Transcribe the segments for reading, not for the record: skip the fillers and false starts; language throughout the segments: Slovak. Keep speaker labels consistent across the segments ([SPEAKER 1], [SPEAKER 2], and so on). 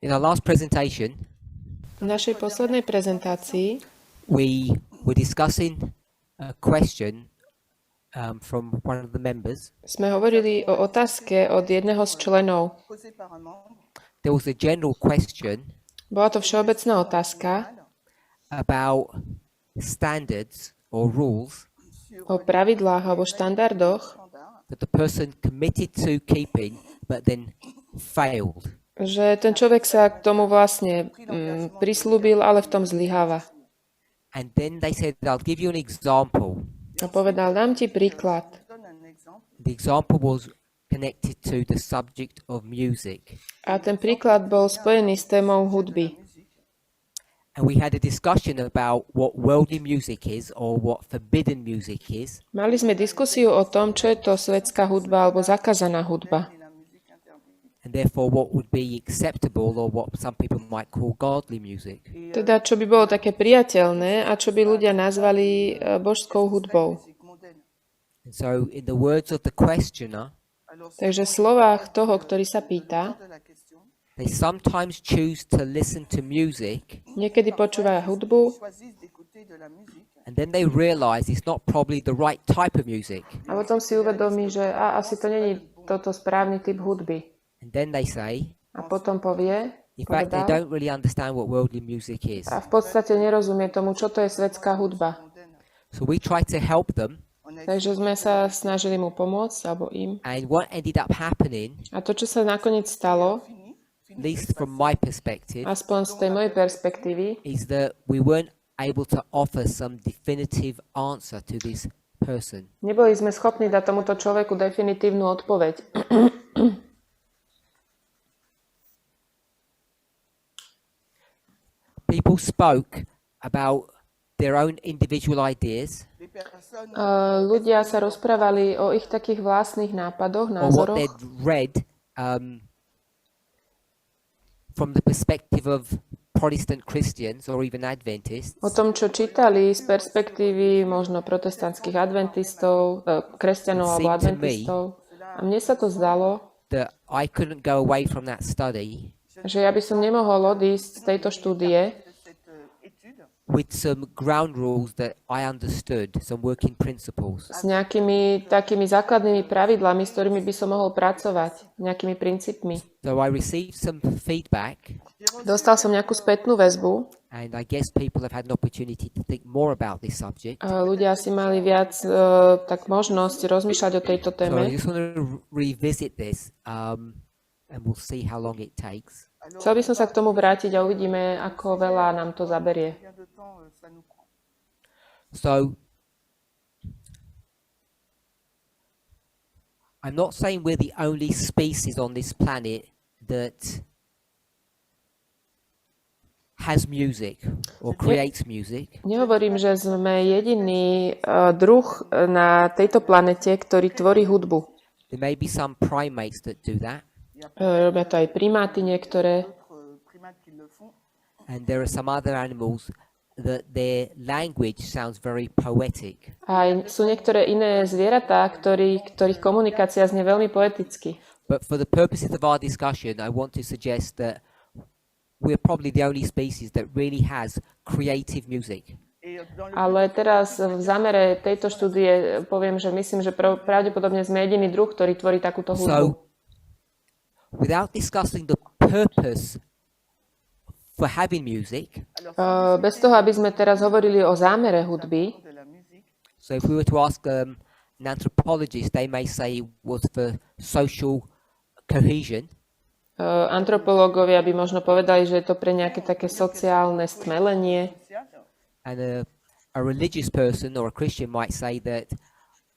[SPEAKER 1] In our last presentation,
[SPEAKER 2] V našej poslednej prezentácii
[SPEAKER 1] we were discussing a question from one of the members.
[SPEAKER 2] sme hovorili o otázke od jedného z členov.
[SPEAKER 1] There was a general question
[SPEAKER 2] Bola to všeobecná otázka
[SPEAKER 1] about standards or rules
[SPEAKER 2] o pravidlách alebo štandardoch,
[SPEAKER 1] that the person committed to keeping but then failed.
[SPEAKER 2] že ten človek sa k tomu vlastne prislúbil, ale v tom zlyháva.
[SPEAKER 1] And then they said, I'll give you an example.
[SPEAKER 2] A povedal, dám ti príklad.
[SPEAKER 1] The example was connected to the subject of music.
[SPEAKER 2] A ten príklad bol spojený s témou hudby.
[SPEAKER 1] And we had a discussion about what worldly music is or what forbidden music is.
[SPEAKER 2] Mali sme diskusiu o tom, čo je to svetská hudba alebo zakázaná hudba.
[SPEAKER 1] And therefore what would be acceptable or what some people might call godly music.
[SPEAKER 2] Teda, čo by bolo také priateľné a čo by ľudia nazvali božskou hudbou.
[SPEAKER 1] And so in the words of the questioner,
[SPEAKER 2] Takže v slovách toho, ktorý sa pýta,
[SPEAKER 1] they sometimes choose to listen to music
[SPEAKER 2] niekedy počúva hudbu
[SPEAKER 1] and then they realize it's not probably the right type of music.
[SPEAKER 2] a potom si uvedomí, že asi to není toto správny typ hudby.
[SPEAKER 1] And then they say,
[SPEAKER 2] A potom povie,
[SPEAKER 1] in fact, they
[SPEAKER 2] povedal,
[SPEAKER 1] don't really understand what worldly music is.
[SPEAKER 2] a v podstate nerozumie tomu, čo to je svetská hudba.
[SPEAKER 1] So we try to help them,
[SPEAKER 2] Takže sme sa snažili mu pomôcť, alebo im.
[SPEAKER 1] and what ended up happening,
[SPEAKER 2] A to, čo sa nakoniec stalo,
[SPEAKER 1] at least from my perspective,
[SPEAKER 2] aspoň z tej mojej perspektívy,
[SPEAKER 1] is that we weren't able to offer some definitive answer to this person.
[SPEAKER 2] neboli sme schopní dať tomuto človeku definitívnu odpoveď.
[SPEAKER 1] People spoke about their own individual ideas
[SPEAKER 2] Ľudia sa rozprávali o ich takých vlastných nápadoch,
[SPEAKER 1] or what
[SPEAKER 2] názoroch,
[SPEAKER 1] they'd read from the perspective of Protestant Christians or even Adventists.
[SPEAKER 2] o tom, čo čítali z perspektívy možno protestantských adventistov, kresťanov alebo adventistov. A mne sa to zdalo,
[SPEAKER 1] That I couldn't go away from that study
[SPEAKER 2] že ja by som nemohol odísť z tejto štúdie
[SPEAKER 1] with some ground rules that I understood, some working principles.
[SPEAKER 2] s nejakými takými základnými pravidlami, s ktorými by som mohol pracovať, nejakými princípmi.
[SPEAKER 1] So I received some feedback,
[SPEAKER 2] Dostal som nejakú spätnú väzbu.
[SPEAKER 1] and I guess people have had an opportunity to think more about this subject.
[SPEAKER 2] Ľudia si mali viac tak možnosť rozmýšľať o tejto
[SPEAKER 1] So I
[SPEAKER 2] téme.
[SPEAKER 1] just want to revisit this, and we'll see how long it takes.
[SPEAKER 2] Chcel by som sa k tomu vrátiť a uvidíme, ako veľa nám to zaberie.
[SPEAKER 1] So I'm not saying we're the only species on this planet that has music or creates music.
[SPEAKER 2] Nehovorím, že sme jediný druh na tejto planete, ktorý tvorí hudbu.
[SPEAKER 1] There may be some primates that do that,
[SPEAKER 2] Robia to aj primáty niektoré.
[SPEAKER 1] and there are some other animals that their language sounds very poetic.
[SPEAKER 2] A sú niektoré iné zvieratá, ktorých komunikácia znie veľmi poeticky.
[SPEAKER 1] But for the purposes of our discussion, I want to suggest that we're probably the only species that really has creative music.
[SPEAKER 2] Ale teraz v zámere tejto štúdie poviem, že myslím, že pravdepodobne sme jediný druh, ktorý tvorí takúto hudbu.
[SPEAKER 1] So, without discussing the purpose for having music,
[SPEAKER 2] Bez toho, aby sme teraz hovorili o zámere hudby,
[SPEAKER 1] so if we were to ask an anthropologist, they may say it was for social cohesion.
[SPEAKER 2] antropológovia by možno povedali, že je to pre nejaké také sociálne stmelenie.
[SPEAKER 1] And a religious person or a Christian might say that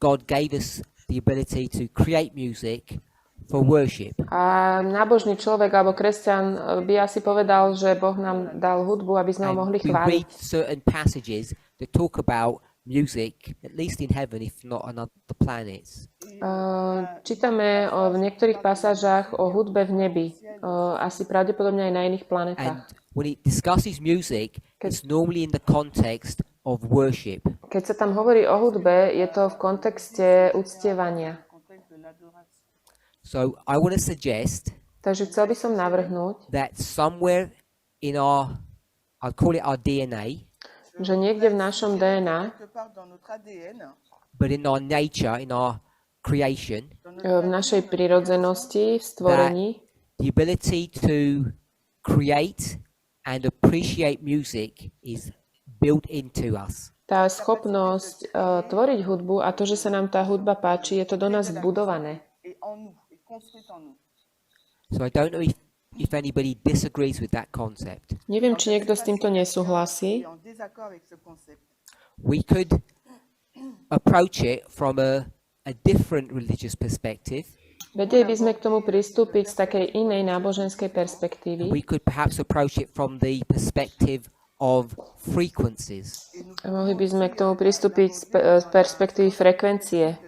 [SPEAKER 1] God gave us the ability to create music for worship.
[SPEAKER 2] A nábožný človek alebo kresťan by asi povedal, že Boh nám dal hudbu, aby sme ho mohli
[SPEAKER 1] we
[SPEAKER 2] chváliť.
[SPEAKER 1] read certain passages that talk about music, at least in heaven, if not on other planets.
[SPEAKER 2] Čítame v niektorých pasážach o hudbe v nebi, asi pravdepodobne aj na iných
[SPEAKER 1] And
[SPEAKER 2] planetách.
[SPEAKER 1] when it discusses music, it's normally in the context of worship.
[SPEAKER 2] Keď sa tam hovorí o hudbe, je to v kontexte uctievania.
[SPEAKER 1] So I want to suggest
[SPEAKER 2] Takže chcel by som navrhnúť,
[SPEAKER 1] that somewhere in our, I'll call it our DNA,
[SPEAKER 2] že niekde v našom DNA,
[SPEAKER 3] quelque part dans notre ADN,
[SPEAKER 1] but in our nature, in our creation,
[SPEAKER 2] v našej prirodzenosti, v stvorení,
[SPEAKER 1] the ability to create and appreciate music is built into us.
[SPEAKER 2] tá schopnosť tvoriť hudbu a to, že sa nám tá hudba páči, je to do nás vbudované.
[SPEAKER 3] et en nous, et construite en nous.
[SPEAKER 1] So I don't know if anybody disagrees with that concept.
[SPEAKER 2] Neviem, či niekto s týmto nesúhlasí.
[SPEAKER 3] Et en désaccord avec ce concept.
[SPEAKER 1] We could approach it from a different religious perspective.
[SPEAKER 2] Vedeli by sme k tomu pristúpiť z takej inej náboženskej perspektívy.
[SPEAKER 1] We could perhaps approach it from the perspective of frequencies.
[SPEAKER 2] A mohli by sme k tomu pristúpiť z perspektívy frekvencie.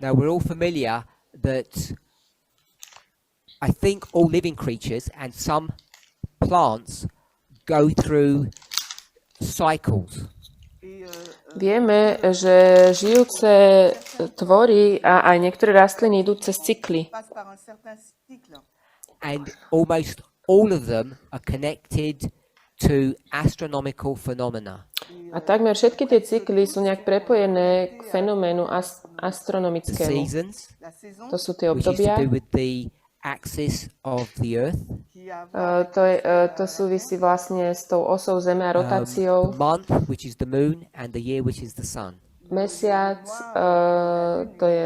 [SPEAKER 1] Now we're all familiar that I think all living creatures and some plants go through cycles.
[SPEAKER 2] Vieme, že žijúce tvory a aj niektoré rastliny idú cez cykly.
[SPEAKER 3] Passe par un certain cycle.
[SPEAKER 1] And almost all of them are connected to astronomical phenomena.
[SPEAKER 2] A takmer všetky tie cykly sú nejak prepojené k fenoménu
[SPEAKER 1] The
[SPEAKER 2] astronomickému.
[SPEAKER 1] seasons,
[SPEAKER 3] La saison
[SPEAKER 2] To sú tie
[SPEAKER 1] which is to
[SPEAKER 2] obdobia.
[SPEAKER 1] do with the axis of the earth,
[SPEAKER 3] qui a
[SPEAKER 2] To súvisí vlastne s tou osou Zeme a
[SPEAKER 1] the
[SPEAKER 2] rotáciou.
[SPEAKER 1] month, which is the moon, and the year, which is the sun.
[SPEAKER 2] Mesiac, to je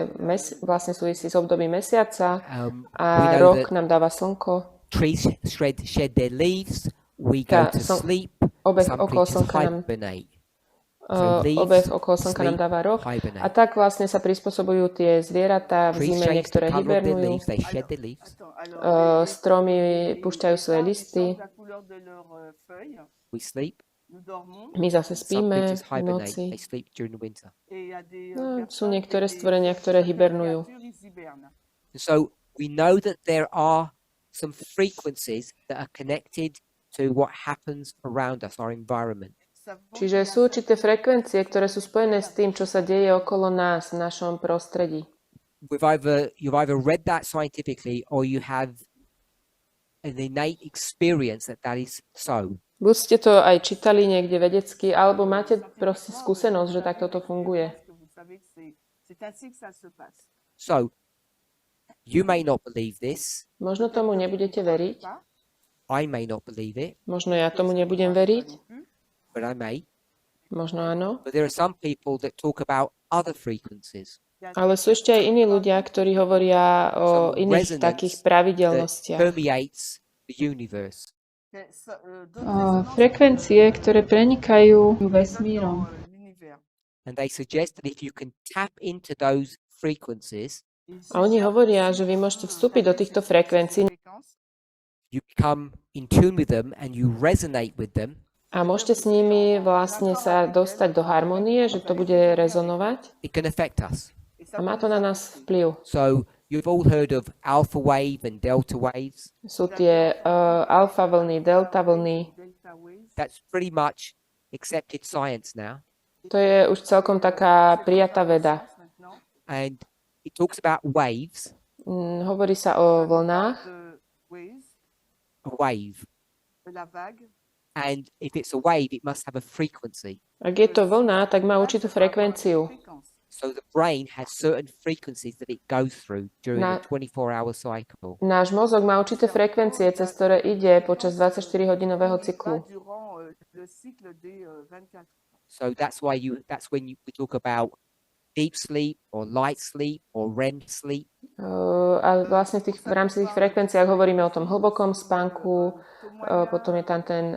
[SPEAKER 2] vlastne súvisí s obdobím mesiaca
[SPEAKER 1] We
[SPEAKER 2] a
[SPEAKER 1] know
[SPEAKER 2] rok
[SPEAKER 1] that
[SPEAKER 2] nám dáva slnko.
[SPEAKER 1] trees shed their leaves, we go to sleep,
[SPEAKER 2] Obeh
[SPEAKER 1] some
[SPEAKER 2] okolo
[SPEAKER 1] creatures
[SPEAKER 2] slnka nám
[SPEAKER 1] hibernate. So leaves,
[SPEAKER 2] obeh okolo slnka nám
[SPEAKER 1] sleep,
[SPEAKER 2] dáva rok.
[SPEAKER 1] hibernate.
[SPEAKER 2] A tak vlastne sa prispôsobujú tie zvieratá v
[SPEAKER 1] Trees
[SPEAKER 2] zime,
[SPEAKER 1] change the
[SPEAKER 2] niektoré
[SPEAKER 1] color of their
[SPEAKER 2] hibernujú.
[SPEAKER 1] leaves, they shed their leaves.
[SPEAKER 3] Attends, alors,
[SPEAKER 2] Stromy púšťajú svoje listy.
[SPEAKER 3] la couleur de leurs feuilles,
[SPEAKER 1] We sleep.
[SPEAKER 3] nous dormons,
[SPEAKER 2] My zase
[SPEAKER 1] Some
[SPEAKER 2] spíme
[SPEAKER 1] creatures
[SPEAKER 2] v
[SPEAKER 1] hibernate,
[SPEAKER 2] noci.
[SPEAKER 1] they sleep during the winter.
[SPEAKER 3] et il y a des
[SPEAKER 2] Sú
[SPEAKER 3] personnes
[SPEAKER 2] niektoré
[SPEAKER 3] et des
[SPEAKER 2] stvorenia, ktoré hibernujú.
[SPEAKER 3] créatures, ils hibernent.
[SPEAKER 1] So we know that there are some frequencies that are connected to what happens around us, our environment.
[SPEAKER 2] Čiže sú určité frekvencie, ktoré sú spojené s tým, čo sa deje okolo nás, v našom prostredí.
[SPEAKER 1] You've either read that scientifically or you have an innate experience that is so.
[SPEAKER 2] Buď ste to aj čítali niekde vedecky, alebo máte proste skúsenosť, že takto to funguje.
[SPEAKER 3] Parce que vous savez que c'est ainsi que ça se passe.
[SPEAKER 1] So you may not believe this,
[SPEAKER 2] Možno tomu nebudete veriť,
[SPEAKER 3] Pas,
[SPEAKER 1] I may not believe it,
[SPEAKER 2] možno ja tomu nebudem veriť,
[SPEAKER 1] but I may.
[SPEAKER 2] možno áno.
[SPEAKER 1] But there are some people that talk about other frequencies
[SPEAKER 2] Ale sú ešte aj iní ľudia, ktorí hovoria o iných takých
[SPEAKER 1] that
[SPEAKER 2] pravidelnostiach.
[SPEAKER 1] permeates the universe.
[SPEAKER 2] Frekvencie, ktoré prenikajú vesmírom.
[SPEAKER 3] l'univers.
[SPEAKER 1] And they suggest that if you can tap into those frequencies,
[SPEAKER 2] A oni hovoria, že vy môžete vstúpiť do týchto frekvencií
[SPEAKER 1] you become in tune with them and you resonate with them,
[SPEAKER 2] a môžete s nimi vlastne sa dostať do harmonie, že to bude rezonovať
[SPEAKER 1] it can affect us.
[SPEAKER 2] a má to na nás vplyv.
[SPEAKER 1] So you've all heard of alpha wave and delta waves.
[SPEAKER 2] Sú tie alfa vlny, delta vlny.
[SPEAKER 3] Delta waves.
[SPEAKER 1] That's pretty much accepted science now.
[SPEAKER 2] To je už celkom taká prijatá veda.
[SPEAKER 3] Maintenant,
[SPEAKER 1] And it talks about waves,
[SPEAKER 2] Hovorí sa o vlnách
[SPEAKER 3] de waves,
[SPEAKER 1] a wave.
[SPEAKER 3] de la vague.
[SPEAKER 1] And if it's a wave, it must have a frequency.
[SPEAKER 2] Ak je to vlna, tak má určitú frekvenciu.
[SPEAKER 3] Fréquence.
[SPEAKER 1] So the brain has certain frequencies that it goes through during a 24-hour cycle.
[SPEAKER 2] Náš mozog má určité frekvencie, cez ktoré ide počas 24-hodinového cyklu.
[SPEAKER 3] Pas durant le cycle des 24.
[SPEAKER 1] So that's when we talk about deep sleep or light sleep or REM sleep.
[SPEAKER 2] A vlastne v rámci tých frekvenciách hovoríme o tom hlbokom spánku, potom je tam ten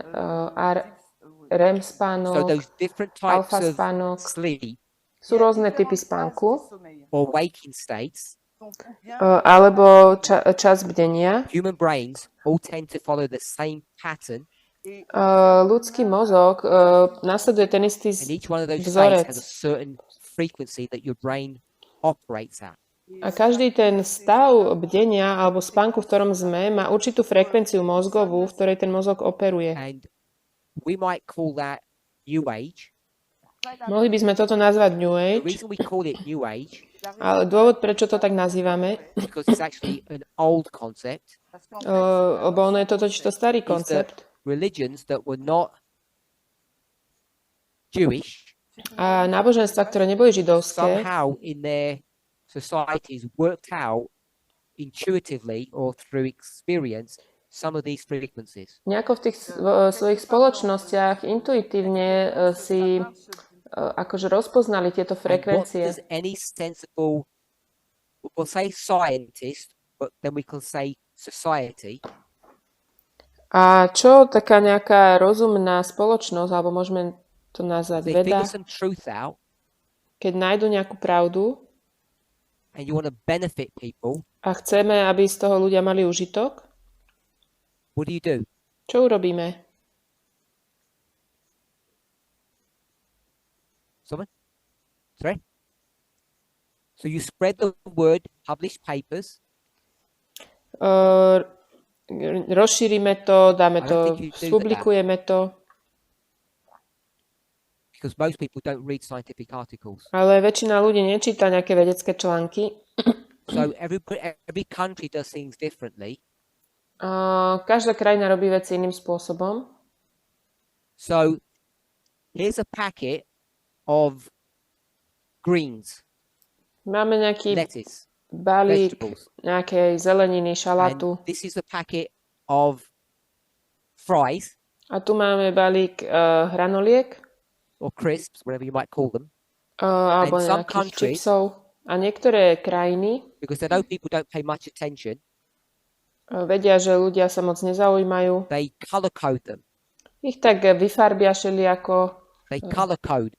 [SPEAKER 2] REM
[SPEAKER 1] So
[SPEAKER 2] spánok,
[SPEAKER 1] those different types
[SPEAKER 2] alfa
[SPEAKER 1] of
[SPEAKER 2] spánok.
[SPEAKER 1] sleep
[SPEAKER 2] Sú rôzne typy spánku,
[SPEAKER 1] or waking states,
[SPEAKER 2] alebo čas bdenia.
[SPEAKER 1] human brains all tend to follow the same pattern,
[SPEAKER 2] Ľudský mozog nasleduje ten istý
[SPEAKER 1] and each one of those
[SPEAKER 2] vzorec.
[SPEAKER 1] states has a certain frequency that your brain operates at.
[SPEAKER 2] A každý ten stav bdenia alebo spánku, v ktorom sme, má určitú frekvenciu mozgovú, v ktorej ten mozog operuje.
[SPEAKER 1] And we might call that New Age,
[SPEAKER 2] Mohli by sme toto nazvať New
[SPEAKER 1] The
[SPEAKER 2] Age,
[SPEAKER 1] reason we call it New Age
[SPEAKER 2] ale dôvod, prečo to tak nazývame,
[SPEAKER 1] is because it's actually an old concept.
[SPEAKER 2] lebo ono je to totiž to starý
[SPEAKER 1] Is that
[SPEAKER 2] koncept.
[SPEAKER 1] religions that were not Jewish
[SPEAKER 2] A náboženstva, ktoré neboli židovské,
[SPEAKER 1] somehow in their societies worked out intuitively or through experience some of these frequencies.
[SPEAKER 2] nejako v tých svojich spoločnostiach intuitívne si akože rozpoznali tieto
[SPEAKER 1] And what
[SPEAKER 2] frekvencie.
[SPEAKER 1] does any sensible, we'll say scientist, but then we can say society,
[SPEAKER 2] A čo taká nejaká rozumná spoločnosť, alebo môžeme to nazvať
[SPEAKER 1] they
[SPEAKER 2] veda,
[SPEAKER 1] figure some truth out
[SPEAKER 2] keď nájdu nejakú pravdu
[SPEAKER 1] and you want to benefit people,
[SPEAKER 2] a chceme, aby z toho ľudia mali užitok,
[SPEAKER 1] what do?
[SPEAKER 2] čo urobíme?
[SPEAKER 1] Someone? Sorry? So you spread the word, publish papers.
[SPEAKER 2] Rozšírime to, dáme
[SPEAKER 1] I don't
[SPEAKER 2] to,
[SPEAKER 1] think you do that.
[SPEAKER 2] spublikujeme to,
[SPEAKER 1] Because most people don't read scientific articles.
[SPEAKER 2] ale väčšina ľudí nečíta nejaké vedecké články.
[SPEAKER 1] So every country does things differently.
[SPEAKER 2] Každá krajina robí veci iným spôsobom.
[SPEAKER 1] So here's a packet of greens,
[SPEAKER 2] Máme nejaký
[SPEAKER 1] lettuce,
[SPEAKER 2] balík
[SPEAKER 1] vegetables.
[SPEAKER 2] nejakej zeleniny,
[SPEAKER 1] And
[SPEAKER 2] šalátu.
[SPEAKER 1] this is a packet of fries
[SPEAKER 2] A tu máme balík hranoliek,
[SPEAKER 1] or crisps, whatever you might call them,
[SPEAKER 2] alebo
[SPEAKER 1] And some
[SPEAKER 2] nejakých
[SPEAKER 1] countries-
[SPEAKER 2] čipsov. A niektoré krajiny
[SPEAKER 1] because they know people don't pay much attention.
[SPEAKER 2] vedia, že ľudia sa moc nezaujímajú.
[SPEAKER 1] They color code them.
[SPEAKER 2] Ich tak vyfarbia všelijako,
[SPEAKER 1] They color code.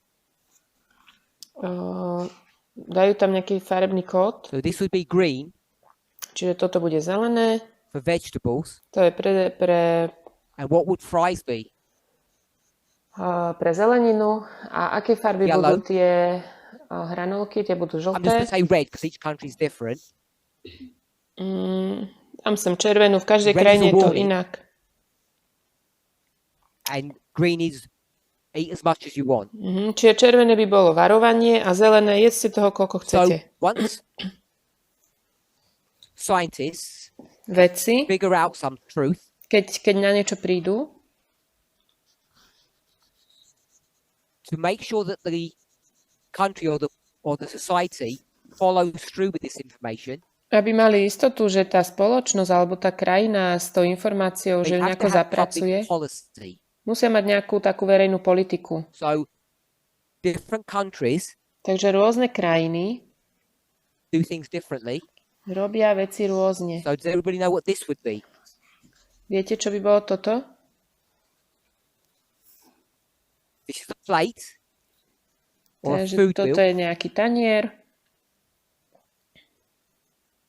[SPEAKER 2] dajú tam nejaký farebný kód,
[SPEAKER 1] So this would be green
[SPEAKER 2] čiže toto bude zelené,
[SPEAKER 1] for vegetables.
[SPEAKER 2] to je pre
[SPEAKER 1] And what would fries be?
[SPEAKER 2] zeleninu. A aké farby
[SPEAKER 1] Yellow.
[SPEAKER 2] budú tie hranolky? Tie budú
[SPEAKER 1] I'm just going to
[SPEAKER 2] žlté.
[SPEAKER 1] say red because each country is different.
[SPEAKER 2] Tam som červenú, v každej
[SPEAKER 1] Red is
[SPEAKER 2] krajine
[SPEAKER 1] a
[SPEAKER 2] je to
[SPEAKER 1] warning.
[SPEAKER 2] inak.
[SPEAKER 1] And green is eat as much as you want.
[SPEAKER 2] Čiže červené by bolo varovanie a zelené jedzte toho, koľko
[SPEAKER 1] So
[SPEAKER 2] chcete.
[SPEAKER 1] once scientists
[SPEAKER 2] Vedci,
[SPEAKER 1] figure out some truth,
[SPEAKER 2] keď na niečo prídu,
[SPEAKER 1] to make sure that the country or the society follows through with this information,
[SPEAKER 2] aby mali istotu, že tá spoločnosť alebo tá krajina s tou informáciou, že
[SPEAKER 1] they
[SPEAKER 2] ju
[SPEAKER 1] have
[SPEAKER 2] nejako
[SPEAKER 1] to have
[SPEAKER 2] zapracuje,
[SPEAKER 1] public policy.
[SPEAKER 2] musia mať nejakú takú verejnú politiku.
[SPEAKER 1] So different countries
[SPEAKER 2] Takže rôzne krajiny
[SPEAKER 1] do things differently.
[SPEAKER 2] robia veci rôzne.
[SPEAKER 1] So does everybody know what this would be?
[SPEAKER 2] Viete, čo by bolo toto?
[SPEAKER 1] This is a plate or a
[SPEAKER 2] Takže
[SPEAKER 1] food
[SPEAKER 2] toto
[SPEAKER 1] bill,
[SPEAKER 2] je nejaký tanier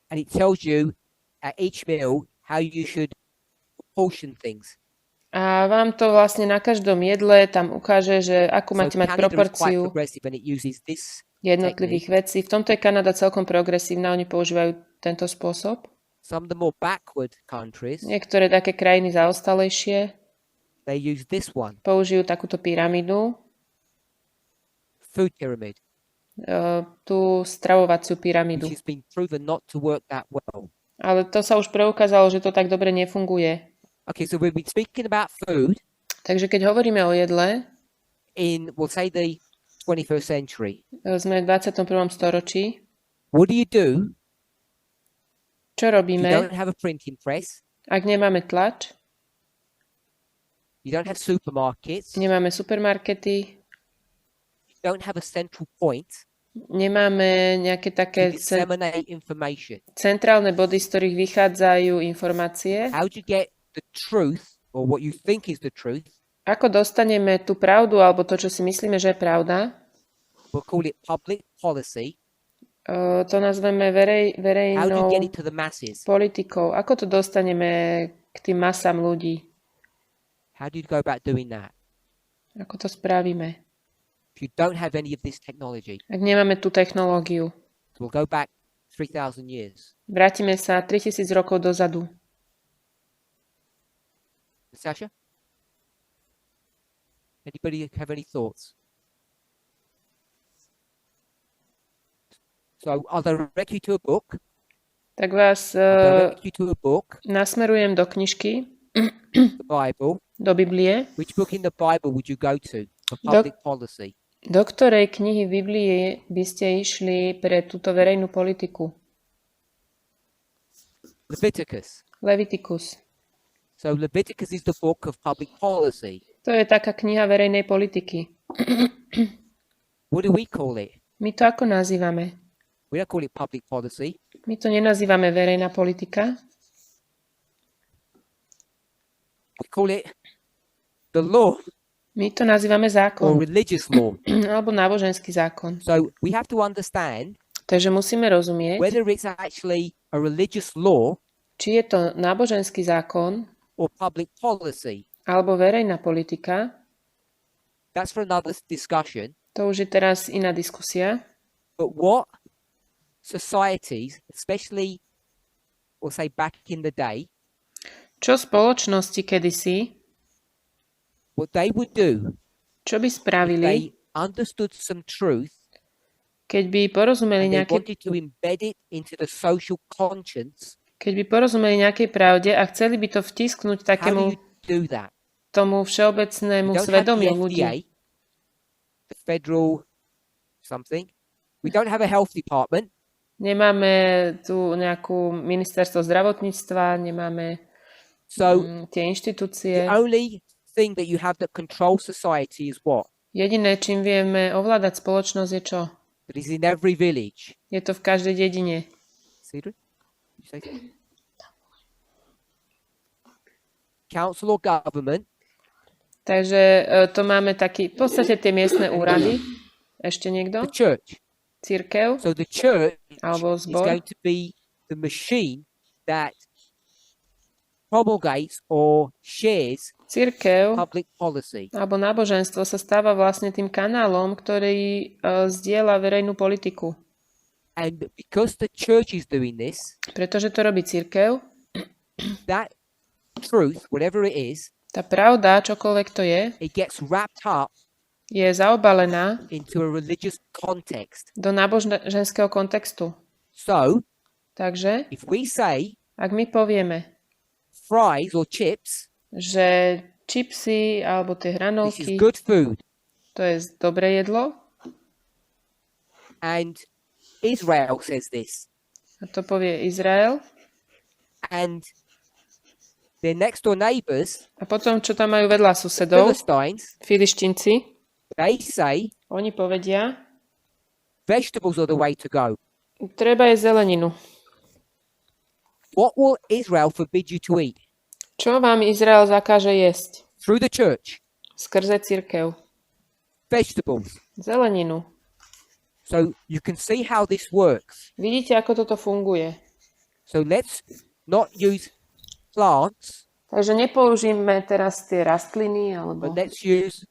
[SPEAKER 1] and it tells you at each meal how you should portion things.
[SPEAKER 2] a vám to vlastne na každom jedle tam ukáže, že akú
[SPEAKER 1] So
[SPEAKER 2] máte mať
[SPEAKER 1] Canada is quite
[SPEAKER 2] proporciu
[SPEAKER 1] progressive and it uses this.
[SPEAKER 2] jednotlivých vecí. V tomto je Kanada celkom progresívna, oni používajú tento spôsob.
[SPEAKER 1] Some of the more backward countries,
[SPEAKER 2] Niektoré také krajiny zaostalejšie
[SPEAKER 1] they use this one,
[SPEAKER 2] použijú takúto pyramídu,
[SPEAKER 1] food pyramid,
[SPEAKER 2] tú stravovaciu pyramídu.
[SPEAKER 1] which has been proven not to work that well.
[SPEAKER 2] Ale to sa už preukázalo, že to tak dobre nefunguje.
[SPEAKER 1] Okay, so we've been speaking about food
[SPEAKER 2] Takže keď hovoríme o jedle,
[SPEAKER 1] in, we'll say, the 21st century.
[SPEAKER 2] sme v 21. storočí,
[SPEAKER 1] What do you do
[SPEAKER 2] čo
[SPEAKER 1] if you
[SPEAKER 2] robíme,
[SPEAKER 1] don't have a printing press,
[SPEAKER 2] ak nemáme tlač,
[SPEAKER 1] you don't have supermarkets,
[SPEAKER 2] nemáme supermarkety,
[SPEAKER 1] you don't have a central point
[SPEAKER 2] nemáme nejaké
[SPEAKER 1] to
[SPEAKER 2] také
[SPEAKER 1] disseminate information?
[SPEAKER 2] centrálne body, z ktorých vychádzajú informácie.
[SPEAKER 1] How do you get the truth, or what you think is the truth?
[SPEAKER 2] Ako dostaneme tú pravdu, alebo to, čo si myslíme, že je pravda,
[SPEAKER 1] We'll call it public policy.
[SPEAKER 2] to nazveme
[SPEAKER 1] How do you
[SPEAKER 2] verejnou
[SPEAKER 1] get it to the masses?
[SPEAKER 2] politikou. Ako to dostaneme k tým masám ľudí?
[SPEAKER 1] How do you go about doing that?
[SPEAKER 2] Ako to spravíme?
[SPEAKER 1] If you don't have any of this technology,
[SPEAKER 2] Ak nemáme tú technológiu.
[SPEAKER 1] we'll go back 3,000 years.
[SPEAKER 2] Vrátime sa 3000 rokov dozadu.
[SPEAKER 1] Sasha? Anybody have any thoughts? So I'll direct you to a book.
[SPEAKER 2] Tak vás
[SPEAKER 1] I'll direct you to a book,
[SPEAKER 2] nasmerujem do knižky,
[SPEAKER 1] the Bible.
[SPEAKER 2] do Biblie.
[SPEAKER 1] Which book in the Bible would you go to for
[SPEAKER 2] Do,
[SPEAKER 1] public policy?
[SPEAKER 2] do ktorej knihy Biblie by ste išli pre túto verejnú politiku?
[SPEAKER 1] Leviticus.
[SPEAKER 2] Leviticus.
[SPEAKER 1] So Leviticus is the book of public policy.
[SPEAKER 2] To je taká kniha verejnej politiky.
[SPEAKER 1] What do we call it?
[SPEAKER 2] My to ako nazývame?
[SPEAKER 1] We don't call it public policy.
[SPEAKER 2] My to nenazývame verejná politika.
[SPEAKER 1] We call it the law
[SPEAKER 2] My to nazývame
[SPEAKER 1] or
[SPEAKER 2] zákon.
[SPEAKER 1] religious law.
[SPEAKER 2] Alebo náboženský zákon.
[SPEAKER 1] So we have to understand
[SPEAKER 2] Takže musíme rozumieť,
[SPEAKER 1] whether it's actually a religious law
[SPEAKER 2] či je to náboženský zákon
[SPEAKER 1] or public policy.
[SPEAKER 2] alebo verejná politika.
[SPEAKER 1] That's for another discussion.
[SPEAKER 2] To už je teraz iná diskusia.
[SPEAKER 1] But what societies, especially, or say back in the day,
[SPEAKER 2] Čo spoločnosti kedysi,
[SPEAKER 1] what they would do
[SPEAKER 2] čo by
[SPEAKER 1] if
[SPEAKER 2] spravili,
[SPEAKER 1] they understood some truth
[SPEAKER 2] keď by porozumeli
[SPEAKER 1] and they
[SPEAKER 2] nejaké,
[SPEAKER 1] wanted to embed it into the social conscience,
[SPEAKER 2] keď by porozumeli nejakej pravde a chceli by to vtisknúť
[SPEAKER 1] how do
[SPEAKER 2] takému
[SPEAKER 1] you do that?
[SPEAKER 2] tomu
[SPEAKER 1] We
[SPEAKER 2] všeobecnému
[SPEAKER 1] don't have the
[SPEAKER 2] svedomiu ľudí.
[SPEAKER 1] FDA, the federal something. We don't have a health department.
[SPEAKER 2] Nemáme tu nejakú ministerstvo zdravotníctva, nemáme
[SPEAKER 1] So
[SPEAKER 2] tie inštitúcie.
[SPEAKER 1] the only thing that you have that controls society is what?
[SPEAKER 2] Jediné, čím vieme ovládať spoločnosť, je čo?
[SPEAKER 1] That is in every village.
[SPEAKER 2] Je to v každej dedine.
[SPEAKER 1] Cedric? You say something? Council or government.
[SPEAKER 2] Takže to máme taký, v podstate tie miestne úrady. Ešte niekto?
[SPEAKER 1] The church.
[SPEAKER 2] Cirkev
[SPEAKER 1] So the church
[SPEAKER 2] alebo
[SPEAKER 1] is
[SPEAKER 2] zbor.
[SPEAKER 1] going to be the machine that promulgates or shares
[SPEAKER 2] Cirkev
[SPEAKER 1] public policy.
[SPEAKER 2] alebo náboženstvo sa stáva vlastne tým kanálom, ktorý zdieľa verejnú politiku.
[SPEAKER 1] And because the church is doing this,
[SPEAKER 2] Pretože to robí cirkev,
[SPEAKER 1] that truth, whatever it is,
[SPEAKER 2] tá pravda, čokoľvek to
[SPEAKER 1] it gets wrapped up
[SPEAKER 2] je zaobalená
[SPEAKER 1] into a religious context.
[SPEAKER 2] do náboženského kontextu.
[SPEAKER 1] So
[SPEAKER 2] Takže,
[SPEAKER 1] if we say
[SPEAKER 2] ak my povieme,
[SPEAKER 1] fries or chips,
[SPEAKER 2] že čipsy alebo tie
[SPEAKER 1] this is
[SPEAKER 2] hranolky,
[SPEAKER 1] good food,
[SPEAKER 2] to je dobré jedlo,
[SPEAKER 1] and Israel says this,
[SPEAKER 2] a to povie Izrael,
[SPEAKER 1] and their next door neighbors,
[SPEAKER 2] a potom, čo tam majú vedľa susedov,
[SPEAKER 1] Philistines,
[SPEAKER 2] Filištinci,
[SPEAKER 1] they say
[SPEAKER 2] oni povedia,
[SPEAKER 1] vegetables are the way to go.
[SPEAKER 2] treba jesť zeleninu.
[SPEAKER 1] What will Israel forbid you to eat?
[SPEAKER 2] Čo vám Izrael zakáže jesť?
[SPEAKER 1] Through the church,
[SPEAKER 2] Skrze cirkev.
[SPEAKER 1] vegetables.
[SPEAKER 2] Zeleninu.
[SPEAKER 1] So you can see how this works.
[SPEAKER 2] Vidíte, ako toto funguje.
[SPEAKER 1] So let's not use plants,
[SPEAKER 2] Takže nepoužijeme teraz tie rastliny alebo
[SPEAKER 1] but let's use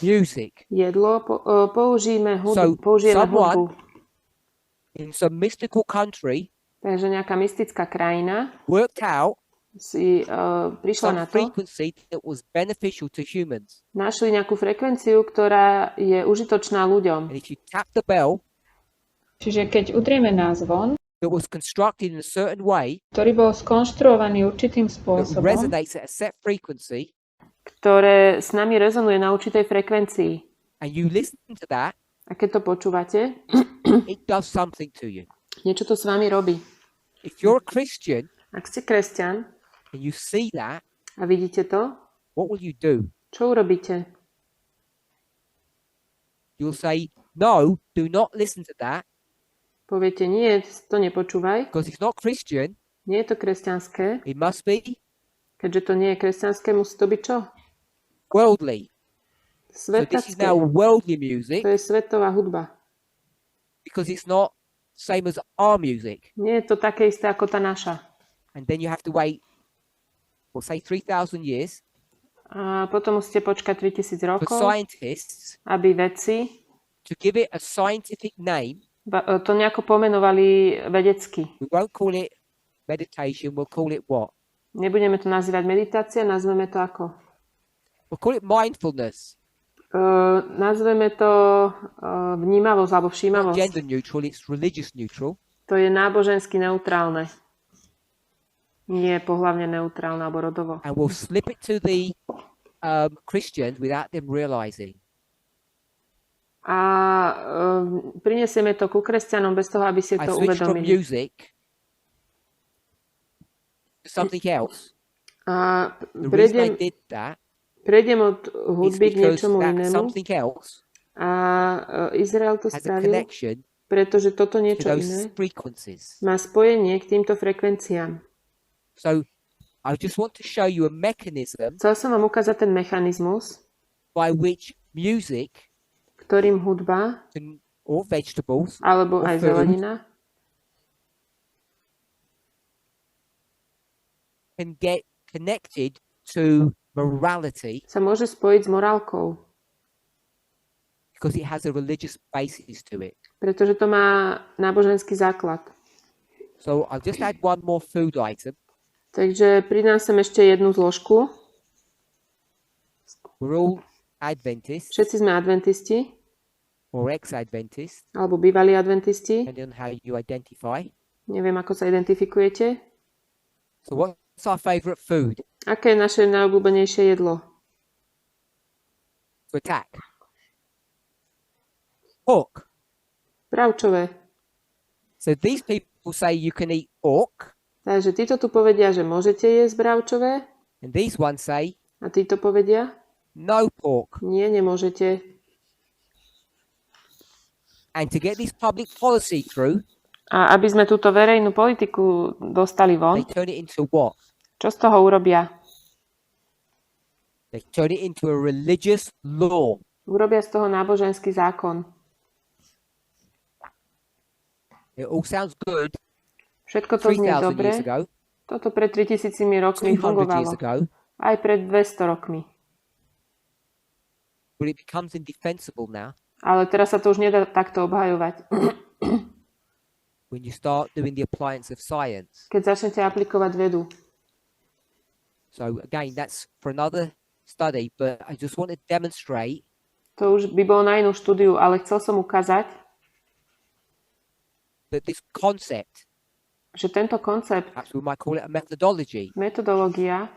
[SPEAKER 1] music.
[SPEAKER 2] jedlo, použijeme
[SPEAKER 1] So,
[SPEAKER 2] použijeme
[SPEAKER 1] someone-
[SPEAKER 2] hudbu.
[SPEAKER 1] In some mystical country,
[SPEAKER 2] Takže nejaká mystická krajina
[SPEAKER 1] worked out
[SPEAKER 2] si prišla
[SPEAKER 1] some
[SPEAKER 2] na to,
[SPEAKER 1] frequency that was beneficial to humans.
[SPEAKER 2] našli nejakú frekvenciu, ktorá je užitočná ľuďom.
[SPEAKER 1] And if you tap the bell,
[SPEAKER 2] Čiže keď udrieme na zvon,
[SPEAKER 1] that was constructed in a certain way,
[SPEAKER 2] ktorý bol skonštruovaný určitým
[SPEAKER 1] that
[SPEAKER 2] spôsobom,
[SPEAKER 1] resonates at a set frequency,
[SPEAKER 2] ktoré s nami rezonuje na určitej frekvencii.
[SPEAKER 1] and you listen to that,
[SPEAKER 2] A keď to počúvate,
[SPEAKER 1] it does something to you.
[SPEAKER 2] niečo to s vami robí.
[SPEAKER 1] If you're a Christian
[SPEAKER 2] Ak ste kresťan
[SPEAKER 1] and you see that,
[SPEAKER 2] a vidíte to,
[SPEAKER 1] what will you do?
[SPEAKER 2] čo urobíte?
[SPEAKER 1] You'll say, no, do not listen to that
[SPEAKER 2] Poviete, nie, to nepočúvaj,
[SPEAKER 1] because it's not Christian.
[SPEAKER 2] nie je to kresťanské.
[SPEAKER 1] It must be
[SPEAKER 2] Keďže to nie je kresťanské, musí to byť čo?
[SPEAKER 1] worldly. So this is
[SPEAKER 2] Svetacké.
[SPEAKER 1] now worldly music
[SPEAKER 2] To je svetová hudba.
[SPEAKER 1] because it's not same as our music.
[SPEAKER 2] Nie je to také isté ako tá naša.
[SPEAKER 1] And then you have to wait, we'll say 3,000 years
[SPEAKER 2] A potom musíte počkať 3000
[SPEAKER 1] for
[SPEAKER 2] rokov,
[SPEAKER 1] scientists
[SPEAKER 2] aby vedci
[SPEAKER 1] to give it a scientific name.
[SPEAKER 2] to nejako pomenovali vedecky.
[SPEAKER 1] We won't call it meditation, we'll call it what?
[SPEAKER 2] Nebudeme to nazývať meditácia, nazveme to ako?
[SPEAKER 1] We'll call it mindfulness.
[SPEAKER 2] Nazveme to vnímavosť alebo
[SPEAKER 1] Not
[SPEAKER 2] všímavosť.
[SPEAKER 1] gender neutral, it's religious neutral.
[SPEAKER 2] To je nábožensky neutrálne. Nie pohlavne neutrálne alebo rodovo.
[SPEAKER 1] And we'll slip it to the Christians without them realizing.
[SPEAKER 2] A prinesieme to ku kresťanom bez toho, aby si
[SPEAKER 1] I
[SPEAKER 2] to
[SPEAKER 1] switched from
[SPEAKER 2] uvedomili.
[SPEAKER 1] music to something else.
[SPEAKER 2] A
[SPEAKER 1] The reason I
[SPEAKER 2] prejdem,
[SPEAKER 1] did that
[SPEAKER 2] prejdem od
[SPEAKER 1] is
[SPEAKER 2] hudby k
[SPEAKER 1] because
[SPEAKER 2] niečomu
[SPEAKER 1] that
[SPEAKER 2] inému.
[SPEAKER 1] something else
[SPEAKER 2] A Izrael to
[SPEAKER 1] has a
[SPEAKER 2] spravil,
[SPEAKER 1] connection
[SPEAKER 2] pretože toto
[SPEAKER 1] to
[SPEAKER 2] niečo
[SPEAKER 1] those
[SPEAKER 2] iné
[SPEAKER 1] frequencies.
[SPEAKER 2] má spojenie k týmto frekvenciám.
[SPEAKER 1] So I just want to show you a mechanism
[SPEAKER 2] Chcel som vám ukázať ten mechanizmus,
[SPEAKER 1] by which music
[SPEAKER 2] ktorým hudba
[SPEAKER 1] can, or vegetables
[SPEAKER 2] alebo
[SPEAKER 1] or
[SPEAKER 2] aj
[SPEAKER 1] food
[SPEAKER 2] zelenina
[SPEAKER 1] can get connected to morality
[SPEAKER 2] sa môže spojiť s morálkou,
[SPEAKER 1] because it has a religious basis to it.
[SPEAKER 2] pretože to má náboženský základ.
[SPEAKER 1] So I'll just add one more food item.
[SPEAKER 2] Takže pridám sem ešte jednu zložku.
[SPEAKER 1] We're all Adventists
[SPEAKER 2] Všetci sme adventisti,
[SPEAKER 1] or ex-Adventists,
[SPEAKER 2] alebo bývalí adventisti.
[SPEAKER 1] depending on how you identify.
[SPEAKER 2] Neviem, ako sa identifikujete.
[SPEAKER 1] So what's our favorite food
[SPEAKER 2] Aké je naše najobľúbenejšie jedlo?
[SPEAKER 1] to attack? Pork.
[SPEAKER 2] Bravčové.
[SPEAKER 1] So these people say you can eat pork,
[SPEAKER 2] Takže títo tu povedia, že môžete jesť bravčové,
[SPEAKER 1] and these ones say
[SPEAKER 2] a títo povedia,
[SPEAKER 1] no pork.
[SPEAKER 2] nie, nemôžete.
[SPEAKER 1] And to get this public policy through,
[SPEAKER 2] A aby sme túto verejnú politiku dostali von,
[SPEAKER 1] they turn it into what?
[SPEAKER 2] čo z toho urobia?
[SPEAKER 1] They turn it into a religious law.
[SPEAKER 2] Urobia z toho náboženský zákon.
[SPEAKER 1] It all sounds good
[SPEAKER 2] Všetko to znie
[SPEAKER 1] 3,000
[SPEAKER 2] dobre.
[SPEAKER 1] years ago,
[SPEAKER 2] Toto pred 3000 rokmi
[SPEAKER 1] 200 years
[SPEAKER 2] fungovalo.
[SPEAKER 1] ago,
[SPEAKER 2] Aj pred 200 rokmi.
[SPEAKER 1] but it becomes indefensible now
[SPEAKER 2] Ale teraz sa to už nedá takto obhajovať.
[SPEAKER 1] when you start doing the appliance of science.
[SPEAKER 2] Keď začnete aplikovať vedu.
[SPEAKER 1] So again, that's for another study, but I just want to demonstrate
[SPEAKER 2] To už by bolo na inú štúdiu, ale chcel som ukázať,
[SPEAKER 1] that this concept,
[SPEAKER 2] že tento koncept,
[SPEAKER 1] perhaps we might call it a methodology,
[SPEAKER 2] metodológia,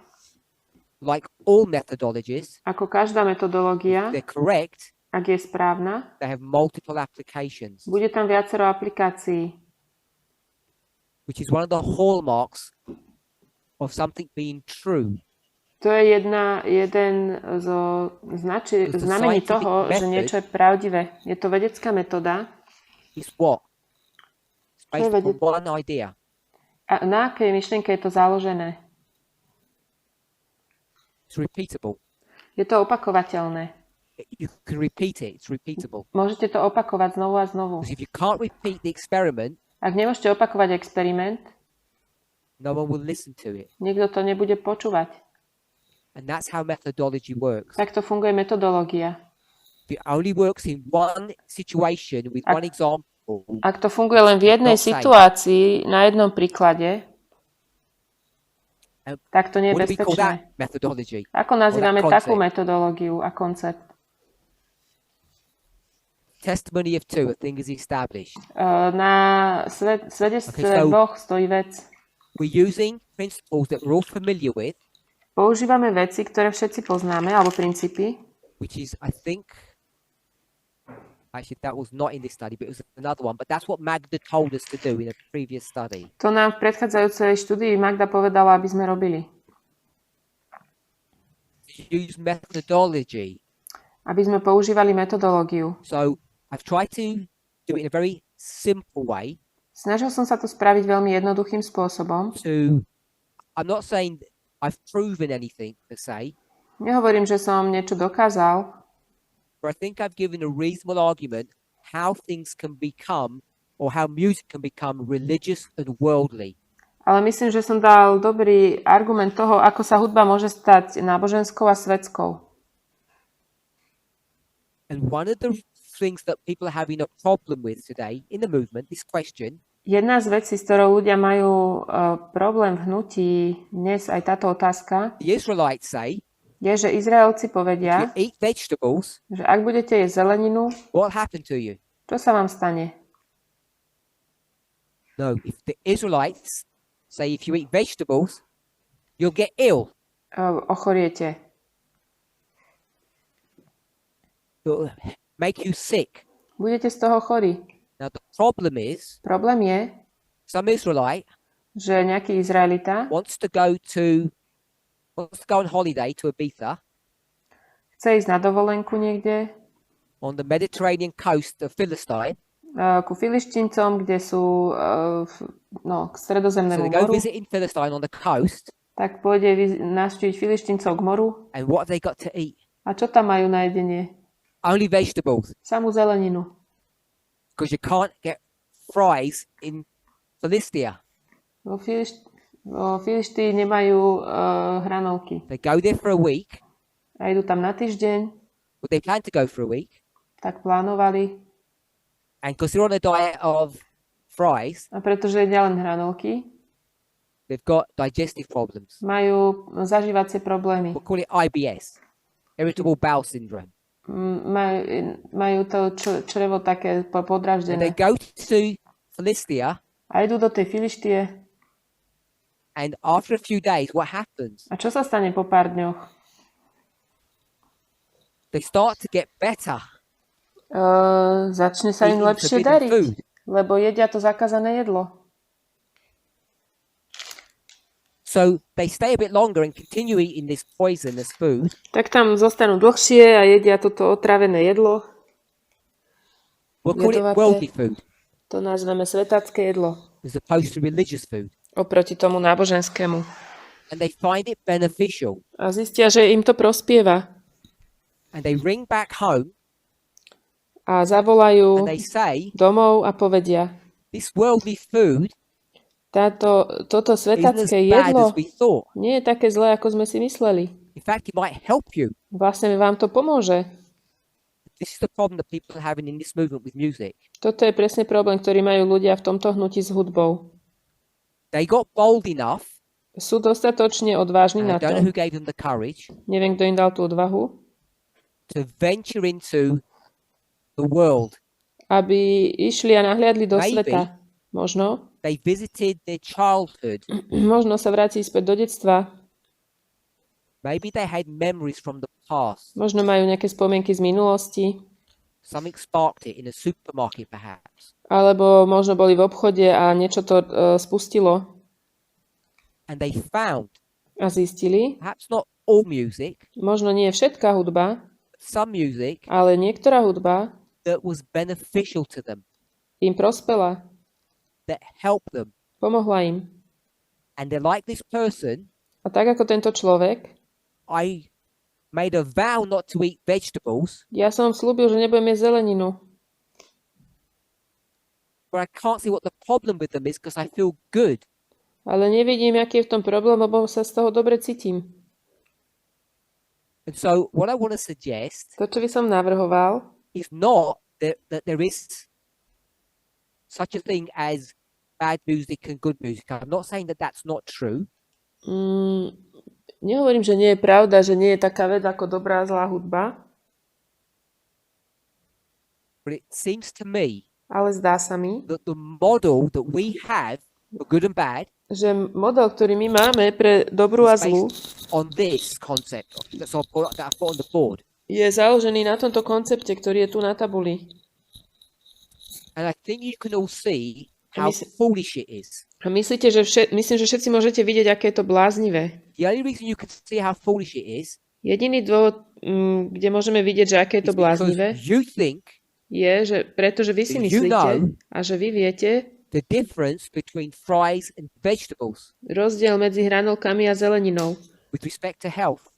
[SPEAKER 1] like all methodologies,
[SPEAKER 2] ako každá metodológia,
[SPEAKER 1] they're correct,
[SPEAKER 2] ak je správna,
[SPEAKER 1] they have multiple applications,
[SPEAKER 2] bude tam viacero aplikácií,
[SPEAKER 1] which is one of the hallmarks of something being true.
[SPEAKER 2] To je jeden zo znamení toho, že niečo je pravdivé. Je to vedecká metóda.
[SPEAKER 1] It's what? It's
[SPEAKER 2] To je
[SPEAKER 1] based upon one idea.
[SPEAKER 2] A na akej myšlienke je to založené?
[SPEAKER 1] It's repeatable.
[SPEAKER 2] Je to opakovateľné.
[SPEAKER 1] You can repeat it. It's repeatable.
[SPEAKER 2] Môžete to opakovať znovu a znovu.
[SPEAKER 1] Because if you can't repeat the experiment,
[SPEAKER 2] Ak nemôžete opakovať experiment,
[SPEAKER 1] no one will listen to it.
[SPEAKER 2] nikto to nebude počúvať.
[SPEAKER 1] And that's how methodology works.
[SPEAKER 2] Tak to funguje metodológia.
[SPEAKER 1] It only works in one situation with one example.
[SPEAKER 2] Ak to funguje len v jednej situácii, na jednom príklade, tak to nie je
[SPEAKER 1] What do we call
[SPEAKER 2] bezpečné.
[SPEAKER 1] that methodology?
[SPEAKER 2] Ako nazývame
[SPEAKER 1] Or that
[SPEAKER 2] takú
[SPEAKER 1] concept?
[SPEAKER 2] metodológiu a koncept?
[SPEAKER 1] Testimony of two, a thing is established.
[SPEAKER 2] Na svedectve
[SPEAKER 1] Okay, so-
[SPEAKER 2] dvoch stojí vec.
[SPEAKER 1] We're using principles that we're all familiar with,
[SPEAKER 2] Používame veci, ktoré všetci poznáme, alebo princípy.
[SPEAKER 1] which is, I think, actually that was not in this study, but it was another one. But that's what Magda told us to do in a previous study.
[SPEAKER 2] To nám v predchádzajúcej štúdii Magda povedala, aby sme robili.
[SPEAKER 1] Use methodology.
[SPEAKER 2] Aby sme používali metodológiu.
[SPEAKER 1] So I've tried to do it in a very simple way.
[SPEAKER 2] Snažil som sa to spraviť veľmi jednoduchým spôsobom.
[SPEAKER 1] I'm not saying I've proven anything per se,
[SPEAKER 2] Nehovorím, že som niečo dokázal,
[SPEAKER 1] but I think I've given a reasonable argument how things can become, or how music can become religious and worldly.
[SPEAKER 2] ale myslím, že som dal dobrý argument toho, ako sa hudba môže stať náboženskou a svetskou.
[SPEAKER 1] And one of the things that people are having a problem with today in the movement, this question,
[SPEAKER 2] Jedna z vecí, s ktorou ľudia majú problém v hnutí dnes, aj táto otázka,
[SPEAKER 1] the Israelites say,
[SPEAKER 2] je, že Izraelci
[SPEAKER 1] If you
[SPEAKER 2] povedia,
[SPEAKER 1] eat vegetables,
[SPEAKER 2] že ak budete jesť zeleninu,
[SPEAKER 1] what happened to you?
[SPEAKER 2] čo sa vám stane?
[SPEAKER 1] No, if the Israelites say if you eat vegetables, you'll get ill.
[SPEAKER 2] Ochoriete.
[SPEAKER 1] It'll make you sick.
[SPEAKER 2] Budete z toho chorí.
[SPEAKER 1] Now the problem is,
[SPEAKER 2] Problém je,
[SPEAKER 1] some Israelite
[SPEAKER 2] že nejaký Izraelita
[SPEAKER 1] wants to go on holiday to Ibiza
[SPEAKER 2] chce ísť na dovolenku niekde
[SPEAKER 1] on the Mediterranean coast of Philistine.
[SPEAKER 2] ku Filištíncom, kde sú k
[SPEAKER 1] So
[SPEAKER 2] Stredozemnému
[SPEAKER 1] they go
[SPEAKER 2] moru,
[SPEAKER 1] visit in Philistine on the coast,
[SPEAKER 2] tak pôjde navštíviť Filištíncov k moru.
[SPEAKER 1] and what have they got to eat?
[SPEAKER 2] A čo tam majú na jedenie?
[SPEAKER 1] Only vegetables,
[SPEAKER 2] Samú zeleninu.
[SPEAKER 1] because you can't get fries in Philistia.
[SPEAKER 2] Vo Filištii nemajú hranolky.
[SPEAKER 1] They go there for a week.
[SPEAKER 2] A idú tam na týždeň,
[SPEAKER 1] Well, they plan to go for a week,
[SPEAKER 2] tak plánovali.
[SPEAKER 1] and because they're on a diet of fries,
[SPEAKER 2] A pretože jedia len hranolky,
[SPEAKER 1] they've got digestive problems.
[SPEAKER 2] majú zažívacie problémy.
[SPEAKER 1] We'll call it IBS, irritable bowel syndrome.
[SPEAKER 2] Majú to črevo také
[SPEAKER 1] And they
[SPEAKER 2] podráždené.
[SPEAKER 1] go to Philistia,
[SPEAKER 2] A idú do tej Filištie.
[SPEAKER 1] and after a few days, what happens?
[SPEAKER 2] A čo sa stane po pár dňoch?
[SPEAKER 1] They start to get better.
[SPEAKER 2] Začne sa im
[SPEAKER 1] Eating
[SPEAKER 2] lepšie
[SPEAKER 1] forbidden
[SPEAKER 2] dariť,
[SPEAKER 1] food.
[SPEAKER 2] lebo jedia to zakázané jedlo.
[SPEAKER 1] So they stay a bit longer and continue eating this poisonous food.
[SPEAKER 2] Tak tam zostanú dlhšie a jedia toto otravené jedlo.
[SPEAKER 1] We'll call it
[SPEAKER 2] Jedovaté.
[SPEAKER 1] worldly food
[SPEAKER 2] To nazveme svetacké jedlo.
[SPEAKER 1] as opposed to religious food.
[SPEAKER 2] Oproti tomu náboženskému.
[SPEAKER 1] And they find it beneficial.
[SPEAKER 2] A zistia, že im to prospieva.
[SPEAKER 1] And they ring back home
[SPEAKER 2] A zavolajú
[SPEAKER 1] and they say,
[SPEAKER 2] domov a povedia,
[SPEAKER 1] this worldly food
[SPEAKER 2] toto
[SPEAKER 1] isn't as
[SPEAKER 2] svetacké
[SPEAKER 1] bad
[SPEAKER 2] jedlo
[SPEAKER 1] as we thought.
[SPEAKER 2] nie je také zlé, ako sme si mysleli.
[SPEAKER 1] In fact, it might help you.
[SPEAKER 2] Vlastne vám to pomôže.
[SPEAKER 1] This is the problem that people are having in this movement with music.
[SPEAKER 2] Toto je presne problém, ktorý majú ľudia v tomto hnutí s hudbou.
[SPEAKER 1] They got bold enough,
[SPEAKER 2] Sú dostatočne odvážni
[SPEAKER 1] and I
[SPEAKER 2] na
[SPEAKER 1] don't know who
[SPEAKER 2] to,
[SPEAKER 1] gave them the courage,
[SPEAKER 2] neviem, kto im dal tú odvahu,
[SPEAKER 1] to venture into the world.
[SPEAKER 2] aby išli a nahliadli do
[SPEAKER 1] Maybe.
[SPEAKER 2] sveta. Možno.
[SPEAKER 1] They visited their childhood.
[SPEAKER 2] Možno sa vrátiť späť do detstva.
[SPEAKER 1] Maybe they had memories from the past.
[SPEAKER 2] Možno majú nejaké spomienky z minulosti.
[SPEAKER 1] Something sparked it in a supermarket, perhaps.
[SPEAKER 2] Alebo možno boli v obchode a niečo to spustilo
[SPEAKER 1] And they found,
[SPEAKER 2] a zistili.
[SPEAKER 1] perhaps not all music,
[SPEAKER 2] Možno nie všetká hudba,
[SPEAKER 1] but some music
[SPEAKER 2] ale niektorá hudba
[SPEAKER 1] that was beneficial to them,
[SPEAKER 2] im prospela,
[SPEAKER 1] that helped them.
[SPEAKER 2] pomohla im.
[SPEAKER 1] And they're like this person,
[SPEAKER 2] A tak ako tento človek,
[SPEAKER 1] I made a vow not to eat vegetables,
[SPEAKER 2] ja som slúbil, že nebudem jesť zeleninu.
[SPEAKER 1] but I can't see what the problem with them is because I feel good.
[SPEAKER 2] Ale nevidím, aký je v tom problém, lebo sa z toho dobre cítim.
[SPEAKER 1] And so what I want to suggest
[SPEAKER 2] To, čo by som navrhoval,
[SPEAKER 1] is not that there is such a thing as bad music and good music. I'm not saying that that's not true,
[SPEAKER 2] nehovorím, že nie je pravda, že nie je taká vec ako dobrá a zlá hudba,
[SPEAKER 1] but it seems to me
[SPEAKER 2] ale zdá sa mi,
[SPEAKER 1] that the model that we have for good and bad
[SPEAKER 2] že model, ktorý my máme pre dobrú a
[SPEAKER 1] is
[SPEAKER 2] zlú,
[SPEAKER 1] based on this concept that I've put on the board.
[SPEAKER 2] je založený na tomto koncepte, ktorý je tu na tabuli.
[SPEAKER 1] And I think you can all see how
[SPEAKER 2] Myslím-
[SPEAKER 1] foolish it is.
[SPEAKER 2] A myslíte, že myslím, že všetci môžete vidieť, aké je to bláznivé.
[SPEAKER 1] The only reason you can see how foolish it is
[SPEAKER 2] Jediný dôvod, kde môžeme vidieť, že aké je to
[SPEAKER 1] is because
[SPEAKER 2] bláznivé,
[SPEAKER 1] you think
[SPEAKER 2] je, že pretože vy si
[SPEAKER 1] You
[SPEAKER 2] myslíte
[SPEAKER 1] know.
[SPEAKER 2] a že vy viete
[SPEAKER 1] the difference between fries and vegetables
[SPEAKER 2] rozdiel medzi hranolkami a zeleninou,
[SPEAKER 1] with respect to health.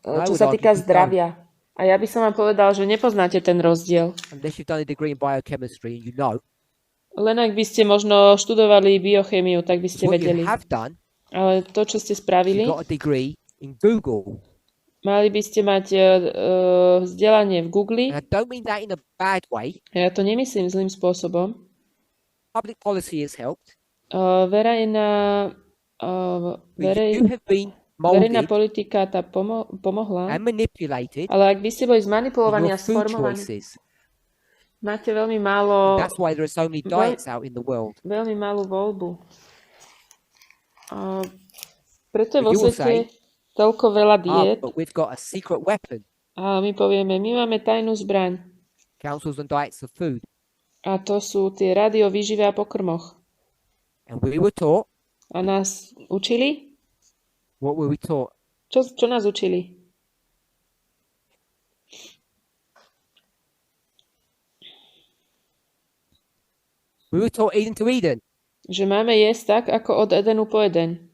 [SPEAKER 1] I
[SPEAKER 2] čo
[SPEAKER 1] would
[SPEAKER 2] sa
[SPEAKER 1] argue
[SPEAKER 2] týka
[SPEAKER 1] you don't.
[SPEAKER 2] zdravia. A ja by som vám povedal, že nepoznáte ten rozdiel.
[SPEAKER 1] Unless you've done a degree in biochemistry and you know.
[SPEAKER 2] Len ak by ste možno študovali biochémiu, tak by ste
[SPEAKER 1] What you
[SPEAKER 2] vedeli.
[SPEAKER 1] have done,
[SPEAKER 2] Ale to, čo ste spravili,
[SPEAKER 1] you've got a degree in Google.
[SPEAKER 2] mali by ste mať vzdelanie v Google.
[SPEAKER 1] And I don't mean that in a bad way.
[SPEAKER 2] Ja to nemyslím zlým spôsobom.
[SPEAKER 1] Public policy has helped.
[SPEAKER 2] Verejná,
[SPEAKER 1] But
[SPEAKER 2] verej,
[SPEAKER 1] you have been
[SPEAKER 2] verejná
[SPEAKER 1] molded
[SPEAKER 2] politika tá pomohla,
[SPEAKER 1] and manipulated
[SPEAKER 2] ale ak vy ste boli
[SPEAKER 1] in
[SPEAKER 2] zmanipulovaní
[SPEAKER 1] your
[SPEAKER 2] a
[SPEAKER 1] food
[SPEAKER 2] sformovaní,
[SPEAKER 1] choices.
[SPEAKER 2] máte veľmi
[SPEAKER 1] And
[SPEAKER 2] málo,
[SPEAKER 1] that's why there are so many diets out in the world.
[SPEAKER 2] veľmi malú voľbu. A preto je
[SPEAKER 1] But
[SPEAKER 2] vo
[SPEAKER 1] you will
[SPEAKER 2] svete
[SPEAKER 1] say,
[SPEAKER 2] toľko veľa diét
[SPEAKER 1] but we've got a secret weapon,
[SPEAKER 2] a my povieme, my máme tajnú zbraň
[SPEAKER 1] counsels and diets of food.
[SPEAKER 2] a to sú tie rady o výžive a pokrmoch.
[SPEAKER 1] And we were taught,
[SPEAKER 2] A nás učili?
[SPEAKER 1] what were we taught?
[SPEAKER 2] Čo nás učili?
[SPEAKER 1] We were taught Eden to Eden.
[SPEAKER 2] Že máme jesť tak, ako od Edenu po Eden.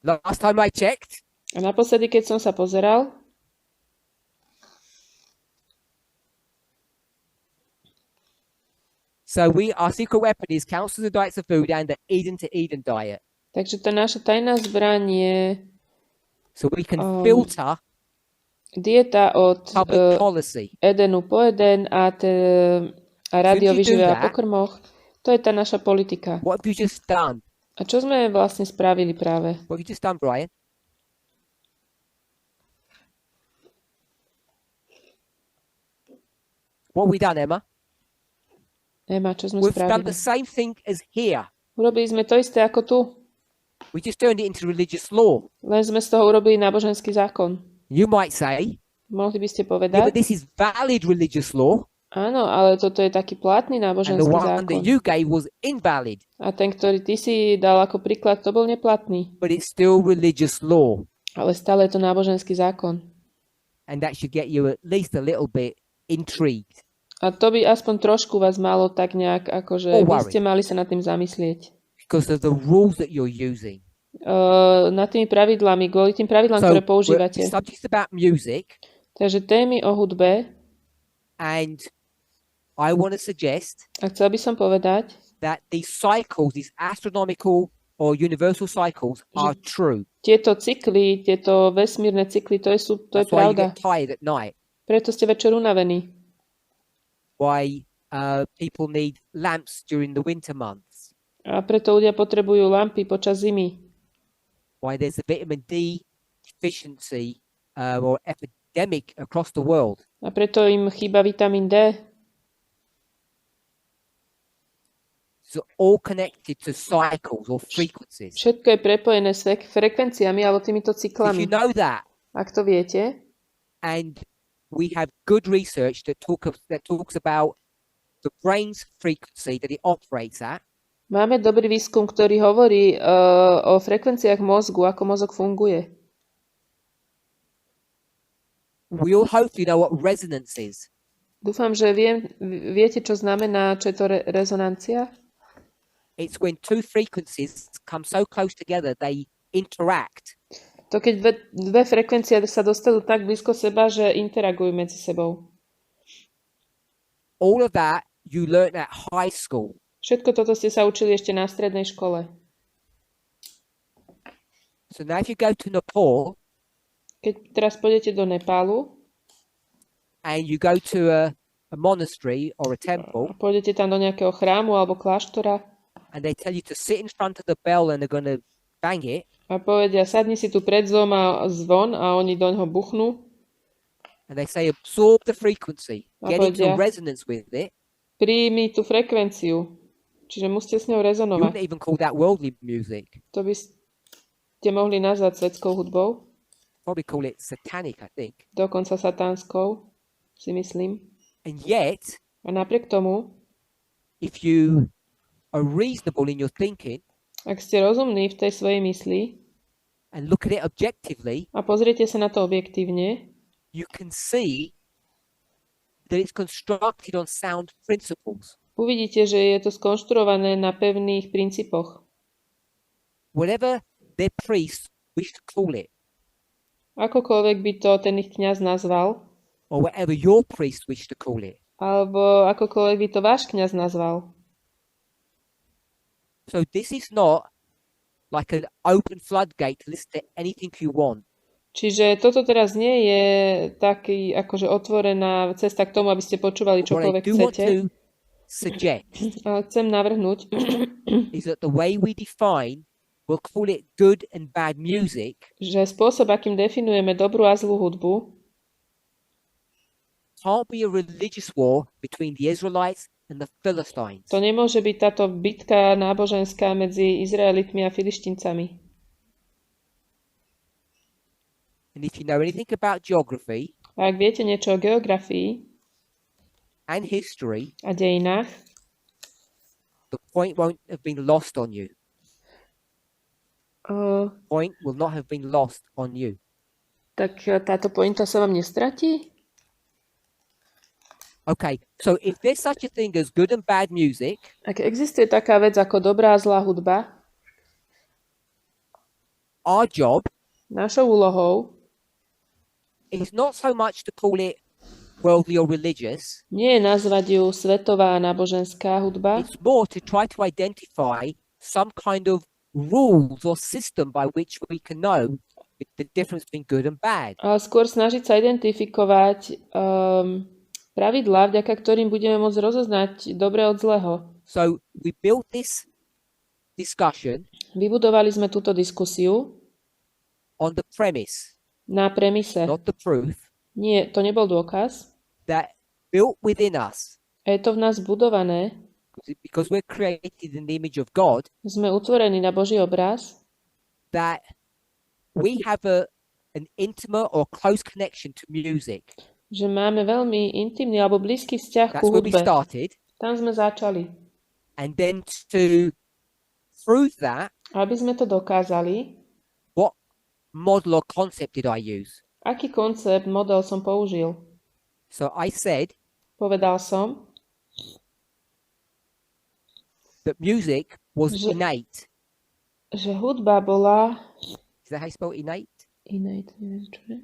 [SPEAKER 1] Last time I checked,
[SPEAKER 2] A naposledy, keď som sa pozeral,
[SPEAKER 1] so our secret weapon is counsels and diets of food and the Eden to Eden diet.
[SPEAKER 2] takže tá naša tajná zbraň je
[SPEAKER 1] So we can filter
[SPEAKER 2] dieta od
[SPEAKER 1] public policy.
[SPEAKER 2] Edenu po Eden a rady o
[SPEAKER 1] If you do
[SPEAKER 2] výžive a
[SPEAKER 1] that-
[SPEAKER 2] pokrmoch. To je tá naša politika.
[SPEAKER 1] What have you just done?
[SPEAKER 2] A čo sme vlastne spravili práve?
[SPEAKER 1] What have you just done, Brian? What have we done, Emma?
[SPEAKER 2] Ema, čo sme
[SPEAKER 1] We've done
[SPEAKER 2] spravili?
[SPEAKER 1] the same thing as here.
[SPEAKER 2] Urobili sme to isté ako tu,
[SPEAKER 1] We just turned it into religious law.
[SPEAKER 2] len sme z toho urobili náboženský zákon.
[SPEAKER 1] You might say,
[SPEAKER 2] Mohli by ste
[SPEAKER 1] yeah, but
[SPEAKER 2] povedať?
[SPEAKER 1] this is valid religious law,
[SPEAKER 2] Áno, ale toto je taký platný
[SPEAKER 1] and the
[SPEAKER 2] náboženský
[SPEAKER 1] one
[SPEAKER 2] zákon.
[SPEAKER 1] that you gave was invalid,
[SPEAKER 2] A ten, ktorý ty si dal ako príklad, to bol neplatný.
[SPEAKER 1] but it's still religious law.
[SPEAKER 2] Ale stále je to náboženský zákon.
[SPEAKER 1] And that should get you at least a little bit intrigued.
[SPEAKER 2] A to by aspoň trošku vás malo tak nejak, akože
[SPEAKER 1] Oh,
[SPEAKER 2] vy
[SPEAKER 1] worry.
[SPEAKER 2] ste mali sa nad tým zamyslieť.
[SPEAKER 1] Because of the rules that you're using.
[SPEAKER 2] Nad tými pravidlami, kvôli tým pravidlám, ktoré používate.
[SPEAKER 1] The subject's about music,
[SPEAKER 2] Takže témy o hudbe,
[SPEAKER 1] and I want to suggest
[SPEAKER 2] a chcel by som povedať,
[SPEAKER 1] that these cycles, these astronomical or universal cycles, are true.
[SPEAKER 2] tieto cykly, tieto vesmírne cykly, to je
[SPEAKER 1] That's why you
[SPEAKER 2] pravda.
[SPEAKER 1] get tired at night.
[SPEAKER 2] Preto ste večer unavení.
[SPEAKER 1] Why people need lamps during the winter months.
[SPEAKER 2] A preto ľudia potrebujú lampy počas zimy.
[SPEAKER 1] Why there's a vitamin D deficiency or epidemic across the world.
[SPEAKER 2] A preto im chýba vitamín D.
[SPEAKER 1] It's all connected to cycles or frequencies.
[SPEAKER 2] Všetko je prepojené s frekvenciami alebo týmito
[SPEAKER 1] If you
[SPEAKER 2] cyklami.
[SPEAKER 1] know that,
[SPEAKER 2] Ak to viete,
[SPEAKER 1] and we have good research that talks about the brain's frequency that it operates at,
[SPEAKER 2] máme dobrý výskum, ktorý hovorí o frekvenciách mozgu, ako mozog funguje.
[SPEAKER 1] we all hopefully know what resonance is.
[SPEAKER 2] Dúfam, že viete, čo znamená, čo je to rezonancia.
[SPEAKER 1] It's when two frequencies come so close together they interact.
[SPEAKER 2] To keď dve frekvencie sa dostanú tak blízko seba, že interagujú medzi sebou.
[SPEAKER 1] All of that you learn at high school.
[SPEAKER 2] Všetko toto ste sa učili ešte na strednej škole.
[SPEAKER 1] So now if you go to Nepal
[SPEAKER 2] Keď teraz pôjdete do Nepálu
[SPEAKER 1] and you go to a monastery or a temple
[SPEAKER 2] a pôjdete tam do nejakého chrámu alebo kláštora
[SPEAKER 1] and they tell you to sit in front of the bell and they're going to bang it,
[SPEAKER 2] a povedia, sadni si tu pred zvon a oni doňho buchnú
[SPEAKER 1] and they say absorb the frequency,
[SPEAKER 2] A
[SPEAKER 1] get into
[SPEAKER 2] povedia-
[SPEAKER 1] resonance with it,
[SPEAKER 2] príjmi tú frekvenciu. Čiže musíte s ňou
[SPEAKER 1] you
[SPEAKER 2] rezonovať.
[SPEAKER 1] wouldn't even call that worldly music.
[SPEAKER 2] To by ste mohli nazvať svetskou hudbou,
[SPEAKER 1] Probably call it satanic, I think.
[SPEAKER 2] dokonca satánskou, si myslím.
[SPEAKER 1] And yet,
[SPEAKER 2] A napriek tomu,
[SPEAKER 1] if you are reasonable in your thinking
[SPEAKER 2] ak ste rozumní v tej svojej mysli
[SPEAKER 1] and look at it objectively,
[SPEAKER 2] a pozriete sa na to objektívne,
[SPEAKER 1] you can see that it's constructed on sound principles.
[SPEAKER 2] uvidíte, že je to skonštruované na pevných princípoch.
[SPEAKER 1] Whatever their priests wish to call it,
[SPEAKER 2] Akokoľvek by to ten ich kňaz nazval,
[SPEAKER 1] or whatever your priest wish to call it.
[SPEAKER 2] alebo akokoľvek by to váš kňaz nazval.
[SPEAKER 1] So this is not like an open floodgate to listen to anything you want.
[SPEAKER 2] Čiže toto teraz nie je taký akože otvorená cesta k tomu, aby ste počúvali
[SPEAKER 1] What I
[SPEAKER 2] čokoľvek
[SPEAKER 1] do want
[SPEAKER 2] chcete.
[SPEAKER 1] to suggest
[SPEAKER 2] Ale chcem navrhnúť,
[SPEAKER 1] is that the way we define we'll call it good and bad music,
[SPEAKER 2] že spôsob, akým definujeme dobrú a zlú hudbu,
[SPEAKER 1] can't be a religious war between the Israelites and the Philistines.
[SPEAKER 2] to nemôže byť táto bitka náboženská medzi Izraelitmi a Filištíncami.
[SPEAKER 1] And if you know anything about geography
[SPEAKER 2] A ak viete niečo o geografii
[SPEAKER 1] and history,
[SPEAKER 2] a dejinách,
[SPEAKER 1] the point won't have been lost on you. Point will not have been lost on you.
[SPEAKER 2] tak táto pointa sa vám nestratí?
[SPEAKER 1] Okay, so if there's such a thing as good and bad music,
[SPEAKER 2] Ak existuje taká vec ako dobrá a zlá hudba,
[SPEAKER 1] our job
[SPEAKER 2] našou úlohou
[SPEAKER 1] is not so much to call it worldly or religious,
[SPEAKER 2] nie je nazvať ju svetová a náboženská hudba,
[SPEAKER 1] it's more to try to identify some kind of rules or system by which we can know the difference between good and bad.
[SPEAKER 2] ale skôr snažiť sa identifikovať pravidlá, vďaka ktorým budeme môcť rozoznať dobre od zlého.
[SPEAKER 1] So we built this discussion
[SPEAKER 2] Vybudovali sme túto diskusiu
[SPEAKER 1] on the premise,
[SPEAKER 2] na premise.
[SPEAKER 1] not the proof,
[SPEAKER 2] Nie, to nebol dôkaz.
[SPEAKER 1] that built within us,
[SPEAKER 2] A je to v nás budované.
[SPEAKER 1] because we're created in the image of God,
[SPEAKER 2] Sme utvorení na Boží obraz,
[SPEAKER 1] that we have an intimate or close connection to music.
[SPEAKER 2] že máme veľmi intimný alebo blízky vzťah
[SPEAKER 1] That's
[SPEAKER 2] ku
[SPEAKER 1] where we
[SPEAKER 2] hudbe.
[SPEAKER 1] started.
[SPEAKER 2] Tam sme začali.
[SPEAKER 1] And then to prove that,
[SPEAKER 2] Aby sme to dokázali,
[SPEAKER 1] what model or concept did I use?
[SPEAKER 2] aký koncept, model som použil?
[SPEAKER 1] So I said
[SPEAKER 2] Povedal som,
[SPEAKER 1] that music was
[SPEAKER 2] Že-
[SPEAKER 1] innate.
[SPEAKER 2] že hudba bola...
[SPEAKER 1] Is that how you spell innate?
[SPEAKER 2] Innate, neviem, čo je.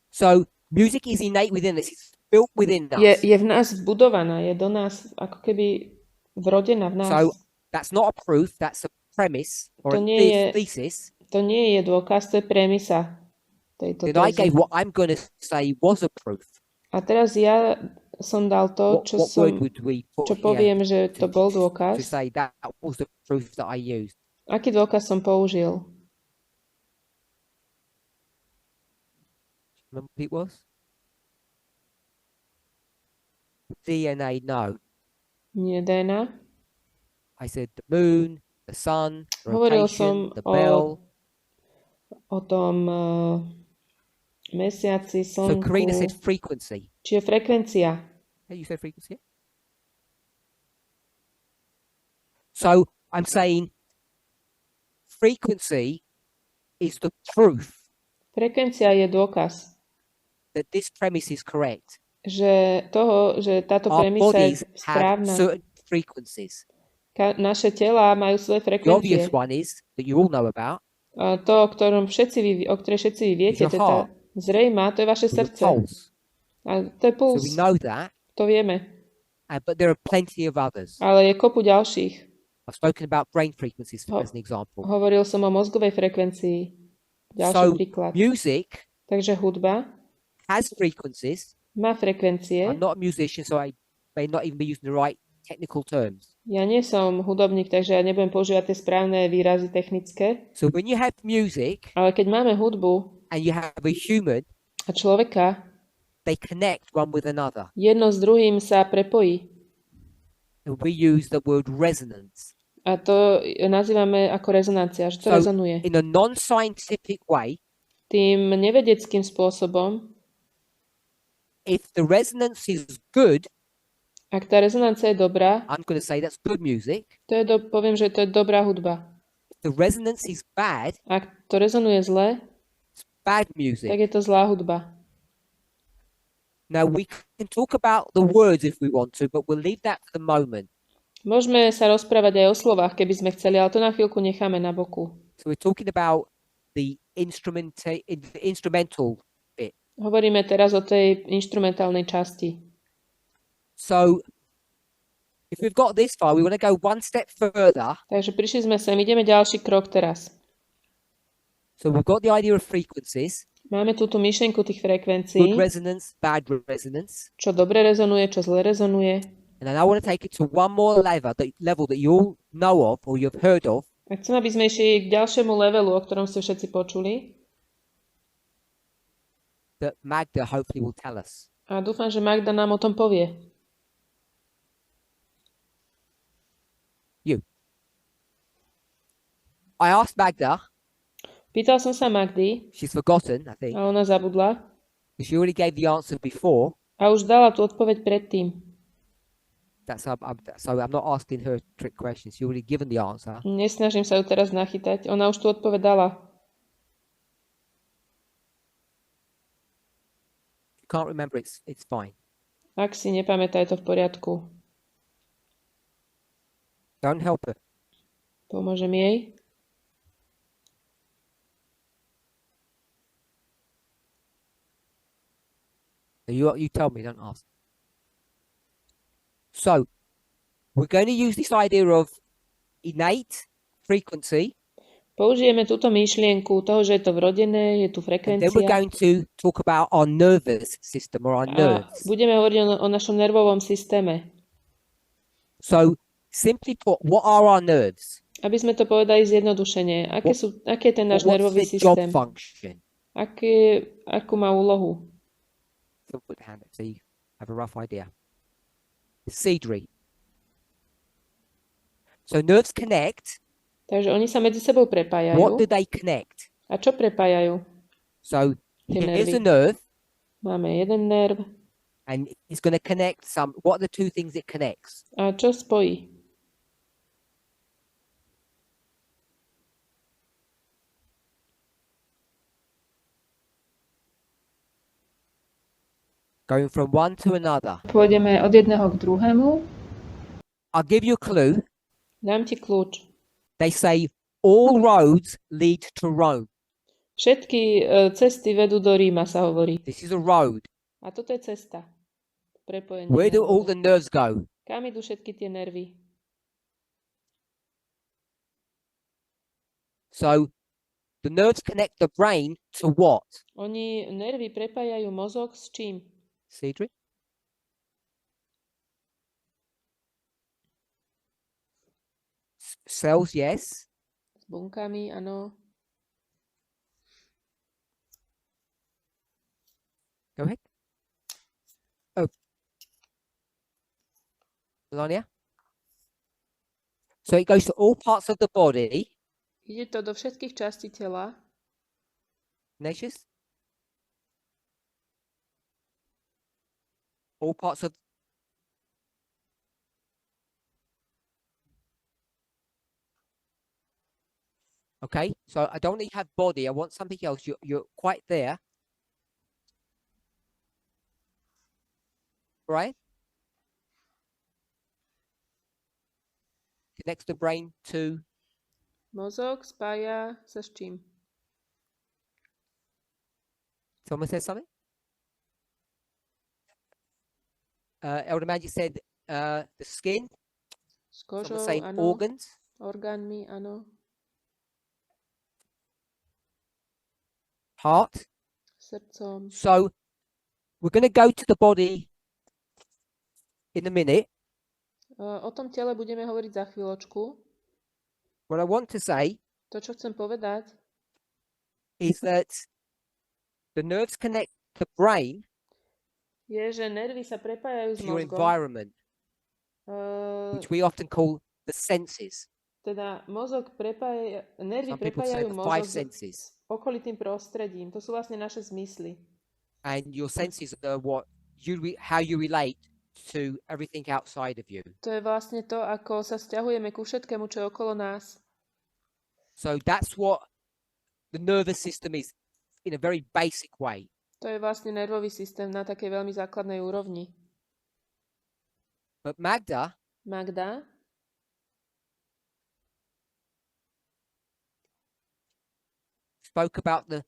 [SPEAKER 1] So music is innate within us. It's built within us.
[SPEAKER 2] Je v nás vbudovaná, je do nás ako keby vrodená v nás.
[SPEAKER 1] So that's not a proof. That's a premise or
[SPEAKER 2] To
[SPEAKER 1] a
[SPEAKER 2] nie je-
[SPEAKER 1] thesis.
[SPEAKER 2] To nie je dôkaz, to je premisa tejto
[SPEAKER 1] Then I
[SPEAKER 2] tézy.
[SPEAKER 1] gave what I'm going to say was a proof.
[SPEAKER 2] A teraz ja som dal to,
[SPEAKER 1] What word would we put
[SPEAKER 2] čo
[SPEAKER 1] here
[SPEAKER 2] poviem, že to bol
[SPEAKER 1] to
[SPEAKER 2] dôkaz.
[SPEAKER 1] say that was the proof that I used?
[SPEAKER 2] Aký dôkaz som použil?
[SPEAKER 1] Remember what it was? DNA, no.
[SPEAKER 2] Nie DNA.
[SPEAKER 1] I said the moon, the sun, the
[SPEAKER 2] Hovoril
[SPEAKER 1] rotation,
[SPEAKER 2] som
[SPEAKER 1] the bell.
[SPEAKER 2] o tom mesiaci,
[SPEAKER 1] So
[SPEAKER 2] slnku,
[SPEAKER 1] Karina said frequency.
[SPEAKER 2] či je frekvencia.
[SPEAKER 1] Hey, you said frequency? So I'm saying frequency is the proof
[SPEAKER 2] Frekvencia je dôkaz,
[SPEAKER 1] that this premise is correct.
[SPEAKER 2] že táto
[SPEAKER 1] Our
[SPEAKER 2] premisa
[SPEAKER 1] bodies
[SPEAKER 2] je
[SPEAKER 1] have
[SPEAKER 2] správna.
[SPEAKER 1] certain frequencies.
[SPEAKER 2] Naše tela majú svoje
[SPEAKER 1] The obvious
[SPEAKER 2] frekvencie.
[SPEAKER 1] one is that you all know about
[SPEAKER 2] A to, o ktorej všetci vy viete,
[SPEAKER 1] your
[SPEAKER 2] to je tá
[SPEAKER 1] heart.
[SPEAKER 2] zrejmá, to je vaše
[SPEAKER 1] is your
[SPEAKER 2] srdce.
[SPEAKER 1] pulse.
[SPEAKER 2] A to je
[SPEAKER 1] So
[SPEAKER 2] puls,
[SPEAKER 1] we know that,
[SPEAKER 2] to vieme.
[SPEAKER 1] but there are plenty of others.
[SPEAKER 2] Ale je kopu ďalších.
[SPEAKER 1] I've spoken about brain frequencies
[SPEAKER 2] Oh.
[SPEAKER 1] as an example.
[SPEAKER 2] Hovoril som o mozgovej frekvencii. Ďalší
[SPEAKER 1] So
[SPEAKER 2] príklad.
[SPEAKER 1] music
[SPEAKER 2] Takže hudba
[SPEAKER 1] has frequencies.
[SPEAKER 2] má frekvencie.
[SPEAKER 1] I'm not a musician, so I may not even be using the right technical terms.
[SPEAKER 2] Ja nie som hudobník, takže ja nebudem používať tie správne výrazy technické.
[SPEAKER 1] So when you have music
[SPEAKER 2] Ale keď máme hudbu
[SPEAKER 1] and you have a human,
[SPEAKER 2] a človeka,
[SPEAKER 1] they connect one with another.
[SPEAKER 2] jedno s druhým sa prepojí.
[SPEAKER 1] And we use the word resonance.
[SPEAKER 2] A to nazývame ako rezonancia, že to
[SPEAKER 1] So
[SPEAKER 2] rezonuje.
[SPEAKER 1] in a non-scientific way,
[SPEAKER 2] Tým nevedeckým spôsobom,
[SPEAKER 1] if the resonance is good,
[SPEAKER 2] ak tá rezonancia je dobrá,
[SPEAKER 1] I'm going to say that's good music.
[SPEAKER 2] to je poviem, že to je dobrá hudba.
[SPEAKER 1] If the resonance is bad,
[SPEAKER 2] Ak to rezonuje zle,
[SPEAKER 1] it's bad
[SPEAKER 2] tak
[SPEAKER 1] music.
[SPEAKER 2] je to zlá hudba.
[SPEAKER 1] Now we can talk about the words if we want to, but we'll leave that for the moment.
[SPEAKER 2] Môžeme sa rozprávať aj o slovách, keby sme chceli, ale to na chvíľku necháme na boku.
[SPEAKER 1] So we're talking about the instrumental bit.
[SPEAKER 2] Hovoríme teraz o tej inštrumentálnej časti.
[SPEAKER 1] So if we've got this far, we want to go one step further.
[SPEAKER 2] Takže prišli sme sem, ideme ďalší krok teraz.
[SPEAKER 1] So we've got the idea of frequencies,
[SPEAKER 2] Máme tu tú myšlienku tých frekvencií,
[SPEAKER 1] good resonance, bad resonance.
[SPEAKER 2] čo dobre rezonuje, čo zle rezonuje.
[SPEAKER 1] And then I want to take it to one more level that you all know of or you've heard of.
[SPEAKER 2] A chcem, aby sme išli k ďalšiemu levelu, o ktorom ste všetci počuli.
[SPEAKER 1] that Magda hopefully will tell us.
[SPEAKER 2] A dúfam, že Magda nám o tom povie.
[SPEAKER 1] You. I asked Magda.
[SPEAKER 2] Pýtal som sa Magdy
[SPEAKER 1] She's forgotten, I think.
[SPEAKER 2] a ona zabudla.
[SPEAKER 1] She already gave the answer before.
[SPEAKER 2] A už dala tú odpoveď predtým.
[SPEAKER 1] So I'm not asking her trick questions. She already given the answer.
[SPEAKER 2] Nesnažím sa ju teraz nachytať. Ona už tú odpoveď dala.
[SPEAKER 1] If you can't remember, it's fine.
[SPEAKER 2] Ak si nepamätá, je to v poriadku.
[SPEAKER 1] Don't help her.
[SPEAKER 2] Pomôžem jej.
[SPEAKER 1] You tell me, don't ask. So, we're going to use this idea of innate frequency.
[SPEAKER 2] Použijeme túto myšlienku toho, že je to vrodené, je tu
[SPEAKER 1] And then we're
[SPEAKER 2] frekvencia.
[SPEAKER 1] going to talk about our nervous system or our
[SPEAKER 2] A
[SPEAKER 1] nerves.
[SPEAKER 2] budeme hovoriť o našom nervovom systéme.
[SPEAKER 1] So, simply put, what are our nerves?
[SPEAKER 2] Aby sme to povedali zjednodušene. Aký je ten náš
[SPEAKER 1] What's
[SPEAKER 2] nervový
[SPEAKER 1] the job
[SPEAKER 2] systém?
[SPEAKER 1] function?
[SPEAKER 2] Akú má úlohu?
[SPEAKER 1] So put the hand up so you have a rough idea. Cedry. So nerves connect.
[SPEAKER 2] Takže oni sa medzi sebou prepájajú.
[SPEAKER 1] What do they connect?
[SPEAKER 2] A čo prepájajú?
[SPEAKER 1] So
[SPEAKER 2] Tie
[SPEAKER 1] here's a
[SPEAKER 2] nervy.
[SPEAKER 1] nerve,
[SPEAKER 2] Máme jeden nerv.
[SPEAKER 1] and it's going to connect some. What are the two things it connects?
[SPEAKER 2] A čo spojí?
[SPEAKER 1] Going from one to another.
[SPEAKER 2] Pôjdeme od jedného k druhému.
[SPEAKER 1] I'll give you a clue.
[SPEAKER 2] Dám ti kľúč.
[SPEAKER 1] They say all roads lead to Rome.
[SPEAKER 2] Všetky cesty vedú do Ríma, sa hovorí.
[SPEAKER 1] This is a road.
[SPEAKER 2] A toto je cesta. Prepojenie.
[SPEAKER 1] Where do all
[SPEAKER 2] nervov.
[SPEAKER 1] the nerves go?
[SPEAKER 2] Kam idú všetky tie nervy?
[SPEAKER 1] So the nerves connect the brain to what?
[SPEAKER 2] Oni nervy prepájajú mozog s čím?
[SPEAKER 1] Cedric? Cells, yes.
[SPEAKER 2] S bunkami, áno.
[SPEAKER 1] Go ahead. Oh. Melania? So it goes to all parts of the body.
[SPEAKER 2] Ide to do všetkých častí tela.
[SPEAKER 1] Ignatius? All parts of... Okay, so I don't need to have body. I want something else. You're quite there. Right? Connects the brain to...
[SPEAKER 2] Mozog spája sa s čím?
[SPEAKER 1] Someone said something? Elder Magic said the skin.
[SPEAKER 2] S
[SPEAKER 1] Someone
[SPEAKER 2] kožou,
[SPEAKER 1] saying
[SPEAKER 2] áno.
[SPEAKER 1] organs.
[SPEAKER 2] Orgánmi, áno.
[SPEAKER 1] Heart.
[SPEAKER 2] Srdcom.
[SPEAKER 1] So we're going to go to the body in a minute.
[SPEAKER 2] O tom tele budeme hovoriť za chvíľočku.
[SPEAKER 1] What I want to say
[SPEAKER 2] To, čo chcem povedať,
[SPEAKER 1] is that the nerves connect the brain
[SPEAKER 2] je, že nervy sa prepájajú s
[SPEAKER 1] to your
[SPEAKER 2] mozgom.
[SPEAKER 1] environment, which we often call the senses.
[SPEAKER 2] Teda mozog nervy
[SPEAKER 1] Some people say
[SPEAKER 2] prepájajú
[SPEAKER 1] the five
[SPEAKER 2] mozog s
[SPEAKER 1] senses.
[SPEAKER 2] okolitým prostredím. To sú vlastne naše zmysly.
[SPEAKER 1] And your senses are how you relate to everything outside of you.
[SPEAKER 2] To je vlastne to, ako sa sťahujeme ku všetkému, čo je okolo nás.
[SPEAKER 1] So that's what the nervous system is in a very basic way.
[SPEAKER 2] To je vlastne nervový systém na takej veľmi základnej úrovni.
[SPEAKER 1] But Magda spoke about the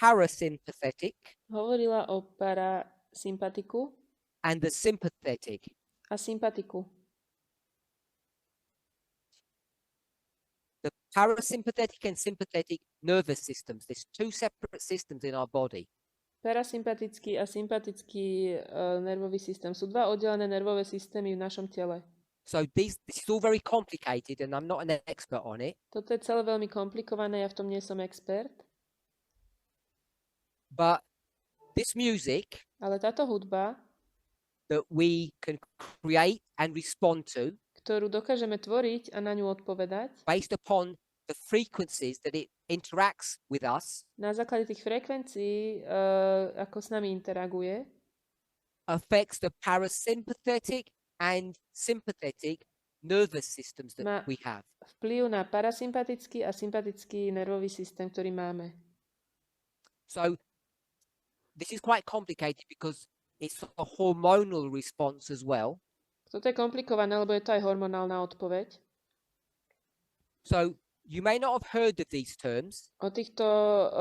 [SPEAKER 1] parasympathetic
[SPEAKER 2] hovorila o parasympatiku
[SPEAKER 1] and the sympathetic.
[SPEAKER 2] a sympatiku.
[SPEAKER 1] The parasympathetic and sympathetic nervous systems. There's two separate systems in our body.
[SPEAKER 2] Parasympatický a sympatický nervový systém. Sú dva oddelené nervové systémy v našom tele.
[SPEAKER 1] So this is all very complicated, and I'm not an expert on it.
[SPEAKER 2] Toto je celé veľmi komplikované, ja v tom nie som expert,
[SPEAKER 1] But this music
[SPEAKER 2] ale táto hudba,
[SPEAKER 1] that we can create and respond to
[SPEAKER 2] ktorú dokážeme tvoriť a na ňu odpovedať,
[SPEAKER 1] based upon the frequencies that it interacts with us,
[SPEAKER 2] na základe tých frekvencií, ako s nami interaguje,
[SPEAKER 1] affects the parasympathetic and sympathetic nervous systems that
[SPEAKER 2] má
[SPEAKER 1] we have.
[SPEAKER 2] vplyv na parasympatický a sympatický nervový systém, ktorý máme.
[SPEAKER 1] So this is quite complicated because it's a hormonal response as well.
[SPEAKER 2] Toto je komplikované, lebo je to aj hormonálna odpoveď.
[SPEAKER 1] So you may not have heard of these terms.
[SPEAKER 2] O týchto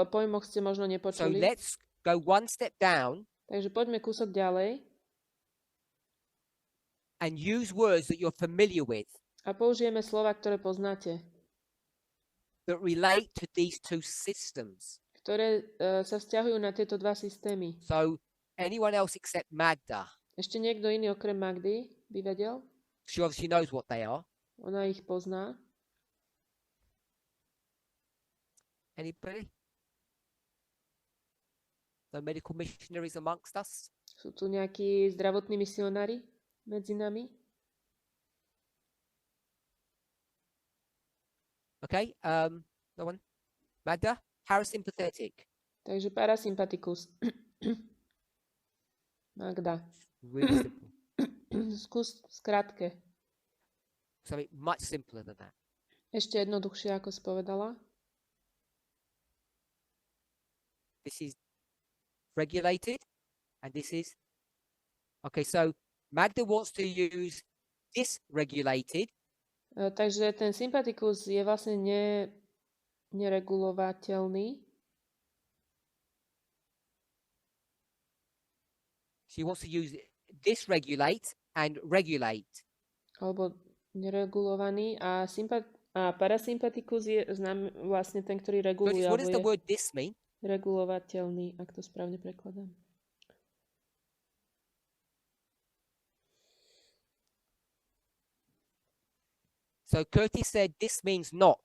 [SPEAKER 2] pojmoch ste možno
[SPEAKER 1] So
[SPEAKER 2] nepočuli.
[SPEAKER 1] let's go one step down
[SPEAKER 2] Takže poďme kúsok ďalej
[SPEAKER 1] and use words that you're familiar with
[SPEAKER 2] a použijeme slova, ktoré poznáte,
[SPEAKER 1] that relate to these two systems.
[SPEAKER 2] ktoré sa vzťahujú na tieto dva systémy.
[SPEAKER 1] So anyone else except Magda,
[SPEAKER 2] Ešte niekto iný okrem Magdy by vedel?
[SPEAKER 1] she obviously knows what they are.
[SPEAKER 2] Ona ich pozná.
[SPEAKER 1] Anybody? No medical missionaries amongst us?
[SPEAKER 2] Sú tu nejakí zdravotní misionári medzi nami?
[SPEAKER 1] Okay, no one? Magda? Parasympathetic.
[SPEAKER 2] Takže parasympatikus. Magda.
[SPEAKER 1] Really simple.
[SPEAKER 2] Skús v skratke.
[SPEAKER 1] Something much simpler than that.
[SPEAKER 2] Ešte jednoduchšie, ako si povedala.
[SPEAKER 1] This is regulated, and this is... Okay, so Magda wants to use dysregulated.
[SPEAKER 2] Takže ten sympatikus je vlastne neregulovateľný.
[SPEAKER 1] She wants to use dysregulate and regulate.
[SPEAKER 2] Alebo neregulovaný. A parasympatikus je vlastne ten, ktorý reguluje.
[SPEAKER 1] What does the
[SPEAKER 2] Alebo
[SPEAKER 1] word dys mean?
[SPEAKER 2] je regulovateľný, ak to správne prekladám.
[SPEAKER 1] So Curtis said this means not.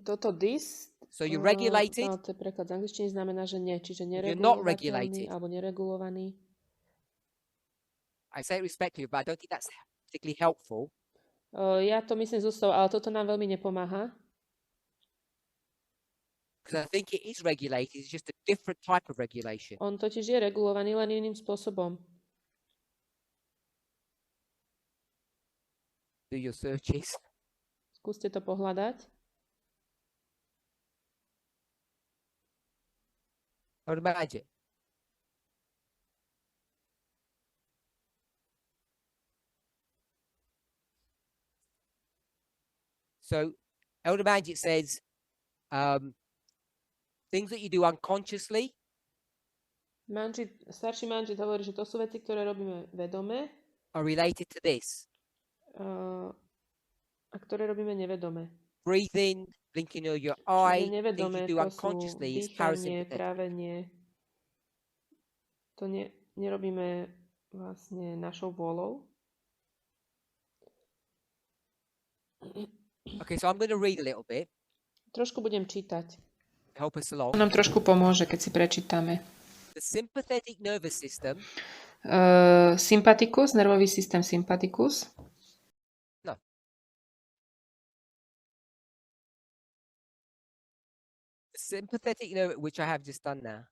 [SPEAKER 2] Toto dis,
[SPEAKER 1] So you're regulated,
[SPEAKER 2] to je preklad z angličtiny, znamená, že nie. Čiže
[SPEAKER 1] You're not
[SPEAKER 2] neregulovateľný
[SPEAKER 1] regulated.
[SPEAKER 2] alebo neregulovaný.
[SPEAKER 1] I say it respectfully, but I don't think that's particularly helpful.
[SPEAKER 2] Ja to myslím z ústav, ale toto nám veľmi nepomáha.
[SPEAKER 1] Because I think it is regulated, it's just a different type of regulation.
[SPEAKER 2] On totiž je regulovaný len iným spôsobom.
[SPEAKER 1] Do your searches.
[SPEAKER 2] Skúste to pohľadať.
[SPEAKER 1] I would imagine. So Elder Magic says things that you do unconsciously
[SPEAKER 2] Starší manžit hovorí, že to sú veci, ktoré robíme vedome
[SPEAKER 1] are related to this.
[SPEAKER 2] a ktoré robíme nevedome.
[SPEAKER 1] Breathing, blinking of your
[SPEAKER 2] Čiže
[SPEAKER 1] eye, things
[SPEAKER 2] nevedome
[SPEAKER 1] you do
[SPEAKER 2] to sú
[SPEAKER 1] unconsciously is
[SPEAKER 2] dýchanie,
[SPEAKER 1] parasympathetic.
[SPEAKER 2] trávenie. To nerobíme vlastne našou vôľou.
[SPEAKER 1] Okay, so I'm going to read a little bit,
[SPEAKER 2] Trošku budem čítať.
[SPEAKER 1] help us along.
[SPEAKER 2] To nám trošku pomôže, keď si prečítame.
[SPEAKER 1] The sympathetic nervous system
[SPEAKER 2] Sympatikus, nervový systém sympatikus.
[SPEAKER 1] sympathetic nerve, which I have just done now.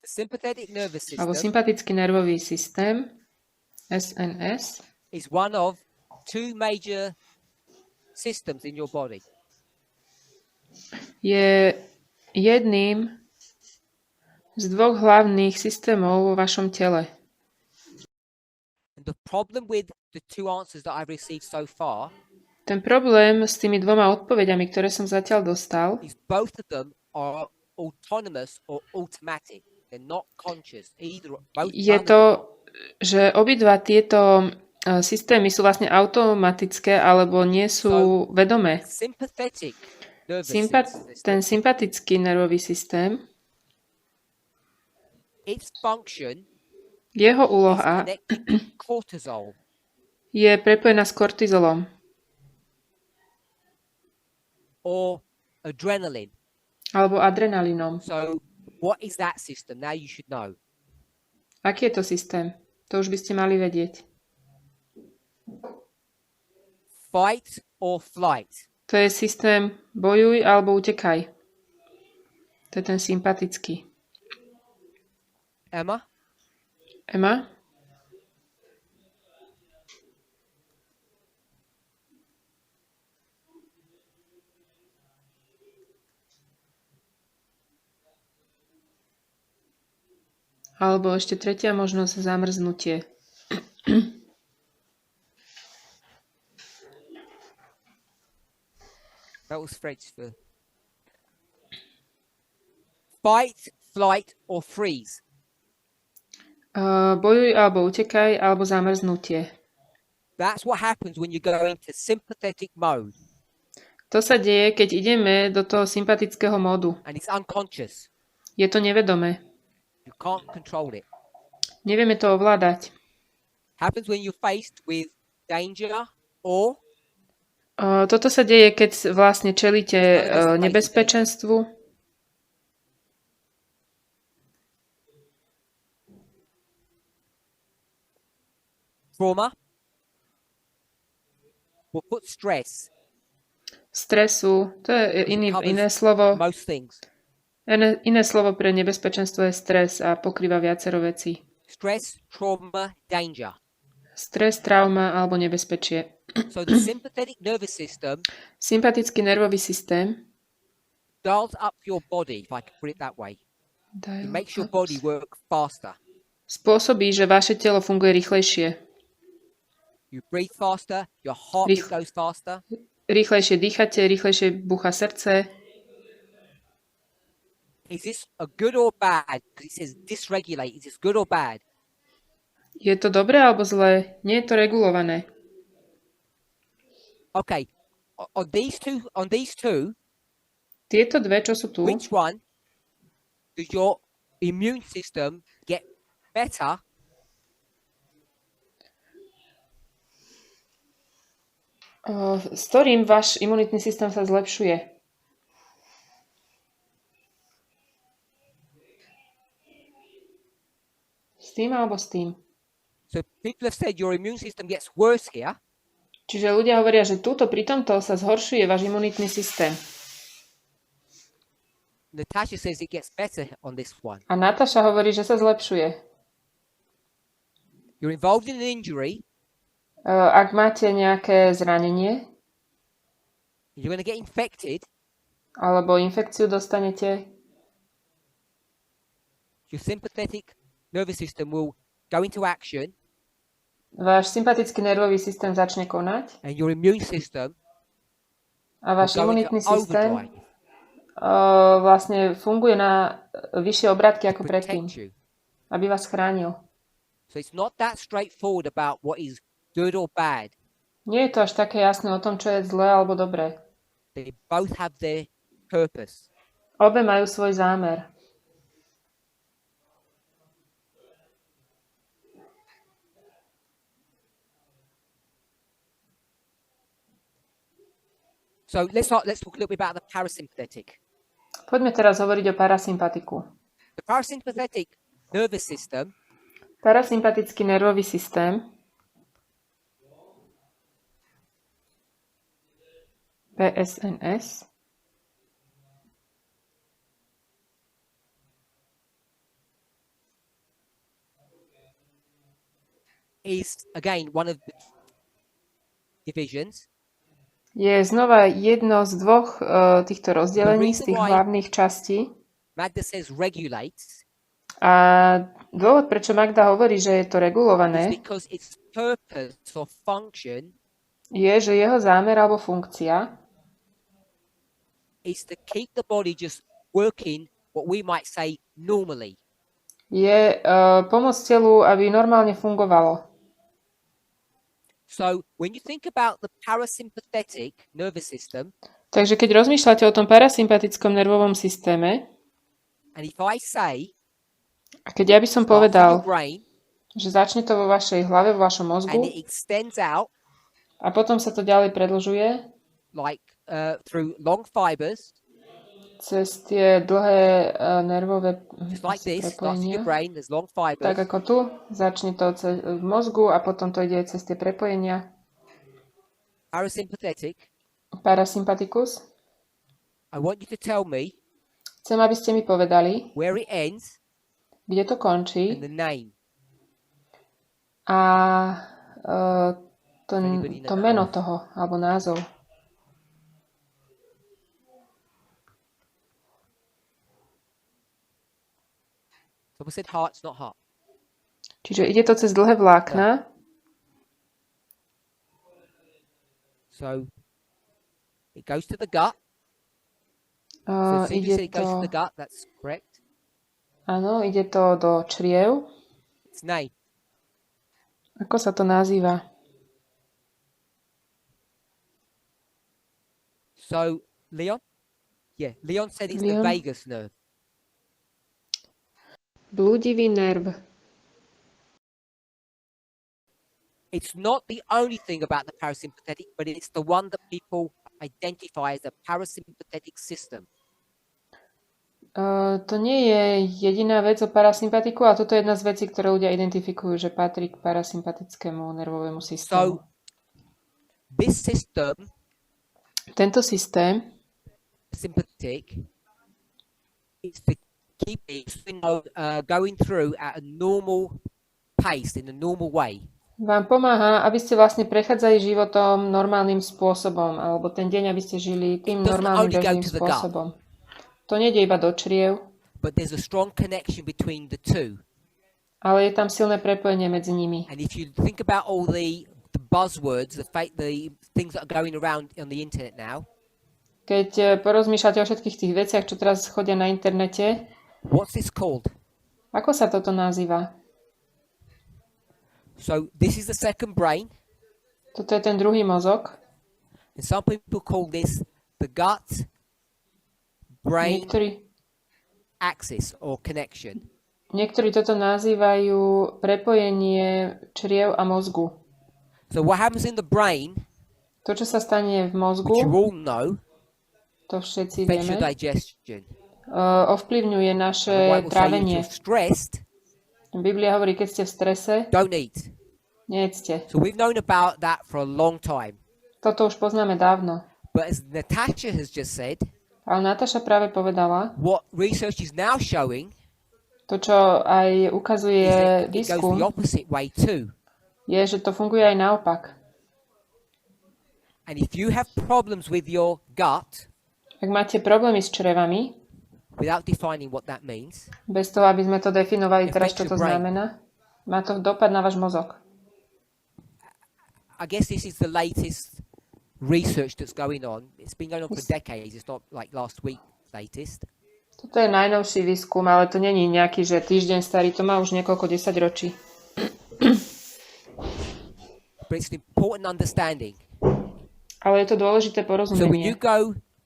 [SPEAKER 1] The sympathetic nervous
[SPEAKER 2] Alebo
[SPEAKER 1] system
[SPEAKER 2] sympatický nervový systém, SNS,
[SPEAKER 1] is one of two major systems in your body.
[SPEAKER 2] je jedným z dvoch hlavných systémov vo vašom tele.
[SPEAKER 1] And the problem with the two answers that I've received so far
[SPEAKER 2] Ten problém s tými dvoma odpovediami, ktoré som zatiaľ dostal,
[SPEAKER 1] is both of them are autonomous or automatic. They're not conscious. Either both.
[SPEAKER 2] je
[SPEAKER 1] none of
[SPEAKER 2] to,
[SPEAKER 1] them.
[SPEAKER 2] že obidva tieto systémy sú vlastne automatické alebo nie sú vedomé.
[SPEAKER 1] Sympathetic nervous system,
[SPEAKER 2] Ten sympatický nervový systém,
[SPEAKER 1] its function
[SPEAKER 2] jeho
[SPEAKER 1] is
[SPEAKER 2] úloha
[SPEAKER 1] connected to cortisol.
[SPEAKER 2] je prepojená s kortizolom
[SPEAKER 1] or adrenaline.
[SPEAKER 2] alebo adrenalínom.
[SPEAKER 1] So what is that system? Now you should know.
[SPEAKER 2] Aký je to systém? To už by ste mali vedieť.
[SPEAKER 1] Fight or flight.
[SPEAKER 2] To je systém bojuj alebo utekaj. To je ten sympatický.
[SPEAKER 1] Emma?
[SPEAKER 2] Emma? Alebo ešte tretia možnosť, zamrznutie.
[SPEAKER 1] That was Fred's for fight, flight, or freeze.
[SPEAKER 2] Bojuj alebo utekaj, alebo zamrznutie.
[SPEAKER 1] That's what happens when you go into sympathetic mode
[SPEAKER 2] To sa deje, keď ideme do toho sympatického módu.
[SPEAKER 1] and it's unconscious.
[SPEAKER 2] Je to nevedomé.
[SPEAKER 1] You can't control it.
[SPEAKER 2] Nevieme to ovládať.
[SPEAKER 1] Happens when you're faced with danger or
[SPEAKER 2] Toto sa deje, keď vlastne čelíte nebezpečenstvu
[SPEAKER 1] trauma or put stress.
[SPEAKER 2] stresu. To je iné slovo.
[SPEAKER 1] Most things.
[SPEAKER 2] Iné slovo pre nebezpečenstvo je stres a pokrýva viacero vecí.
[SPEAKER 1] Stress, trauma, danger.
[SPEAKER 2] Stres, trauma alebo nebezpečie.
[SPEAKER 1] So the sympathetic nervous system
[SPEAKER 2] Sympatický nervový systém
[SPEAKER 1] dials up your body, if I can put it that way. It makes your body work faster.
[SPEAKER 2] spôsobí, že vaše telo funguje rýchlejšie.
[SPEAKER 1] You breathe faster, your heart rate goes faster.
[SPEAKER 2] Rýchlejšie dýchate, rýchlejšie búcha srdce.
[SPEAKER 1] Is this a good or bad? Because it says dysregulate. Is this good or bad?
[SPEAKER 2] Je to dobré alebo zlé? Nie je to regulované.
[SPEAKER 1] Okay. On these two,
[SPEAKER 2] Tieto dve, čo sú tu,
[SPEAKER 1] which one does your immune system get better
[SPEAKER 2] s ktorým váš imunitný systém sa zlepšuje? S tým alebo s tým?
[SPEAKER 1] So people have said your immune system gets worse here.
[SPEAKER 2] Čiže ľudia hovoria, že túto pri tomto sa zhoršuje váš imunitný systém.
[SPEAKER 1] Natasha says it gets better on this one.
[SPEAKER 2] A Natáša hovorí, že sa zlepšuje.
[SPEAKER 1] You're involved in an injury.
[SPEAKER 2] Ak máte nejaké zranenie
[SPEAKER 1] You're going to get infected.
[SPEAKER 2] alebo infekciu dostanete,
[SPEAKER 1] Your sympathetic nervous system will go into action,
[SPEAKER 2] váš sympatický nervový systém začne konať
[SPEAKER 1] and your immune system
[SPEAKER 2] a váš
[SPEAKER 1] will go into
[SPEAKER 2] imunitný systém
[SPEAKER 1] overdrive
[SPEAKER 2] vlastne funguje na vyššie obrátky
[SPEAKER 1] to
[SPEAKER 2] ako predtým,
[SPEAKER 1] protect you.
[SPEAKER 2] aby vás chránil.
[SPEAKER 1] So it's not that straightforward about what is good or bad.
[SPEAKER 2] Nie je to až také jasné o tom, čo je zlé alebo dobré.
[SPEAKER 1] They both have their purpose.
[SPEAKER 2] Obe majú svoj zámer.
[SPEAKER 1] So let's talk a little bit about the parasympathetic.
[SPEAKER 2] Poďme teraz hovoriť o parasympatiku.
[SPEAKER 1] The parasympathetic nervous system
[SPEAKER 2] Parasympatický nervový systém PSNS
[SPEAKER 1] is again one of the divisions.
[SPEAKER 2] je znova jedno z dvoch týchto rozdelení, z tých hlavných častí.
[SPEAKER 1] Magda says regulates
[SPEAKER 2] A dôvod, prečo Magda hovorí, že je to
[SPEAKER 1] is
[SPEAKER 2] regulované,
[SPEAKER 1] because its purpose or function
[SPEAKER 2] je, že jeho zámer alebo funkcia
[SPEAKER 1] is to keep the body just working what we might say normally.
[SPEAKER 2] je pomôcť telu, aby normálne fungovalo.
[SPEAKER 1] So when you think about the parasympathetic nervous system,
[SPEAKER 2] Takže keď rozmýšľate o tom parasympatickom nervovom systéme,
[SPEAKER 1] and if I say
[SPEAKER 2] a keď ja by som
[SPEAKER 1] start from your
[SPEAKER 2] povedal,
[SPEAKER 1] brain,
[SPEAKER 2] Že začne to vo vašej hlave, vo vašom
[SPEAKER 1] and
[SPEAKER 2] mozgu
[SPEAKER 1] it extends out
[SPEAKER 2] a potom sa to ďalej predĺžuje
[SPEAKER 1] like through long fibers,
[SPEAKER 2] cez tie dlhé nervové
[SPEAKER 1] just like this. Starts in your
[SPEAKER 2] prepojenia.
[SPEAKER 1] brain. There's long
[SPEAKER 2] Tak
[SPEAKER 1] fibers,
[SPEAKER 2] ako tu, začne to v mozgu a potom to ide cez tie prepojenia.
[SPEAKER 1] parasympathetic.
[SPEAKER 2] Parasympatikus.
[SPEAKER 1] I want you to tell me
[SPEAKER 2] Chcem, aby ste mi povedali,
[SPEAKER 1] where it ends
[SPEAKER 2] kde to končí
[SPEAKER 1] and the name.
[SPEAKER 2] a to
[SPEAKER 1] Anybody know?
[SPEAKER 2] meno toho, alebo názov.
[SPEAKER 1] Someone said heart, it's not heart.
[SPEAKER 2] Čiže ide to cez dlhé vlákna.
[SPEAKER 1] So it goes to the gut. So as soon as you
[SPEAKER 2] Ide
[SPEAKER 1] said it goes to
[SPEAKER 2] to,
[SPEAKER 1] the gut, that's correct.
[SPEAKER 2] áno, ide to do čriev.
[SPEAKER 1] Its name.
[SPEAKER 2] Ako sa to nazýva?
[SPEAKER 1] So Leon? Yeah, Leon said it's the
[SPEAKER 2] Leon?
[SPEAKER 1] vagus nerve.
[SPEAKER 2] Blúdivý nerv.
[SPEAKER 1] It's not the only thing about the parasympathetic, but it's the one that people identify as a parasympathetic system.
[SPEAKER 2] To nie je jediná vec o parasympatiku, ale toto je jedna z vecí, ktoré ľudia identifikujú, že patrí k parasympatickému nervovému systému.
[SPEAKER 1] So this system,
[SPEAKER 2] Tento systém
[SPEAKER 1] sympathetic, is to keep it going through at a normal pace, in a normal way.
[SPEAKER 2] vám pomáha, aby ste vlastne prechádzali životom normálnym spôsobom, alebo ten deň, aby ste žili tým
[SPEAKER 1] Doesn't
[SPEAKER 2] normálnym
[SPEAKER 1] only go
[SPEAKER 2] bežným
[SPEAKER 1] to the gut.
[SPEAKER 2] spôsobom. To nejde iba do čriev,
[SPEAKER 1] But there's a strong connection between the two.
[SPEAKER 2] ale je tam silné prepojenie medzi nimi.
[SPEAKER 1] And if you think about all the buzzwords, the things that are going around on the internet now,
[SPEAKER 2] Keď porozmýšľate o všetkých tých veciach, čo teraz chodia na internete,
[SPEAKER 1] what's this called?
[SPEAKER 2] ako sa toto nazýva?
[SPEAKER 1] So this is the second brain,
[SPEAKER 2] Toto je ten druhý mozog.
[SPEAKER 1] and some people call this the gut brain
[SPEAKER 2] Niektorí,
[SPEAKER 1] axis or connection.
[SPEAKER 2] niektorí toto nazývajú prepojenie čriev a mozgu.
[SPEAKER 1] So what happens in the brain,
[SPEAKER 2] To, čo sa stane v
[SPEAKER 1] which you
[SPEAKER 2] mozgu,
[SPEAKER 1] all know,
[SPEAKER 2] to všetci
[SPEAKER 1] affects your
[SPEAKER 2] vieme,
[SPEAKER 1] digestion.
[SPEAKER 2] ovplyvňuje
[SPEAKER 1] And the
[SPEAKER 2] naše
[SPEAKER 1] Bible say if
[SPEAKER 2] trávenie.
[SPEAKER 1] you're stressed,
[SPEAKER 2] Biblia hovorí, keď ste v strese,
[SPEAKER 1] don't eat.
[SPEAKER 2] nejedzte.
[SPEAKER 1] So we've known about that for a long time.
[SPEAKER 2] Toto už poznáme dávno.
[SPEAKER 1] But as Natasha has just said,
[SPEAKER 2] Ale Natáša práve povedala,
[SPEAKER 1] what research is now showing
[SPEAKER 2] to, čo aj ukazuje
[SPEAKER 1] is that it goes
[SPEAKER 2] výskum,
[SPEAKER 1] the opposite way too.
[SPEAKER 2] je, že to funguje aj naopak.
[SPEAKER 1] And if you have problems with your gut,
[SPEAKER 2] Ak máte problémy s črevami,
[SPEAKER 1] without defining what that means,
[SPEAKER 2] bez toho, aby sme to definovali teraz, čo to
[SPEAKER 1] Affects your brain.
[SPEAKER 2] znamená, má to dopad na váš mozog.
[SPEAKER 1] I guess this is the latest research that's going on. It's been going on for decades. It's not like last week latest.
[SPEAKER 2] Toto je najnovší výskum, ale to není nejaký, že týždeň starý, to má už niekoľko desaťročí.
[SPEAKER 1] But it's an important understanding.
[SPEAKER 2] Ale je to dôležité
[SPEAKER 1] So when you
[SPEAKER 2] porozumenie.
[SPEAKER 1] go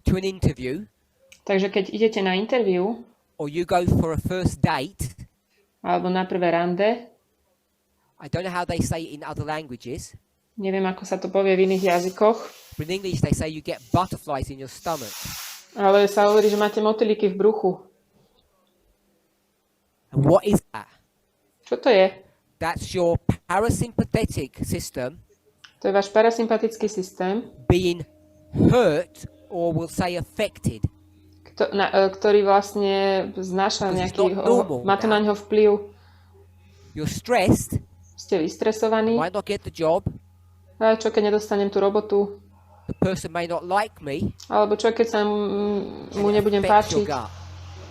[SPEAKER 1] to an interview
[SPEAKER 2] Takže keď idete na interviu,
[SPEAKER 1] or you go for a first date,
[SPEAKER 2] alebo na prvé rande,
[SPEAKER 1] I don't know how they say it in other languages,
[SPEAKER 2] neviem, ako sa to povie v iných jazykoch,
[SPEAKER 1] but in English they say you get butterflies in your stomach.
[SPEAKER 2] ale sa hovorí, že máte motýliky v bruchu.
[SPEAKER 1] And what is that?
[SPEAKER 2] Čo to je?
[SPEAKER 1] That's your parasympathetic system
[SPEAKER 2] To je váš parasympatický systém,
[SPEAKER 1] being hurt or we'll say affected.
[SPEAKER 2] ktorý vlastne znáša
[SPEAKER 1] Because it's
[SPEAKER 2] nejaký...
[SPEAKER 1] not normal
[SPEAKER 2] Má to
[SPEAKER 1] now.
[SPEAKER 2] na ňo vplyv.
[SPEAKER 1] You're stressed,
[SPEAKER 2] Ste vystresovaní.
[SPEAKER 1] might not get the job,
[SPEAKER 2] A čo keď nedostanem tú robotu?
[SPEAKER 1] the person may not like me,
[SPEAKER 2] Alebo čo keď sa mu nebudem
[SPEAKER 1] affects your
[SPEAKER 2] páčiť?
[SPEAKER 1] gut.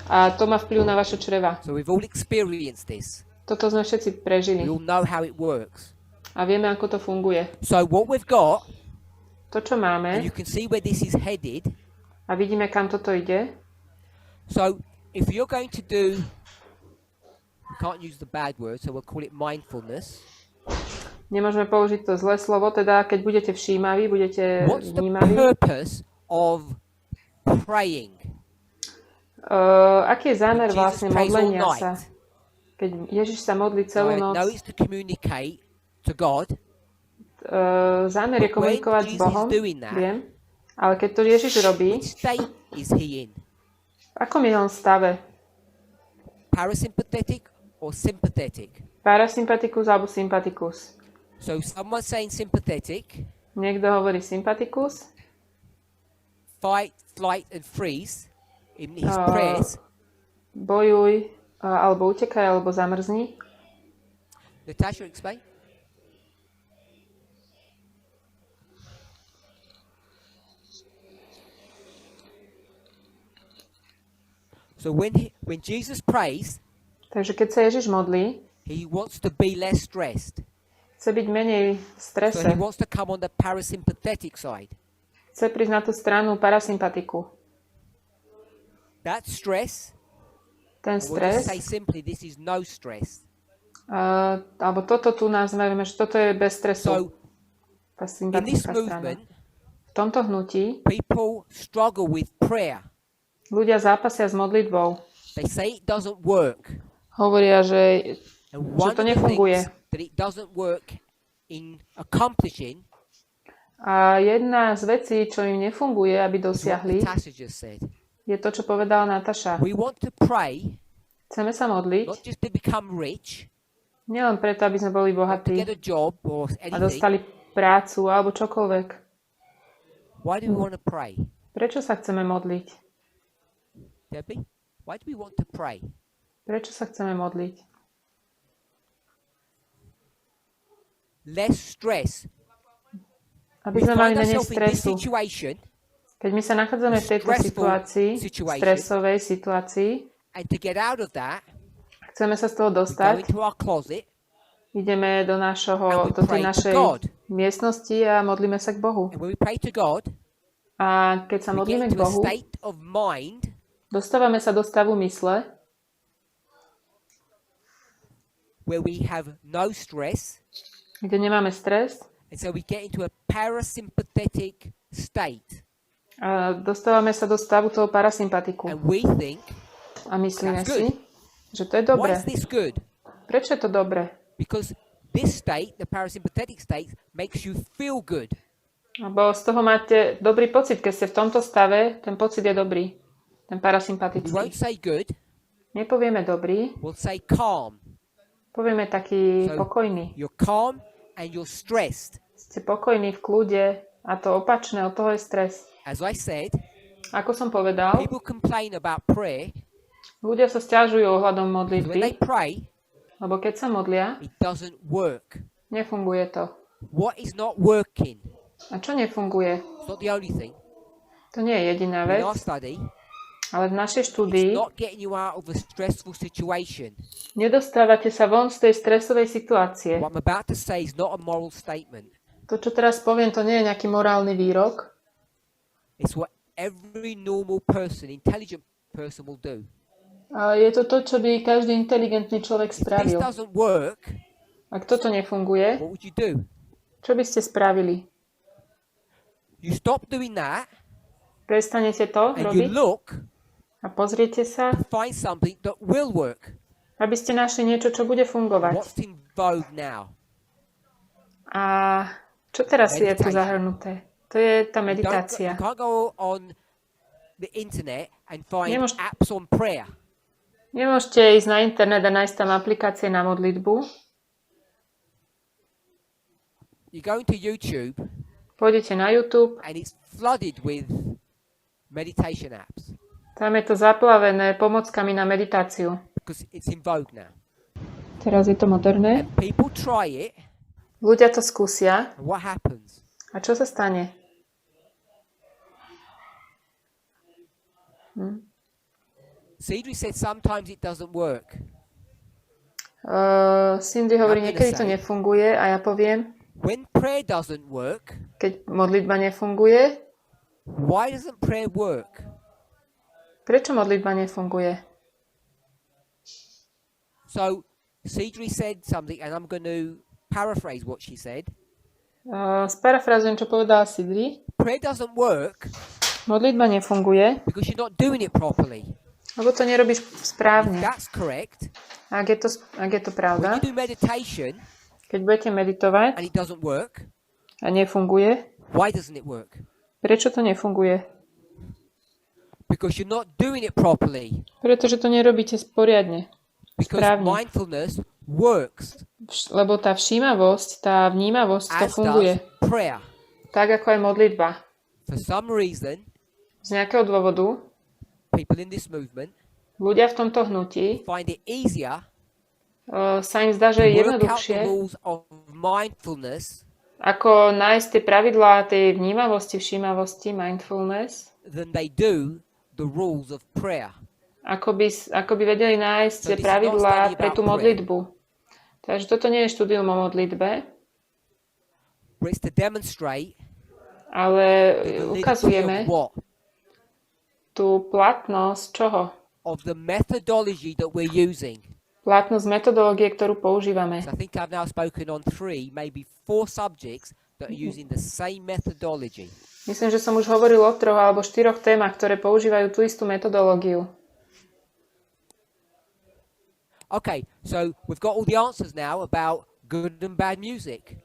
[SPEAKER 2] A to má vplyv na vaše čreva.
[SPEAKER 1] So we've all experienced this.
[SPEAKER 2] Toto sme všetci prežili.
[SPEAKER 1] We all know how it works.
[SPEAKER 2] A vieme, ako to funguje.
[SPEAKER 1] So what we've got,
[SPEAKER 2] To, čo
[SPEAKER 1] and
[SPEAKER 2] máme,
[SPEAKER 1] you can see where this is headed.
[SPEAKER 2] a vidíme, kam toto ide.
[SPEAKER 1] So if you're going to do, we can't use the bad word, so we'll call it mindfulness.
[SPEAKER 2] Nemôžeme použiť to zlé slovo, teda keď budete všímaví, budete
[SPEAKER 1] What's the
[SPEAKER 2] vnímaví.
[SPEAKER 1] purpose of praying?
[SPEAKER 2] Aký je zámer
[SPEAKER 1] Jesus
[SPEAKER 2] vlastne
[SPEAKER 1] prays all
[SPEAKER 2] modlenia sa?
[SPEAKER 1] night.
[SPEAKER 2] Keď Ježiš sa modlí celú
[SPEAKER 1] I know
[SPEAKER 2] noc,
[SPEAKER 1] it's to communicate to God.
[SPEAKER 2] zámer je
[SPEAKER 1] But when
[SPEAKER 2] komunikovať s
[SPEAKER 1] Jesus
[SPEAKER 2] Bohom,
[SPEAKER 1] is doing that,
[SPEAKER 2] viem, ale keď to Ježiš robí,
[SPEAKER 1] which state is he in?
[SPEAKER 2] v akom je on stave?
[SPEAKER 1] Parasympathetic or sympathetic?
[SPEAKER 2] Parasympatikus alebo sympatikus?
[SPEAKER 1] So someone saying sympathetic,
[SPEAKER 2] Niekto hovorí sympatikus,
[SPEAKER 1] fight, flight, and freeze in his
[SPEAKER 2] Uh,
[SPEAKER 1] prayers.
[SPEAKER 2] bojuj, alebo utekaj, alebo zamrzni.
[SPEAKER 1] Natasha, explain. So when Jesus prays,
[SPEAKER 2] Takže keď sa Ježiš modlí,
[SPEAKER 1] he wants to be less stressed.
[SPEAKER 2] chce byť menej v
[SPEAKER 1] So
[SPEAKER 2] strese,
[SPEAKER 1] he wants to come on the parasympathetic side.
[SPEAKER 2] chce prísť na tú stranu parasympatiku.
[SPEAKER 1] That stress,
[SPEAKER 2] Ten
[SPEAKER 1] we'll just
[SPEAKER 2] stres,
[SPEAKER 1] say simply, this is no stress.
[SPEAKER 2] alebo toto tu nazveme, že toto je bez stresu.
[SPEAKER 1] So
[SPEAKER 2] Tá
[SPEAKER 1] in this
[SPEAKER 2] sympatická strana.
[SPEAKER 1] movement,
[SPEAKER 2] V tomto hnutí
[SPEAKER 1] people struggle with prayer.
[SPEAKER 2] ľudia zápasia s modlitbou.
[SPEAKER 1] They say it doesn't work.
[SPEAKER 2] Hovoria, že
[SPEAKER 1] And one
[SPEAKER 2] to
[SPEAKER 1] of the
[SPEAKER 2] nefunguje.
[SPEAKER 1] things that it doesn't work in accomplishing
[SPEAKER 2] a jedna z vecí, čo im nefunguje, aby
[SPEAKER 1] is what
[SPEAKER 2] dosiahli,
[SPEAKER 1] Natasha just said.
[SPEAKER 2] je to, čo povedala Nataša.
[SPEAKER 1] We want to pray
[SPEAKER 2] Chceme sa modliť,
[SPEAKER 1] not just to become rich,
[SPEAKER 2] nielen preto, aby sme boli
[SPEAKER 1] to
[SPEAKER 2] bohatí
[SPEAKER 1] get a job or
[SPEAKER 2] a
[SPEAKER 1] anything.
[SPEAKER 2] dostali prácu alebo čokoľvek.
[SPEAKER 1] Why do we want to pray?
[SPEAKER 2] Prečo sa chceme modliť?
[SPEAKER 1] Debbie, why do we want to pray?
[SPEAKER 2] Prečo sa chceme modliť?
[SPEAKER 1] Less stress.
[SPEAKER 2] Aby
[SPEAKER 1] We
[SPEAKER 2] sme mali
[SPEAKER 1] find
[SPEAKER 2] menej
[SPEAKER 1] ourselves in this
[SPEAKER 2] stresu.
[SPEAKER 1] situation,
[SPEAKER 2] Keď my sa nachádzame v tejto situácii, stresovej situácii,
[SPEAKER 1] and to get out of that,
[SPEAKER 2] chceme sa z toho
[SPEAKER 1] we go
[SPEAKER 2] dostať,
[SPEAKER 1] into our closet
[SPEAKER 2] ideme do
[SPEAKER 1] and we
[SPEAKER 2] tej
[SPEAKER 1] pray to
[SPEAKER 2] našej
[SPEAKER 1] God.
[SPEAKER 2] miestnosti a modlíme sa k Bohu.
[SPEAKER 1] And when we pray to God,
[SPEAKER 2] A keď sa
[SPEAKER 1] we get
[SPEAKER 2] modlíme k
[SPEAKER 1] into a
[SPEAKER 2] Bohu,
[SPEAKER 1] state of mind
[SPEAKER 2] dostávame sa do stavu mysle,
[SPEAKER 1] where we have no stress,
[SPEAKER 2] kde nemáme stres,
[SPEAKER 1] and so we get into a parasympathetic state,
[SPEAKER 2] a dostávame sa do stavu toho parasympatiku.
[SPEAKER 1] and we think,
[SPEAKER 2] A myslíme
[SPEAKER 1] That's
[SPEAKER 2] si,
[SPEAKER 1] good.
[SPEAKER 2] že to je
[SPEAKER 1] why
[SPEAKER 2] dobré.
[SPEAKER 1] is this good?
[SPEAKER 2] Prečo je to dobré?
[SPEAKER 1] Because this state, the parasympathetic state, makes you feel good.
[SPEAKER 2] Lebo z toho máte dobrý pocit, keď ste v tomto stave, ten pocit je dobrý. Ten
[SPEAKER 1] We
[SPEAKER 2] parasympatický.
[SPEAKER 1] won't say good,
[SPEAKER 2] Nepovieme dobrý,
[SPEAKER 1] we'll say calm.
[SPEAKER 2] povieme taký
[SPEAKER 1] So-
[SPEAKER 2] pokojný.
[SPEAKER 1] You're calm and you're stressed.
[SPEAKER 2] Ste pokojní v kľude a to opačné, od toho je stres.
[SPEAKER 1] As I said,
[SPEAKER 2] Ako som povedal,
[SPEAKER 1] people complain about prayer.
[SPEAKER 2] ľudia sa sťažujú ohľadom
[SPEAKER 1] When they
[SPEAKER 2] modlitby,
[SPEAKER 1] pray,
[SPEAKER 2] lebo keď sa modlia,
[SPEAKER 1] it doesn't work.
[SPEAKER 2] nefunguje to.
[SPEAKER 1] What is not working?
[SPEAKER 2] A čo nefunguje?
[SPEAKER 1] It's not the only thing.
[SPEAKER 2] To nie je jediná
[SPEAKER 1] In
[SPEAKER 2] vec,
[SPEAKER 1] our study,
[SPEAKER 2] ale v našej
[SPEAKER 1] it's
[SPEAKER 2] štúdii
[SPEAKER 1] not getting you out of a stressful situation.
[SPEAKER 2] nedostávate sa von z tej stresovej situácie.
[SPEAKER 1] What I'm about to say is not a moral statement.
[SPEAKER 2] To, čo teraz poviem, to nie je nejaký morálny výrok.
[SPEAKER 1] It's what every normal person, intelligent person will do.
[SPEAKER 2] A je to to, čo by každý inteligentný človek
[SPEAKER 1] If this
[SPEAKER 2] spravil.
[SPEAKER 1] doesn't work,
[SPEAKER 2] Ak toto nefunguje,
[SPEAKER 1] what would you do?
[SPEAKER 2] čo by ste spravili?
[SPEAKER 1] You stop doing that
[SPEAKER 2] Prestanete to
[SPEAKER 1] and you
[SPEAKER 2] robiť
[SPEAKER 1] look
[SPEAKER 2] a pozriete sa,
[SPEAKER 1] to find something that will work.
[SPEAKER 2] aby ste našli niečo, čo bude fungovať.
[SPEAKER 1] What's in vogue now?
[SPEAKER 2] A čo teraz je tu
[SPEAKER 1] Meditation.
[SPEAKER 2] zahrnuté? To je tá
[SPEAKER 1] You
[SPEAKER 2] meditácia.
[SPEAKER 1] can't go on the internet and find
[SPEAKER 2] Nemôž-
[SPEAKER 1] apps on prayer.
[SPEAKER 2] Nemôžete ísť na internet a nájsť tam aplikácie na modlitbu.
[SPEAKER 1] You go into YouTube
[SPEAKER 2] Pôjdete na YouTube,
[SPEAKER 1] and it's flooded with meditation apps
[SPEAKER 2] tam je to zaplavené pomockami na meditáciu.
[SPEAKER 1] because it's in vogue now.
[SPEAKER 2] Teraz je to moderné.
[SPEAKER 1] And people try it,
[SPEAKER 2] Ľudia to skúsia.
[SPEAKER 1] and what happens?
[SPEAKER 2] A čo sa stane?
[SPEAKER 1] Cedric said sometimes it doesn't work.
[SPEAKER 2] Cindy hovorí,
[SPEAKER 1] Ja
[SPEAKER 2] niekedy
[SPEAKER 1] teda
[SPEAKER 2] to
[SPEAKER 1] say.
[SPEAKER 2] nefunguje a ja poviem,
[SPEAKER 1] When prayer doesn't work,
[SPEAKER 2] keď modlitba nefunguje,
[SPEAKER 1] why doesn't prayer work?
[SPEAKER 2] prečo modlitba nefunguje?
[SPEAKER 1] So Cedric said something, and I'm going to paraphrase what she said.
[SPEAKER 2] Sparafrazujem, čo povedala Cindy.
[SPEAKER 1] Prayer doesn't work
[SPEAKER 2] Modlitba nefunguje,
[SPEAKER 1] because you're not doing it properly.
[SPEAKER 2] lebo to nerobíš
[SPEAKER 1] If
[SPEAKER 2] správne.
[SPEAKER 1] that's correct,
[SPEAKER 2] Ak je to
[SPEAKER 1] When
[SPEAKER 2] pravda,
[SPEAKER 1] you do meditation
[SPEAKER 2] keď budete meditovať
[SPEAKER 1] and it doesn't work,
[SPEAKER 2] a nefunguje,
[SPEAKER 1] why doesn't it work?
[SPEAKER 2] prečo to nefunguje?
[SPEAKER 1] Because you're not doing it properly.
[SPEAKER 2] Pretože to nerobíte poriadne,
[SPEAKER 1] Because
[SPEAKER 2] správne.
[SPEAKER 1] mindfulness works
[SPEAKER 2] Lebo tá všímavosť, tá vnímavosť, to
[SPEAKER 1] as
[SPEAKER 2] funguje.
[SPEAKER 1] does prayer.
[SPEAKER 2] Tak ako aj modlitba.
[SPEAKER 1] For some reason,
[SPEAKER 2] Z nejakého dôvodu
[SPEAKER 1] people in this movement
[SPEAKER 2] ľudia v tomto hnutí
[SPEAKER 1] find it easier
[SPEAKER 2] sa im zdá,
[SPEAKER 1] to
[SPEAKER 2] že je
[SPEAKER 1] work out the
[SPEAKER 2] jednoduchšie,
[SPEAKER 1] rules of mindfulness
[SPEAKER 2] ako nájsť tie pravidlá tej vnímavosti, všímavosti, mindfulness,
[SPEAKER 1] than they do the rules of prayer.
[SPEAKER 2] ako by vedeli nájsť
[SPEAKER 1] So
[SPEAKER 2] tie
[SPEAKER 1] this is not
[SPEAKER 2] pravidlá
[SPEAKER 1] study
[SPEAKER 2] pre
[SPEAKER 1] about
[SPEAKER 2] tú modlitbu. Takže toto nie je štúdium o modlitbe,
[SPEAKER 1] But it's to demonstrate
[SPEAKER 2] ale
[SPEAKER 1] the validity of
[SPEAKER 2] ukazujeme
[SPEAKER 1] what?
[SPEAKER 2] tú platnosť čoho?
[SPEAKER 1] Of the methodology that we're using.
[SPEAKER 2] Platnosť metodológie, ktorú používame.
[SPEAKER 1] So I think I've now spoken on 3, maybe 4 subjects that are using the same methodology.
[SPEAKER 2] Myslím, že som už hovoril o 3 alebo 4 témach, ktoré používajú tú istú metodológiu.
[SPEAKER 1] Okay, so we've got all the answers now about good and bad music.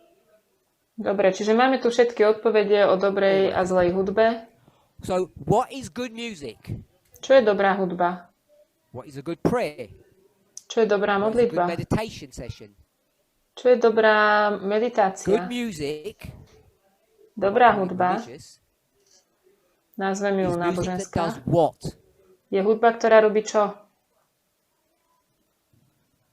[SPEAKER 2] Dobre, čiže máme tu všetky odpovede o dobrej a zlej hudbe.
[SPEAKER 1] So what is good music?
[SPEAKER 2] Čo je dobrá hudba?
[SPEAKER 1] What is a good prayer?
[SPEAKER 2] Čo je dobrá
[SPEAKER 1] What is a good
[SPEAKER 2] modlitba?
[SPEAKER 1] meditation session?
[SPEAKER 2] Čo je dobrá
[SPEAKER 1] Good
[SPEAKER 2] meditácia?
[SPEAKER 1] music,
[SPEAKER 2] Dobrá
[SPEAKER 1] very
[SPEAKER 2] hudba,
[SPEAKER 1] religious,
[SPEAKER 2] nazvem ju
[SPEAKER 1] is music that does
[SPEAKER 2] náboženská,
[SPEAKER 1] what?
[SPEAKER 2] je hudba, ktorá robí čo?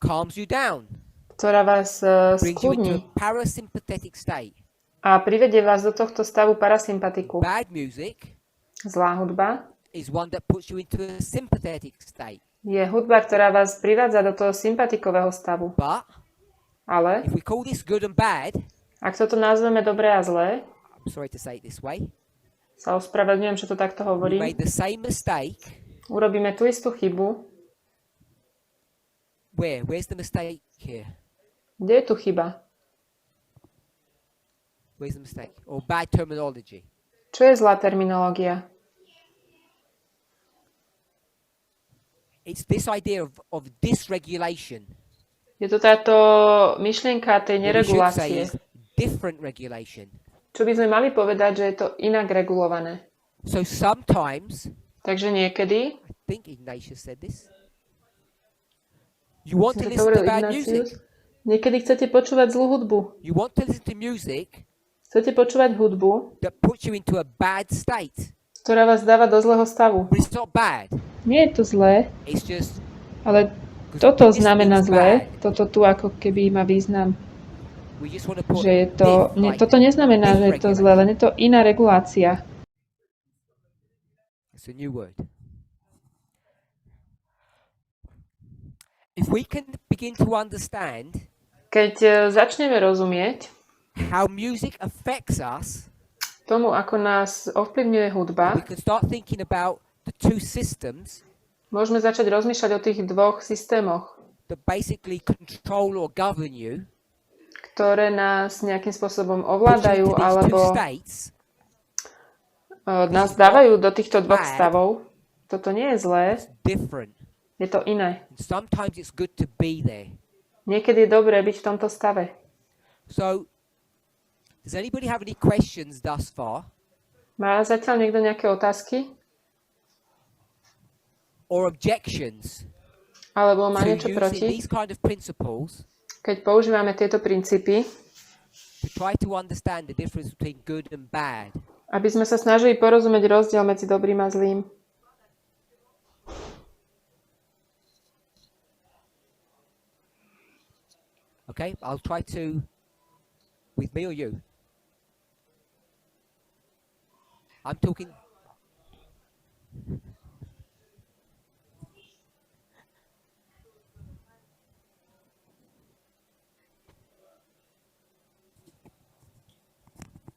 [SPEAKER 1] Calms you down,
[SPEAKER 2] Ktorá vás
[SPEAKER 1] brings you into
[SPEAKER 2] skľudní
[SPEAKER 1] a parasympathetic state.
[SPEAKER 2] a privedie vás do tohto stavu parasympatiku.
[SPEAKER 1] Bad music
[SPEAKER 2] Zlá hudba
[SPEAKER 1] is one that puts you into a sympathetic state.
[SPEAKER 2] je hudba, ktorá vás privádza do toho sympatikového stavu.
[SPEAKER 1] But
[SPEAKER 2] Ale
[SPEAKER 1] if we call this good and bad,
[SPEAKER 2] ak toto nazveme dobré a zlé,
[SPEAKER 1] I'm sorry to say it this way,
[SPEAKER 2] sa ospravedlňujem, že to takto
[SPEAKER 1] we
[SPEAKER 2] hovorím,
[SPEAKER 1] made the same mistake.
[SPEAKER 2] urobíme tú istú chybu.
[SPEAKER 1] Where's the mistake here?
[SPEAKER 2] Kde je tu chyba?
[SPEAKER 1] Where's the mistake? Or bad terminology?
[SPEAKER 2] Čo je zlá terminológia?
[SPEAKER 1] It's this idea of dysregulation.
[SPEAKER 2] Je to táto myšlienka tej
[SPEAKER 1] What we should say
[SPEAKER 2] neregulácie.
[SPEAKER 1] is different regulation.
[SPEAKER 2] Čo by sme mali povedať, že je to inak regulované.
[SPEAKER 1] So sometimes,
[SPEAKER 2] Takže niekedy,
[SPEAKER 1] I think Ignatius said this, you want to
[SPEAKER 2] som to
[SPEAKER 1] listen
[SPEAKER 2] hovoril
[SPEAKER 1] to bad
[SPEAKER 2] Ignácius,
[SPEAKER 1] music.
[SPEAKER 2] niekedy chcete počúvať zlú hudbu.
[SPEAKER 1] You want to listen to music
[SPEAKER 2] Chcete počúvať hudbu,
[SPEAKER 1] that puts you into a bad state.
[SPEAKER 2] ktorá vás dáva do zlého stavu.
[SPEAKER 1] But it's not bad.
[SPEAKER 2] Nie je to zlé,
[SPEAKER 1] It's just
[SPEAKER 2] ale toto znamená zlé. Toto tu ako keby má význam,
[SPEAKER 1] we just want to put
[SPEAKER 2] že je to...
[SPEAKER 1] diff, like
[SPEAKER 2] Toto neznamená, že je to zlé, len je to iná regulácia.
[SPEAKER 1] it's a new word. If we can begin to understand
[SPEAKER 2] Keď začneme rozumieť
[SPEAKER 1] how music affects us,
[SPEAKER 2] tomu, ako nás ovplyvňuje hudba,
[SPEAKER 1] we can start thinking about the two systems
[SPEAKER 2] môžeme začať rozmýšľať o tých dvoch systémoch,
[SPEAKER 1] that basically control or govern you,
[SPEAKER 2] ktoré nás nejakým spôsobom
[SPEAKER 1] push you
[SPEAKER 2] ovládajú
[SPEAKER 1] into these two
[SPEAKER 2] alebo
[SPEAKER 1] states.
[SPEAKER 2] nás dávajú do týchto dvoch stavov. Toto nie je zlé,
[SPEAKER 1] Different.
[SPEAKER 2] je to iné.
[SPEAKER 1] And sometimes it's good to be there.
[SPEAKER 2] Niekedy je dobré byť v tomto stave.
[SPEAKER 1] So, does anybody have any questions thus far?
[SPEAKER 2] Má zatiaľ niekto nejaké otázky?
[SPEAKER 1] Or objections
[SPEAKER 2] Alebo má
[SPEAKER 1] to
[SPEAKER 2] niečo
[SPEAKER 1] using
[SPEAKER 2] proti?
[SPEAKER 1] these kind of principles
[SPEAKER 2] Keď používame tieto princípy,
[SPEAKER 1] to try to understand the difference between good and bad?
[SPEAKER 2] aby sme sa snažili porozumieť rozdiel medzi dobrým a zlým.
[SPEAKER 1] Okay, I'll try to, with me or you? I'm talking.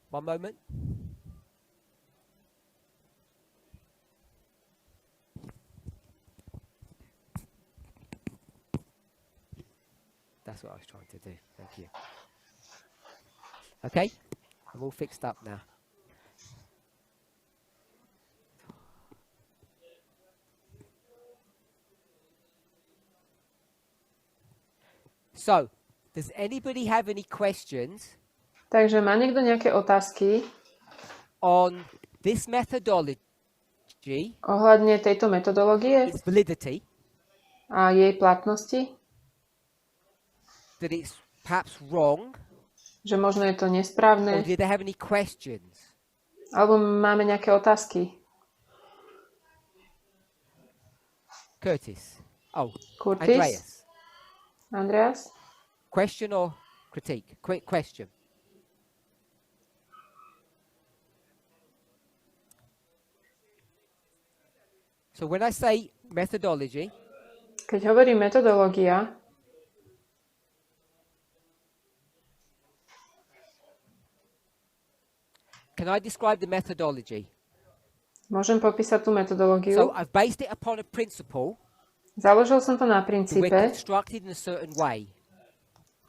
[SPEAKER 1] One moment. That's what I was trying to do. Thank you. Okay, I'm all fixed up now. So, does anybody have any questions
[SPEAKER 2] Takže má niekto nejaké otázky
[SPEAKER 1] on this methodology,
[SPEAKER 2] ohľadne tejto metodológie
[SPEAKER 1] its validity,
[SPEAKER 2] a jej platnosti?
[SPEAKER 1] that it's perhaps wrong,
[SPEAKER 2] Že možno je to
[SPEAKER 1] or
[SPEAKER 2] nesprávne?
[SPEAKER 1] do they have any questions?
[SPEAKER 2] Alebo máme nejaké otázky?
[SPEAKER 1] Curtis. Oh,
[SPEAKER 2] Curtis?
[SPEAKER 1] Andreas.
[SPEAKER 2] Andreas?
[SPEAKER 1] Question or critique? Quick question. So when I say methodology,
[SPEAKER 2] Keď hovorím metodológia,
[SPEAKER 1] can I describe the methodology?
[SPEAKER 2] môžem popísať tú metodológiu.
[SPEAKER 1] So I've based it upon a principle
[SPEAKER 2] Založil som to na
[SPEAKER 1] that we're
[SPEAKER 2] princípe,
[SPEAKER 1] constructed in a certain way.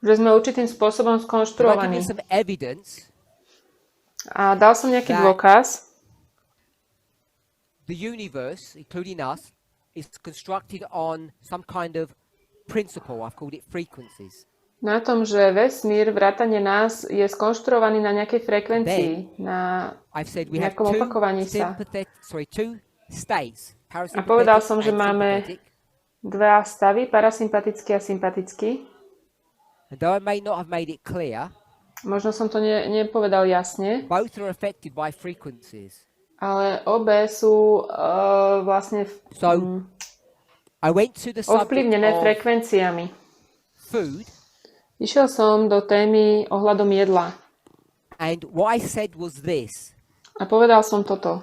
[SPEAKER 2] že sme určitým spôsobom
[SPEAKER 1] Can I give you
[SPEAKER 2] skonštruovaní.
[SPEAKER 1] some evidence?
[SPEAKER 2] A dal som nejaký
[SPEAKER 1] that-
[SPEAKER 2] dôkaz,
[SPEAKER 1] The universe, including us, is constructed on some kind of principle. I've called it frequencies.
[SPEAKER 2] na tom, že vesmír, vrátane nás, je skonštruovaný na nejakej frekvencii, na
[SPEAKER 1] I've said we have
[SPEAKER 2] nejakom opakovaní sa.
[SPEAKER 1] two states.
[SPEAKER 2] A povedal
[SPEAKER 1] Parasympathetic
[SPEAKER 2] som, že
[SPEAKER 1] and
[SPEAKER 2] máme
[SPEAKER 1] sympathetic.
[SPEAKER 2] dva stavy, parasympatický a sympatický.
[SPEAKER 1] And though I may not have made it clear,
[SPEAKER 2] Možno som to nepovedal jasne,
[SPEAKER 1] both are affected by frequencies.
[SPEAKER 2] ale obe sú vlastne
[SPEAKER 1] So I went to the subject
[SPEAKER 2] ovplyvnené
[SPEAKER 1] of
[SPEAKER 2] frekvenciami.
[SPEAKER 1] food,
[SPEAKER 2] Išiel som do témy ohľadom jedla
[SPEAKER 1] and what I said was this:
[SPEAKER 2] a povedal som toto.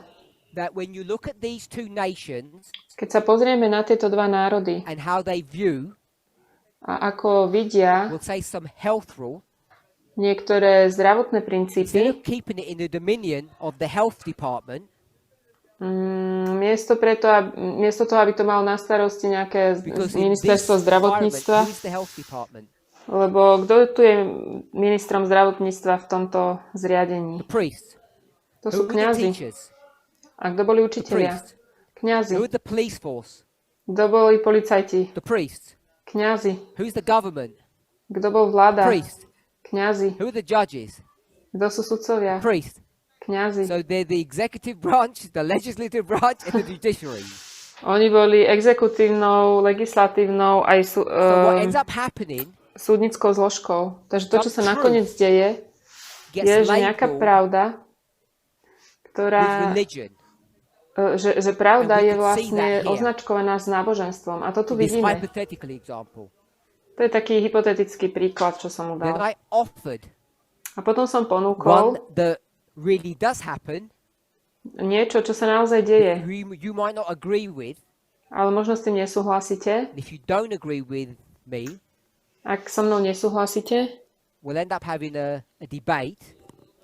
[SPEAKER 1] that when you look at these two nations
[SPEAKER 2] Keď sa pozrieme na tieto dva národy
[SPEAKER 1] and how they view,
[SPEAKER 2] a ako vidia
[SPEAKER 1] we'll say some health rule,
[SPEAKER 2] niektoré zdravotné
[SPEAKER 1] instead
[SPEAKER 2] princípy,
[SPEAKER 1] of keeping it in the dominion of the health department,
[SPEAKER 2] miesto toho, aby to malo na starosti nejaké
[SPEAKER 1] because in this
[SPEAKER 2] ministerstvo
[SPEAKER 1] environment,
[SPEAKER 2] zdravotníctva,
[SPEAKER 1] who is the health department?
[SPEAKER 2] lebo kto tu je ministrom zdravotníctva v tomto zriadení?
[SPEAKER 1] The priests.
[SPEAKER 2] To
[SPEAKER 1] Who
[SPEAKER 2] sú
[SPEAKER 1] are the
[SPEAKER 2] kňazi.
[SPEAKER 1] teachers?
[SPEAKER 2] A kto boli
[SPEAKER 1] The
[SPEAKER 2] učitelia?
[SPEAKER 1] priests.
[SPEAKER 2] Kňazi.
[SPEAKER 1] Who are the police force?
[SPEAKER 2] Kto boli policajti?
[SPEAKER 1] The priests.
[SPEAKER 2] Kňazi.
[SPEAKER 1] Who's the government?
[SPEAKER 2] Kto bol vláda?
[SPEAKER 1] Priest.
[SPEAKER 2] Kňazi.
[SPEAKER 1] Who are the judges?
[SPEAKER 2] Kto sú sudcovia?
[SPEAKER 1] Priest.
[SPEAKER 2] Kňazi.
[SPEAKER 1] So they're the executive branch, the legislative branch, and the judiciary.
[SPEAKER 2] Oni boli exekutívnou, legislatívnou aj
[SPEAKER 1] So what ends up happening
[SPEAKER 2] súdnickou zložkou. Takže to, čo sa nakoniec deje, je,
[SPEAKER 1] gets
[SPEAKER 2] že nejaká
[SPEAKER 1] labeled
[SPEAKER 2] pravda,
[SPEAKER 1] with
[SPEAKER 2] ktorá,
[SPEAKER 1] religion.
[SPEAKER 2] že pravda
[SPEAKER 1] And we
[SPEAKER 2] je
[SPEAKER 1] can see
[SPEAKER 2] vlastne
[SPEAKER 1] that here.
[SPEAKER 2] označkovaná s náboženstvom. A to tu
[SPEAKER 1] This
[SPEAKER 2] vidíme.
[SPEAKER 1] hypothetical example.
[SPEAKER 2] To je taký hypotetický príklad, čo som mu
[SPEAKER 1] Then
[SPEAKER 2] dal.
[SPEAKER 1] I offered
[SPEAKER 2] A potom som
[SPEAKER 1] one
[SPEAKER 2] ponúkol
[SPEAKER 1] that really does happen,
[SPEAKER 2] niečo, čo sa naozaj deje.
[SPEAKER 1] who you might not agree with.
[SPEAKER 2] Ale možno s tým nesúhlasíte.
[SPEAKER 1] And if you don't agree with me,
[SPEAKER 2] Ak so mnou nesúhlasíte,
[SPEAKER 1] we'll end up having a debate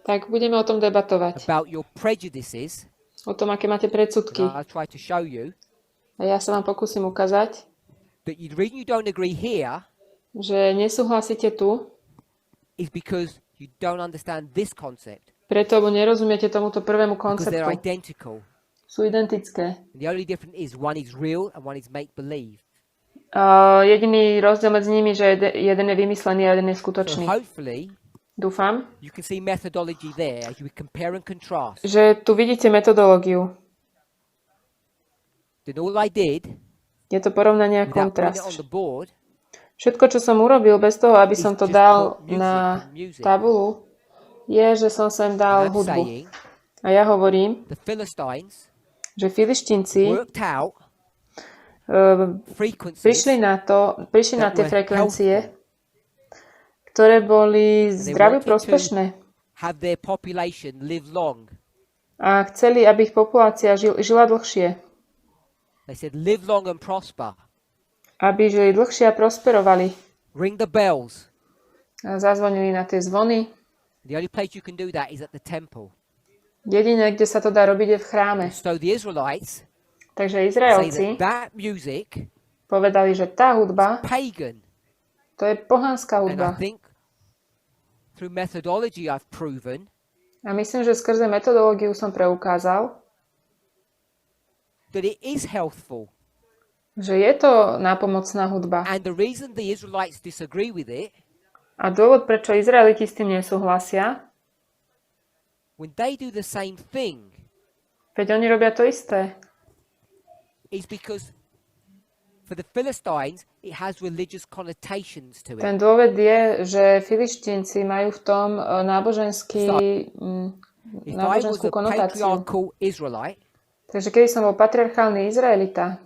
[SPEAKER 2] tak budeme o tom debatovať.
[SPEAKER 1] about your prejudices.
[SPEAKER 2] O tom, aké máte predsudky.
[SPEAKER 1] And I'll try to show you
[SPEAKER 2] A ja sa vám pokúsim ukázať,
[SPEAKER 1] that the reason you don't agree here
[SPEAKER 2] že nesúhlasíte tu,
[SPEAKER 1] is because you don't understand this concept,
[SPEAKER 2] preto, lebo nerozumiete tomuto prvému
[SPEAKER 1] because they're
[SPEAKER 2] konceptu.
[SPEAKER 1] identical.
[SPEAKER 2] Sú identické.
[SPEAKER 1] And the only difference is one is real and one is make-believe.
[SPEAKER 2] Jediný rozdiel medzi nimi, že jeden je vymyslený a jeden je
[SPEAKER 1] So
[SPEAKER 2] skutočný.
[SPEAKER 1] hopefully
[SPEAKER 2] Dúfam,
[SPEAKER 1] you can see methodology there as you compare and contrast.
[SPEAKER 2] že tu vidíte metodológiu.
[SPEAKER 1] Then all I did,
[SPEAKER 2] Je to porovnanie a
[SPEAKER 1] without putting it on
[SPEAKER 2] kontrast.
[SPEAKER 1] the board,
[SPEAKER 2] Všetko, čo som urobil bez toho, aby som to
[SPEAKER 1] just
[SPEAKER 2] dal
[SPEAKER 1] put music
[SPEAKER 2] na
[SPEAKER 1] to music.
[SPEAKER 2] tabulu, je, že som sem dal
[SPEAKER 1] I'm
[SPEAKER 2] hudbu.
[SPEAKER 1] saying
[SPEAKER 2] A ja hovorím,
[SPEAKER 1] the Philistines
[SPEAKER 2] že Filištinci
[SPEAKER 1] worked out frequencies
[SPEAKER 2] prišli na tie
[SPEAKER 1] were
[SPEAKER 2] frekvencie, ktoré boli
[SPEAKER 1] they
[SPEAKER 2] zdravé
[SPEAKER 1] wanted to
[SPEAKER 2] prospešné
[SPEAKER 1] have their population live long.
[SPEAKER 2] a chceli, aby ich populácia žila dlhšie.
[SPEAKER 1] They said, live long and prosper.
[SPEAKER 2] Aby žili dlhšie a prosperovali.
[SPEAKER 1] Ring the bells.
[SPEAKER 2] A zazvonili na tie zvony.
[SPEAKER 1] The only place you can do that is at the temple.
[SPEAKER 2] Jediné, kde sa to dá robiť, je v chráme.
[SPEAKER 1] So the Israelites
[SPEAKER 2] Takže
[SPEAKER 1] say
[SPEAKER 2] Izraelci
[SPEAKER 1] that music
[SPEAKER 2] povedali, že tá hudba,
[SPEAKER 1] pagan.
[SPEAKER 2] to je pohanská
[SPEAKER 1] And I
[SPEAKER 2] hudba.
[SPEAKER 1] think through methodology I've proven
[SPEAKER 2] A myslím, že skrze metodológiu som preukázal,
[SPEAKER 1] that it is healthful.
[SPEAKER 2] že je to nápomocná hudba.
[SPEAKER 1] And the reason the Israelites disagree with it,
[SPEAKER 2] A dôvod, prečo Izraeliti s tým nesúhlasia,
[SPEAKER 1] when they do the same thing,
[SPEAKER 2] veď oni robia to isté,
[SPEAKER 1] is because for the Philistines, it has religious connotations to it.
[SPEAKER 2] ten dôvod je, že Filištínci majú v tom
[SPEAKER 1] If I was
[SPEAKER 2] náboženskú
[SPEAKER 1] a
[SPEAKER 2] konotáciu.
[SPEAKER 1] patriarchal Israelite
[SPEAKER 2] Takže keby som bol patriarchálny Izraelita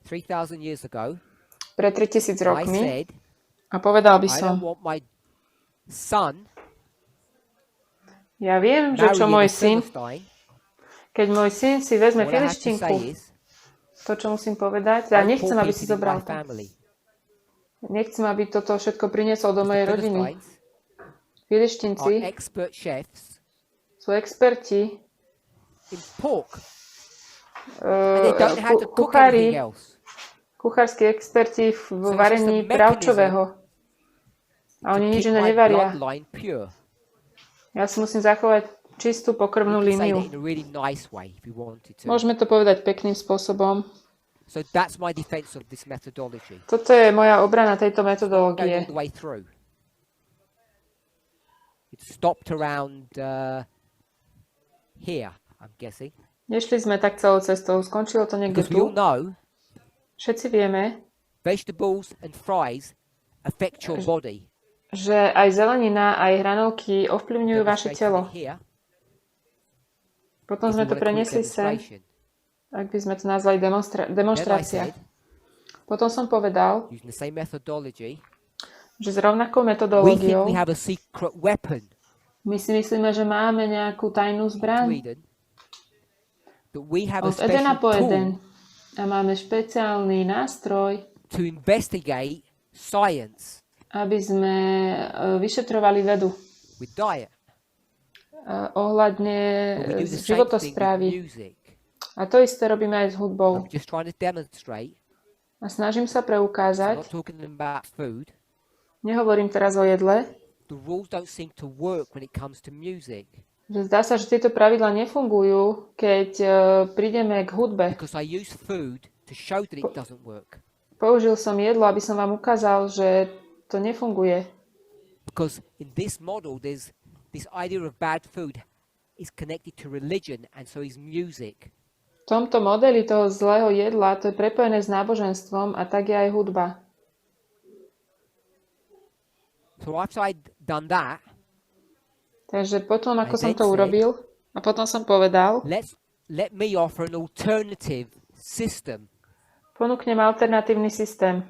[SPEAKER 1] 3,000 years ago,
[SPEAKER 2] pred 3000
[SPEAKER 1] I
[SPEAKER 2] rokmi
[SPEAKER 1] said,
[SPEAKER 2] a povedal by
[SPEAKER 1] I
[SPEAKER 2] som,
[SPEAKER 1] don't want my son
[SPEAKER 2] ja viem, že čo
[SPEAKER 1] marrying
[SPEAKER 2] môj
[SPEAKER 1] a
[SPEAKER 2] syn,
[SPEAKER 1] Philistine.
[SPEAKER 2] keď môj syn si vezme
[SPEAKER 1] What I have to
[SPEAKER 2] Filištínku,
[SPEAKER 1] say is,
[SPEAKER 2] to, čo musím povedať, ja
[SPEAKER 1] don't
[SPEAKER 2] nechcem,
[SPEAKER 1] talk
[SPEAKER 2] aby si
[SPEAKER 1] into my
[SPEAKER 2] zobral.
[SPEAKER 1] family.
[SPEAKER 2] Nechcem, aby toto všetko priniesol do
[SPEAKER 1] The
[SPEAKER 2] mojej rodiny.
[SPEAKER 1] Philistines are
[SPEAKER 2] Filištínci
[SPEAKER 1] expert chefs
[SPEAKER 2] sú experti,
[SPEAKER 1] in pork. And they don't know how to cook
[SPEAKER 2] kuchári,
[SPEAKER 1] anything else.
[SPEAKER 2] kuchárski experti v
[SPEAKER 1] So it's just a
[SPEAKER 2] varení
[SPEAKER 1] mechanism
[SPEAKER 2] bravčového. A
[SPEAKER 1] To
[SPEAKER 2] oni nič
[SPEAKER 1] keep
[SPEAKER 2] iné
[SPEAKER 1] my
[SPEAKER 2] nevaria.
[SPEAKER 1] bloodline pure.
[SPEAKER 2] Ja si musím zachovať čistú pokrvnú
[SPEAKER 1] You can say
[SPEAKER 2] líniu.
[SPEAKER 1] that in a really nice way if you wanted to.
[SPEAKER 2] Môžeme to povedať pekným spôsobom.
[SPEAKER 1] So that's my defense of this methodology.
[SPEAKER 2] Toto je moja obrana tejto
[SPEAKER 1] Going all
[SPEAKER 2] metodológie.
[SPEAKER 1] the way through. It stopped around here, I'm guessing.
[SPEAKER 2] Nešli sme tak celou cestou, skončilo to niekde
[SPEAKER 1] Because we all
[SPEAKER 2] tu.
[SPEAKER 1] know
[SPEAKER 2] Všetci vieme,
[SPEAKER 1] vegetables and fries affect your body.
[SPEAKER 2] že aj zelenina, aj hranolky ovplyvňujú vaše
[SPEAKER 1] Demonstrated
[SPEAKER 2] telo.
[SPEAKER 1] it here.
[SPEAKER 2] Potom
[SPEAKER 1] If
[SPEAKER 2] sme
[SPEAKER 1] you
[SPEAKER 2] to
[SPEAKER 1] wanna call it
[SPEAKER 2] preniesli sem,
[SPEAKER 1] demonstration.
[SPEAKER 2] ak by sme to nazvali
[SPEAKER 1] Then I
[SPEAKER 2] demonstrácia.
[SPEAKER 1] said,
[SPEAKER 2] Potom som povedal,
[SPEAKER 1] using the same methodology,
[SPEAKER 2] že s rovnakou
[SPEAKER 1] we think
[SPEAKER 2] metodológiou
[SPEAKER 1] we have a secret weapon
[SPEAKER 2] my si myslíme, že máme nejakú tajnú
[SPEAKER 1] to
[SPEAKER 2] zbraň
[SPEAKER 1] Eden, that we have a
[SPEAKER 2] od Edena
[SPEAKER 1] special
[SPEAKER 2] po
[SPEAKER 1] tool
[SPEAKER 2] Eden a máme špeciálny nástroj,
[SPEAKER 1] to investigate science
[SPEAKER 2] aby sme vyšetrovali vedu
[SPEAKER 1] with diet.
[SPEAKER 2] ohľadne
[SPEAKER 1] But we do the same thing with
[SPEAKER 2] životosprávy.
[SPEAKER 1] music.
[SPEAKER 2] A to isté robíme aj s hudbou.
[SPEAKER 1] I'm just trying to demonstrate.
[SPEAKER 2] A snažím sa
[SPEAKER 1] I'm
[SPEAKER 2] preukázať,
[SPEAKER 1] not talking about food.
[SPEAKER 2] nehovorím teraz o jedle,
[SPEAKER 1] The rules don't seem to work when it comes to music
[SPEAKER 2] že zdá sa, že tieto pravidlá nefungujú, keď prídeme k hudbe.
[SPEAKER 1] because I use food to show that it doesn't work.
[SPEAKER 2] Použil som jedlo, aby som vám ukázal, že to nefunguje.
[SPEAKER 1] Because in this model, there's this idea of bad food is connected to religion, and so is music.
[SPEAKER 2] V tomto modeli toho zlého jedla to je prepojené s náboženstvom a tak je aj hudba.
[SPEAKER 1] So after I'd done that,
[SPEAKER 2] Takže potom, ako
[SPEAKER 1] I
[SPEAKER 2] som
[SPEAKER 1] then
[SPEAKER 2] to
[SPEAKER 1] said-
[SPEAKER 2] urobil, a potom som povedal,
[SPEAKER 1] let me offer an alternative system,
[SPEAKER 2] ponúknem alternatívny systém.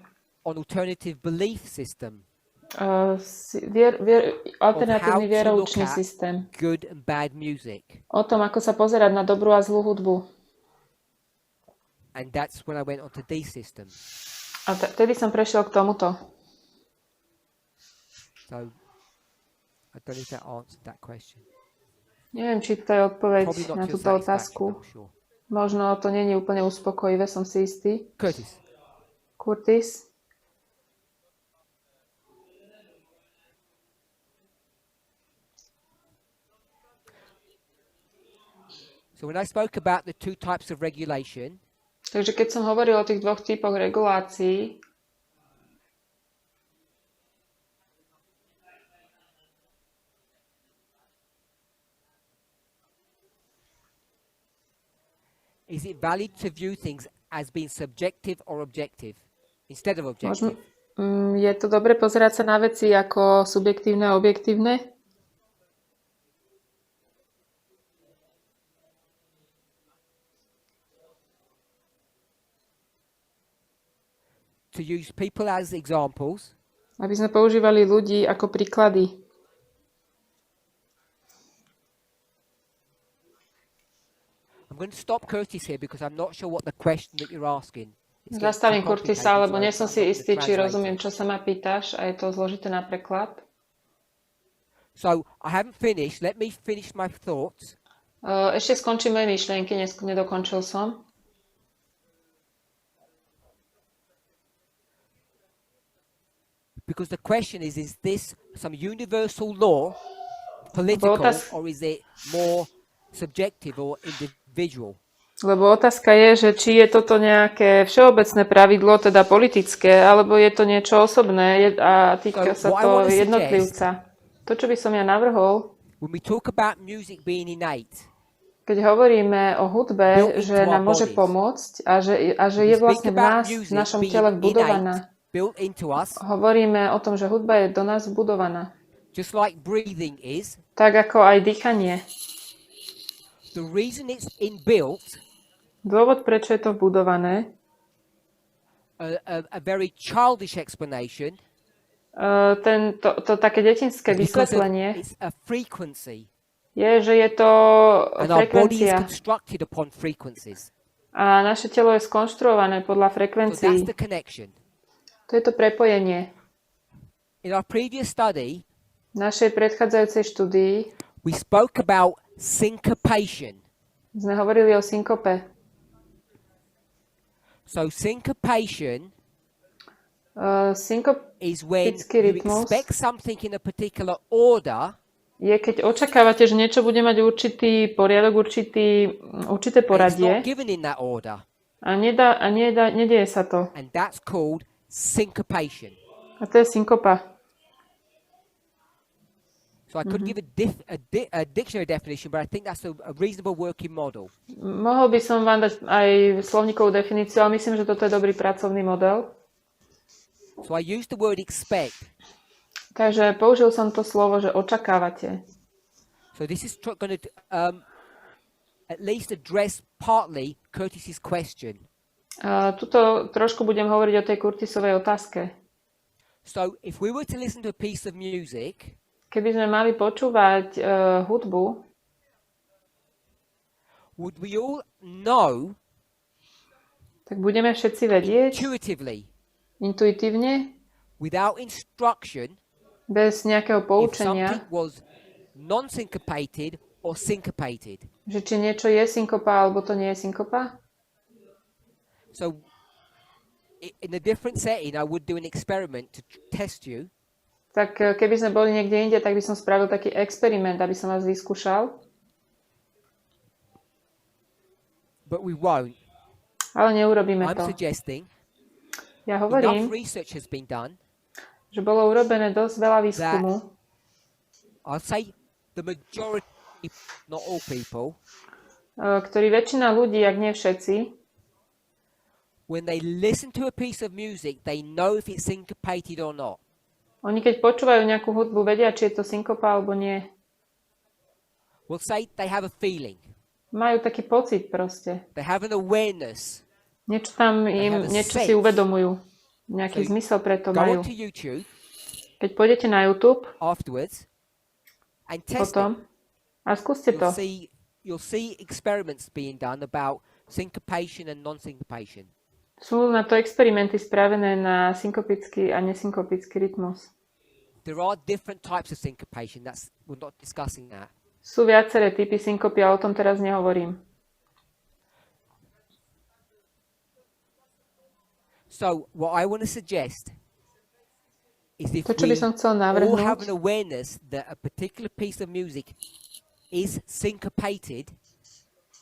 [SPEAKER 1] an alternative belief system
[SPEAKER 2] Alternatívny
[SPEAKER 1] to
[SPEAKER 2] vieroučný
[SPEAKER 1] look at
[SPEAKER 2] systém.
[SPEAKER 1] good and bad music.
[SPEAKER 2] O tom, ako sa pozerať na dobrú a zlú hudbu.
[SPEAKER 1] And that's when I went on to these systems.
[SPEAKER 2] A vtedy som prešiel k tomuto.
[SPEAKER 1] So I don't know if that answered that question.
[SPEAKER 2] Neviem, či to je odpoveď
[SPEAKER 1] Probably not
[SPEAKER 2] na
[SPEAKER 1] to your
[SPEAKER 2] túto
[SPEAKER 1] satisfaction,
[SPEAKER 2] otázku.
[SPEAKER 1] I'm sure.
[SPEAKER 2] Možno to nie je úplne uspokojivé, som si istý.
[SPEAKER 1] Curtis.
[SPEAKER 2] Curtis?
[SPEAKER 1] So when I spoke about the two types of regulation,
[SPEAKER 2] Takže keď som hovoril o tých dvoch typoch regulácií,
[SPEAKER 1] is it valid to view things as being subjective or objective instead of objective?
[SPEAKER 2] je to dobre pozerať sa na veci ako subjektívne a objektívne?
[SPEAKER 1] To use people as examples,
[SPEAKER 2] Aby sme používali ľudí ako príklady.
[SPEAKER 1] I'm going to stop Curtis here because I'm not sure what the question that you're asking. It's getting
[SPEAKER 2] Zastavím
[SPEAKER 1] too
[SPEAKER 2] Curtisa,
[SPEAKER 1] complicated,
[SPEAKER 2] lebo
[SPEAKER 1] so
[SPEAKER 2] nie som
[SPEAKER 1] I'm
[SPEAKER 2] si
[SPEAKER 1] not gonna
[SPEAKER 2] istý, či
[SPEAKER 1] translate
[SPEAKER 2] rozumiem,
[SPEAKER 1] it.
[SPEAKER 2] čo sa ma pýtaš a je to zložité na preklad.
[SPEAKER 1] So I haven't finished. Let me finish my thoughts.
[SPEAKER 2] Ešte skončím moje myšlienky, nedokončil som.
[SPEAKER 1] Because the question is this some universal law, political,
[SPEAKER 2] Otáz-
[SPEAKER 1] or is it more subjective or individual?
[SPEAKER 2] Lebo otázka je, že či je toto nejaké všeobecné pravidlo, teda politické, alebo je to niečo osobné a týka sa
[SPEAKER 1] So what I
[SPEAKER 2] to
[SPEAKER 1] wanna
[SPEAKER 2] jednotlivca. To, čo by som ja navrhol,
[SPEAKER 1] when we talk about music being innate,
[SPEAKER 2] keď hovoríme o hudbe,
[SPEAKER 1] built
[SPEAKER 2] že
[SPEAKER 1] into our
[SPEAKER 2] nám môže
[SPEAKER 1] bodies,
[SPEAKER 2] pomôcť a že
[SPEAKER 1] when we
[SPEAKER 2] je
[SPEAKER 1] speak
[SPEAKER 2] vlastne v
[SPEAKER 1] about
[SPEAKER 2] nás, v
[SPEAKER 1] music
[SPEAKER 2] našom
[SPEAKER 1] being
[SPEAKER 2] tele
[SPEAKER 1] innate,
[SPEAKER 2] vbudovaná.
[SPEAKER 1] built into us,
[SPEAKER 2] Hovoríme o tom, že hudba je do nás vbudovaná.
[SPEAKER 1] just like breathing is,
[SPEAKER 2] Tak ako aj dýchanie.
[SPEAKER 1] the reason it's inbuilt,
[SPEAKER 2] Dôvod, prečo je to vbudované,
[SPEAKER 1] a very childish explanation,
[SPEAKER 2] to také detinské
[SPEAKER 1] because
[SPEAKER 2] vysvetlenie
[SPEAKER 1] it's a frequency,
[SPEAKER 2] je, že je to
[SPEAKER 1] and our body is
[SPEAKER 2] frekvencia
[SPEAKER 1] constructed upon frequencies.
[SPEAKER 2] a naše telo je skonštruované podľa
[SPEAKER 1] So
[SPEAKER 2] frekvencií.
[SPEAKER 1] that's the connection.
[SPEAKER 2] To je to prepojenie.
[SPEAKER 1] In our previous study,
[SPEAKER 2] V našej predchádzajúcej štúdii
[SPEAKER 1] we spoke about syncopation.
[SPEAKER 2] sme hovorili o synkope.
[SPEAKER 1] So syncopation
[SPEAKER 2] Synkop
[SPEAKER 1] is when
[SPEAKER 2] Typický
[SPEAKER 1] you
[SPEAKER 2] rytmus.
[SPEAKER 1] expect something in a particular order,
[SPEAKER 2] je, keď očakávate, že niečo bude mať určitý poriadok, určité
[SPEAKER 1] and it's
[SPEAKER 2] poradie
[SPEAKER 1] not given in that order,
[SPEAKER 2] a nedieje sa to.
[SPEAKER 1] and that's called syncopation.
[SPEAKER 2] A to je synkopa.
[SPEAKER 1] So I could give a dictionary definition, but I think that's a reasonable working model.
[SPEAKER 2] Mohol by som vám dať aj slovníkovú definíciu, ale myslím, že toto je dobrý pracovný model.
[SPEAKER 1] So I use the word expect.
[SPEAKER 2] Takže použil som to slovo, že očakávate.
[SPEAKER 1] So this is going to at least address partly Curtis's question.
[SPEAKER 2] Tuto trošku budem hovoriť o tej Curtisovej otázke.
[SPEAKER 1] So if we were to listen to a piece of music,
[SPEAKER 2] Keby sme mali počúvať hudbu,
[SPEAKER 1] would we all know
[SPEAKER 2] tak budeme všetci vedieť
[SPEAKER 1] intuitively,
[SPEAKER 2] intuitívne,
[SPEAKER 1] without instruction,
[SPEAKER 2] bez nejakého
[SPEAKER 1] if
[SPEAKER 2] poučenia,
[SPEAKER 1] something was non-syncopated or syncopated?
[SPEAKER 2] že či niečo je synkopa alebo to nie je synkopa?
[SPEAKER 1] So in a different setting, I would do an experiment to test you.
[SPEAKER 2] Tak keby sme boli niekde inde, tak by som spravil taký experiment, aby som vás vyskúšal.
[SPEAKER 1] But we won't.
[SPEAKER 2] Ale neurobíme
[SPEAKER 1] I'm
[SPEAKER 2] to.
[SPEAKER 1] suggesting
[SPEAKER 2] Ja
[SPEAKER 1] enough
[SPEAKER 2] hovorím,
[SPEAKER 1] research has been done.
[SPEAKER 2] že bolo urobené dosť veľa výskumu,
[SPEAKER 1] I'll say the majority, not all people,
[SPEAKER 2] ktorý väčšina ľudí, ak nie všetci,
[SPEAKER 1] when they listen to a piece of music, they know if it's syncopated or not.
[SPEAKER 2] oni keď počúvajú nejakú hudbu, vedia, či je to synkopa alebo nie.
[SPEAKER 1] We'll say they have a feeling.
[SPEAKER 2] Majú taký pocit proste.
[SPEAKER 1] They have an awareness.
[SPEAKER 2] Niečo tam
[SPEAKER 1] have a
[SPEAKER 2] niečo si
[SPEAKER 1] sense.
[SPEAKER 2] uvedomujú. Nejaký
[SPEAKER 1] So
[SPEAKER 2] zmysel pre to
[SPEAKER 1] Go
[SPEAKER 2] majú.
[SPEAKER 1] onto YouTube
[SPEAKER 2] Keď pôjdete na YouTube
[SPEAKER 1] afterwards and test it.
[SPEAKER 2] potom a skúste to.
[SPEAKER 1] You'll see experiments being done about syncopation and non-syncopation.
[SPEAKER 2] Sú na to experimenty spravené na synkopický a nesynkopický rytmus.
[SPEAKER 1] There are different types of syncopation. We're not discussing that.
[SPEAKER 2] Sú viaceré typy synkopy, ale o tom teraz nehovorím.
[SPEAKER 1] So what I want to suggest is if
[SPEAKER 2] To, čo by
[SPEAKER 1] we
[SPEAKER 2] som chcel
[SPEAKER 1] all have an
[SPEAKER 2] navrhnúť,
[SPEAKER 1] awareness that a particular piece of music is syncopated,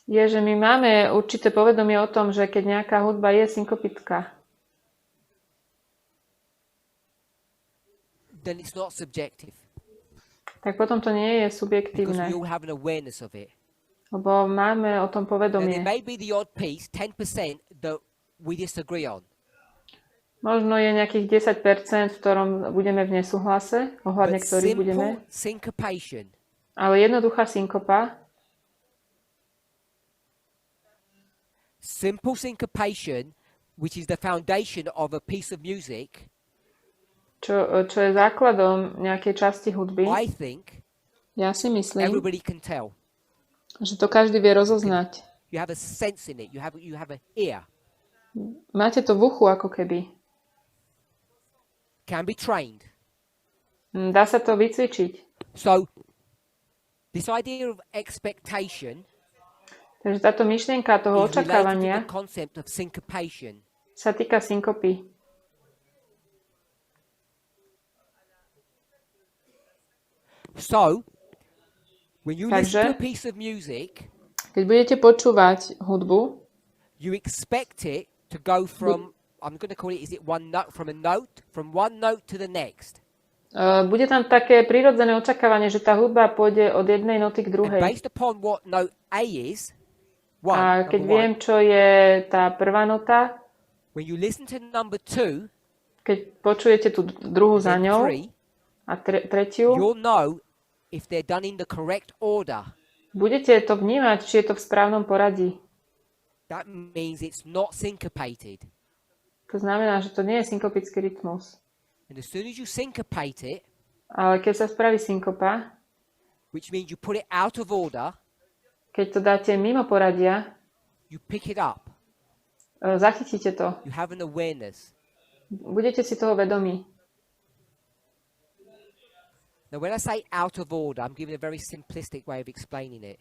[SPEAKER 2] je, že my máme určité povedomie o tom, že keď nejaká hudba je synkopická,
[SPEAKER 1] then it's not subjective
[SPEAKER 2] tak potom to nie je
[SPEAKER 1] because
[SPEAKER 2] subjektívne,
[SPEAKER 1] we all have an awareness of it.
[SPEAKER 2] lebo máme o tom
[SPEAKER 1] And there
[SPEAKER 2] povedomie.
[SPEAKER 1] may be the odd piece, 10%, that we disagree on.
[SPEAKER 2] Možno je nejakých 10%, v ktorom budeme v nesúhlase, ohľadne
[SPEAKER 1] But
[SPEAKER 2] ktorých budeme,
[SPEAKER 1] simple syncopation
[SPEAKER 2] ale jednoduchá synkopa,
[SPEAKER 1] which is the foundation of a piece of music,
[SPEAKER 2] čo je základom nejakej časti hudby,
[SPEAKER 1] I think
[SPEAKER 2] ja si myslím,
[SPEAKER 1] everybody can tell.
[SPEAKER 2] že to každý vie rozoznať.
[SPEAKER 1] You have a sense in it. You have an ear.
[SPEAKER 2] Máte to v uchu ako keby.
[SPEAKER 1] Can be trained.
[SPEAKER 2] Dá sa to vycvičiť.
[SPEAKER 1] So this idea of expectation
[SPEAKER 2] Takže táto myšlienka toho
[SPEAKER 1] is related to
[SPEAKER 2] očakávania
[SPEAKER 1] the concept of syncopation.
[SPEAKER 2] sa týka synkopy.
[SPEAKER 1] So when you listen to a
[SPEAKER 2] Takže
[SPEAKER 1] piece of music,
[SPEAKER 2] Keď budete počúvať hudbu,
[SPEAKER 1] you expect it to go from, I'm going to call it, is it one note, from one note to the next.
[SPEAKER 2] Bude tam také prirodzené očakávanie, že tá hudba pôjde od jednej noty k
[SPEAKER 1] And
[SPEAKER 2] druhej.
[SPEAKER 1] based upon what note A is,
[SPEAKER 2] A keď
[SPEAKER 1] number
[SPEAKER 2] viem,
[SPEAKER 1] one,
[SPEAKER 2] čo je tá prvá nota,
[SPEAKER 1] when you listen to number 2,
[SPEAKER 2] keď počujete tú druhú za
[SPEAKER 1] then
[SPEAKER 2] ňou
[SPEAKER 1] 3,
[SPEAKER 2] a tretiu,
[SPEAKER 1] you'll know if they're done in the correct order.
[SPEAKER 2] budete to vnímať, či je to v správnom poradí.
[SPEAKER 1] That means it's not syncopated.
[SPEAKER 2] To znamená, že to nie je synkopický rytmus.
[SPEAKER 1] And as soon as you syncopate it,
[SPEAKER 2] Ale keď sa spraví synkopa,
[SPEAKER 1] which means you put it out of order,
[SPEAKER 2] keď to dáte mimo poradia,
[SPEAKER 1] you pick it up.
[SPEAKER 2] zachytíte to.
[SPEAKER 1] You have an awareness.
[SPEAKER 2] Budete si toho vedomí.
[SPEAKER 1] Now, when I say out of order, I'm giving a very simplistic way of explaining it.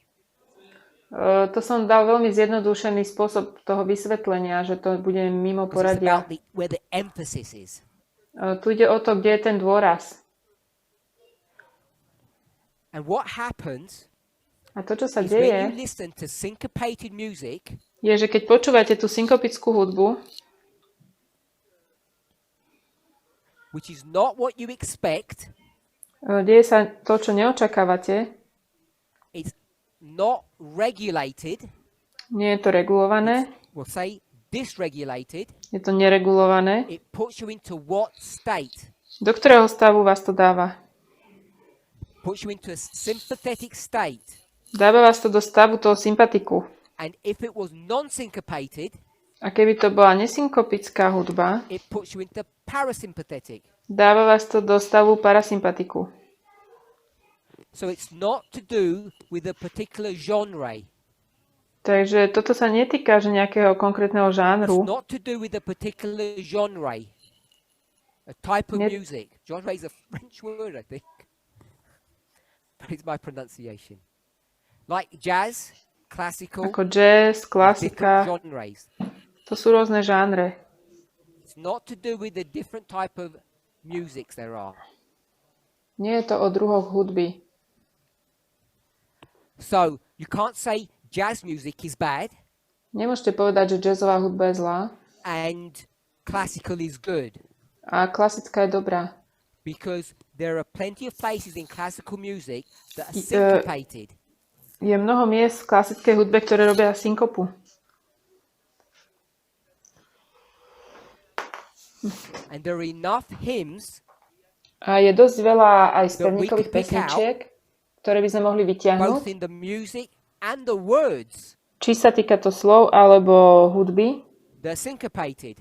[SPEAKER 2] To som dal veľmi zjednodušený spôsob toho vysvetlenia, že to bude mimo
[SPEAKER 1] Because it's
[SPEAKER 2] poradia.
[SPEAKER 1] about where the emphasis is.
[SPEAKER 2] Tu ide o to, kde je ten dôraz.
[SPEAKER 1] And what happens
[SPEAKER 2] A to, čo sa
[SPEAKER 1] is when you
[SPEAKER 2] deje,
[SPEAKER 1] listen to syncopated music,
[SPEAKER 2] je, že keď počúvate tú synkopickú hudbu,
[SPEAKER 1] which is not what you expect,
[SPEAKER 2] deje sa to, čo neočakávate,
[SPEAKER 1] it's not regulated,
[SPEAKER 2] nie je to regulované,
[SPEAKER 1] we'll say dysregulated,
[SPEAKER 2] je to neregulované.
[SPEAKER 1] it puts you into what state?
[SPEAKER 2] Do ktorého stavu vás to dáva?
[SPEAKER 1] Puts you into a sympathetic state.
[SPEAKER 2] Dáva vás to do stavu toho sympatiku.
[SPEAKER 1] And if it was non-syncopated,
[SPEAKER 2] A keby to bola nesynkopická hudba,
[SPEAKER 1] it puts you into parasympathetic.
[SPEAKER 2] dáva vás to do stavu parasympatiku.
[SPEAKER 1] So it's not to do with a particular genre.
[SPEAKER 2] Takže toto sa netýka že nejakého konkrétneho
[SPEAKER 1] It's
[SPEAKER 2] žánru.
[SPEAKER 1] not to do with a particular genre. A type of
[SPEAKER 2] Net-
[SPEAKER 1] music. Genre is a French word, I think. But it's my pronunciation. Like jazz, classical,
[SPEAKER 2] Ako jazz,
[SPEAKER 1] different
[SPEAKER 2] klasika,
[SPEAKER 1] genres.
[SPEAKER 2] to sú rôzne žánre.
[SPEAKER 1] It's not to do with the different type of musics there are.
[SPEAKER 2] Nie je to o druhoch hudby.
[SPEAKER 1] So you can't say jazz music is bad
[SPEAKER 2] Nemôžete povedať, že jazzová hudba je zlá
[SPEAKER 1] and classical is good,
[SPEAKER 2] a klasická je dobrá.
[SPEAKER 1] because there are plenty of places in classical music that are
[SPEAKER 2] Y-
[SPEAKER 1] syncopated.
[SPEAKER 2] Je mnoho miest v klasickej hudbe, ktoré robia synkopu.
[SPEAKER 1] And there are enough hymns,
[SPEAKER 2] A je dosť veľa aj
[SPEAKER 1] That we
[SPEAKER 2] spevníkových
[SPEAKER 1] could pick
[SPEAKER 2] pesničiek, ktoré by sme mohli
[SPEAKER 1] both
[SPEAKER 2] vytiahnuť.
[SPEAKER 1] in the music and the words,
[SPEAKER 2] Či sa týka to slov alebo hudby,
[SPEAKER 1] they're syncopated,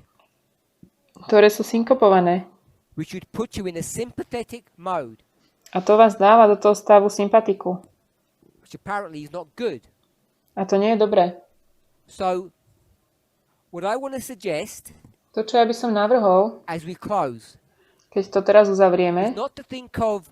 [SPEAKER 2] ktoré sú synkopované.
[SPEAKER 1] which would put you in a sympathetic mode,
[SPEAKER 2] A to vás dáva do toho stavu sympatiku.
[SPEAKER 1] which apparently is not good.
[SPEAKER 2] A to nie je dobré.
[SPEAKER 1] So, what I want to suggest
[SPEAKER 2] To, čo ja by som navrhol,
[SPEAKER 1] as we close
[SPEAKER 2] keď to teraz uzavrieme,
[SPEAKER 1] is not to think of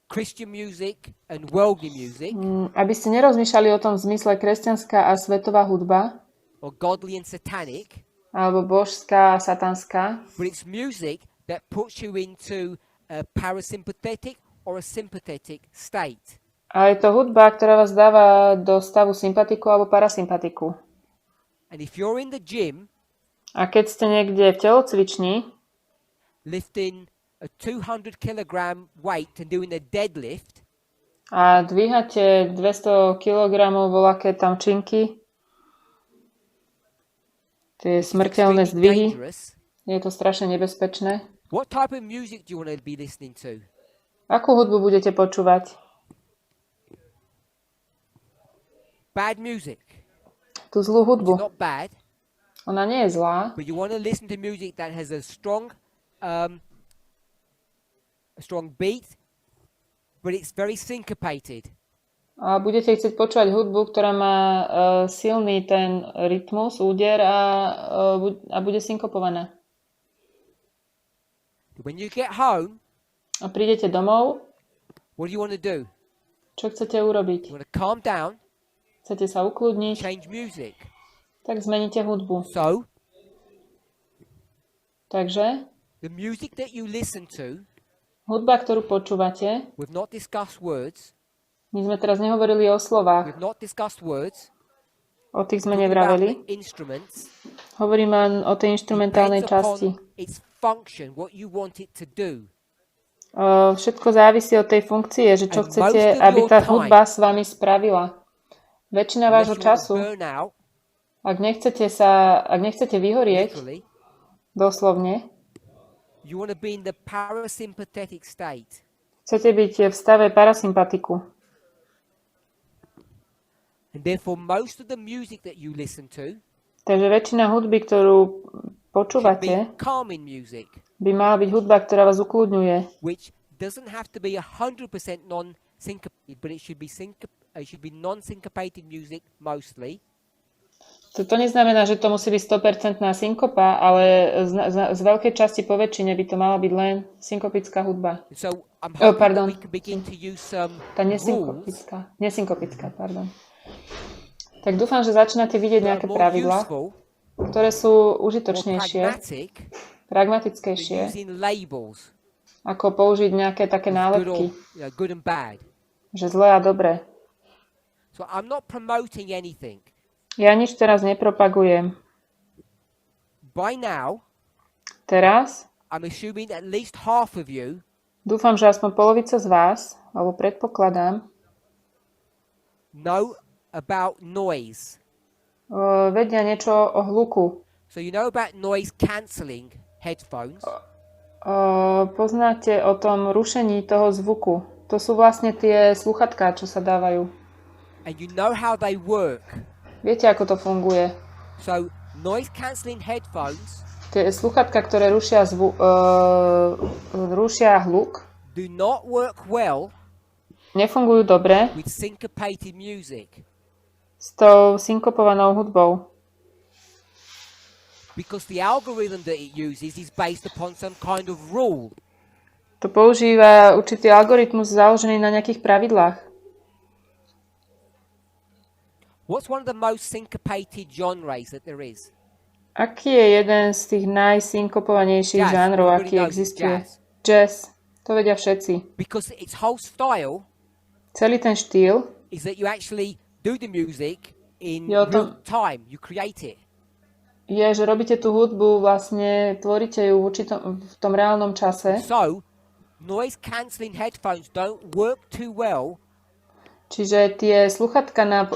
[SPEAKER 1] Christian music and worldly music,
[SPEAKER 2] aby ste nerozmýšľali o tom v zmysle kresťanská a svetová hudba,
[SPEAKER 1] or godly and satanic,
[SPEAKER 2] alebo božská a satanská,
[SPEAKER 1] but it's music that puts you into a parasympathetic or a sympathetic state.
[SPEAKER 2] ale je to hudba, ktorá vás dáva do stavu sympatiku alebo parasympatiku.
[SPEAKER 1] And if you're in the gym
[SPEAKER 2] A keď ste niekde v telocvični
[SPEAKER 1] lifting a 200 kilogram weight and doing a deadlift,
[SPEAKER 2] a dvíhate 200 kg voľaké tamčinky, tie smrteľné
[SPEAKER 1] extremely
[SPEAKER 2] zdvihy,
[SPEAKER 1] dangerous,
[SPEAKER 2] je to strašne nebezpečné.
[SPEAKER 1] what type of music do you want to be listening to?
[SPEAKER 2] Akú hudbu budete počúvať?
[SPEAKER 1] Bad music.
[SPEAKER 2] Tú zlú
[SPEAKER 1] It's
[SPEAKER 2] hudbu.
[SPEAKER 1] not bad,
[SPEAKER 2] Ona nie je zlá,
[SPEAKER 1] but you want to listen to music that has a strong beat, but it's very syncopated.
[SPEAKER 2] a budete chcieť počúvať hudbu, ktorá má silný ten rytmus, úder a bude synkopovaná.
[SPEAKER 1] When you get home,
[SPEAKER 2] A prídete domov,
[SPEAKER 1] what do you want to do?
[SPEAKER 2] čo chcete urobiť?
[SPEAKER 1] You want to calm down,
[SPEAKER 2] Chcete sa ukludniť,
[SPEAKER 1] change music.
[SPEAKER 2] tak zmeníte hudbu.
[SPEAKER 1] So,
[SPEAKER 2] Takže
[SPEAKER 1] the music that you listen to,
[SPEAKER 2] hudba, ktorú počúvate,
[SPEAKER 1] we've not discussed words,
[SPEAKER 2] My sme teraz nehovorili o slovách,
[SPEAKER 1] We've not discussed words.
[SPEAKER 2] o tých sme
[SPEAKER 1] Talking about
[SPEAKER 2] nevraveli.
[SPEAKER 1] the instruments.
[SPEAKER 2] Hovoríme len o tej inštrumentálnej
[SPEAKER 1] Depends
[SPEAKER 2] časti.
[SPEAKER 1] upon its function, what you want it to do.
[SPEAKER 2] Všetko závisí od tej funkcie, že čo
[SPEAKER 1] And
[SPEAKER 2] chcete,
[SPEAKER 1] most of
[SPEAKER 2] aby
[SPEAKER 1] your
[SPEAKER 2] tá
[SPEAKER 1] time,
[SPEAKER 2] hudba s vami spravila. Väčšina vášho
[SPEAKER 1] Unless you want to
[SPEAKER 2] času,
[SPEAKER 1] burn out,
[SPEAKER 2] ak nechcete vyhorieť,
[SPEAKER 1] literally,
[SPEAKER 2] doslovne,
[SPEAKER 1] you want to be in the parasympathetic state.
[SPEAKER 2] chcete byť v stave parasympatiku.
[SPEAKER 1] And therefore, most of the music that you listen to
[SPEAKER 2] Takže väčšina hudby, ktorú
[SPEAKER 1] should
[SPEAKER 2] počúvate,
[SPEAKER 1] be calming music,
[SPEAKER 2] by mala byť hudba, ktorá vás ukludňuje.
[SPEAKER 1] which doesn't have to be 100% non-syncopated, but it should be non-syncopated music mostly.
[SPEAKER 2] To neznamená, že to musí byť 100% synkopa, ale z veľkej časti po väčšine by to mala byť len synkopická hudba.
[SPEAKER 1] So I'm hoping that
[SPEAKER 2] pardon.
[SPEAKER 1] we can begin to use some
[SPEAKER 2] Tá
[SPEAKER 1] rules
[SPEAKER 2] nesynkopická, pardon. Tak dúfam, že začínate vidieť
[SPEAKER 1] that
[SPEAKER 2] nejaké
[SPEAKER 1] are more
[SPEAKER 2] pravidlá,
[SPEAKER 1] useful,
[SPEAKER 2] ktoré sú
[SPEAKER 1] more
[SPEAKER 2] užitočnejšie,
[SPEAKER 1] pragmatic, than
[SPEAKER 2] pragmatickejšie,
[SPEAKER 1] using labels,
[SPEAKER 2] ako použiť nejaké také
[SPEAKER 1] as
[SPEAKER 2] nálepky,
[SPEAKER 1] good and bad.
[SPEAKER 2] že zlé a dobré.
[SPEAKER 1] So I'm not promoting anything.
[SPEAKER 2] Ja nič teraz nepropagujem.
[SPEAKER 1] By now,
[SPEAKER 2] Teraz
[SPEAKER 1] I'm assuming at least half of you
[SPEAKER 2] dúfam, že aspoň polovica z vás, alebo predpokladám,
[SPEAKER 1] know about noise.
[SPEAKER 2] vedia niečo o hluku.
[SPEAKER 1] So you know about noise cancelling headphones.
[SPEAKER 2] Poznáte o tom rušení toho zvuku. To sú vlastne tie sluchatká, čo sa dávajú.
[SPEAKER 1] And you know how they work.
[SPEAKER 2] Viete, ako to funguje.
[SPEAKER 1] So noise cancelling headphones
[SPEAKER 2] Tie sluchatka, ktoré rušia hluk,
[SPEAKER 1] do not work well
[SPEAKER 2] nefungujú dobre
[SPEAKER 1] with syncopated music
[SPEAKER 2] s tou synkopovanou hudbou.
[SPEAKER 1] because the algorithm that it uses is based upon some kind of rule.
[SPEAKER 2] To používa určitý algoritmus založený na nejakých pravidlách.
[SPEAKER 1] What's one of the most syncopated genres that there is?
[SPEAKER 2] Aký je jeden z tých najsynkopovanejších
[SPEAKER 1] Jazz.
[SPEAKER 2] žánrov,
[SPEAKER 1] Everybody
[SPEAKER 2] aký
[SPEAKER 1] knows
[SPEAKER 2] existuje?
[SPEAKER 1] it's
[SPEAKER 2] Jazz. To vedia všetci.
[SPEAKER 1] Because its whole style
[SPEAKER 2] Celý ten štýl
[SPEAKER 1] is that you actually do the music in
[SPEAKER 2] Jo, to-
[SPEAKER 1] real time. You create it.
[SPEAKER 2] je, že robíte tú hudbu, vlastne tvoríte ju v tom reálnom čase.
[SPEAKER 1] So, noise cancelling headphones don't work too well
[SPEAKER 2] Čiže tie sluchatka na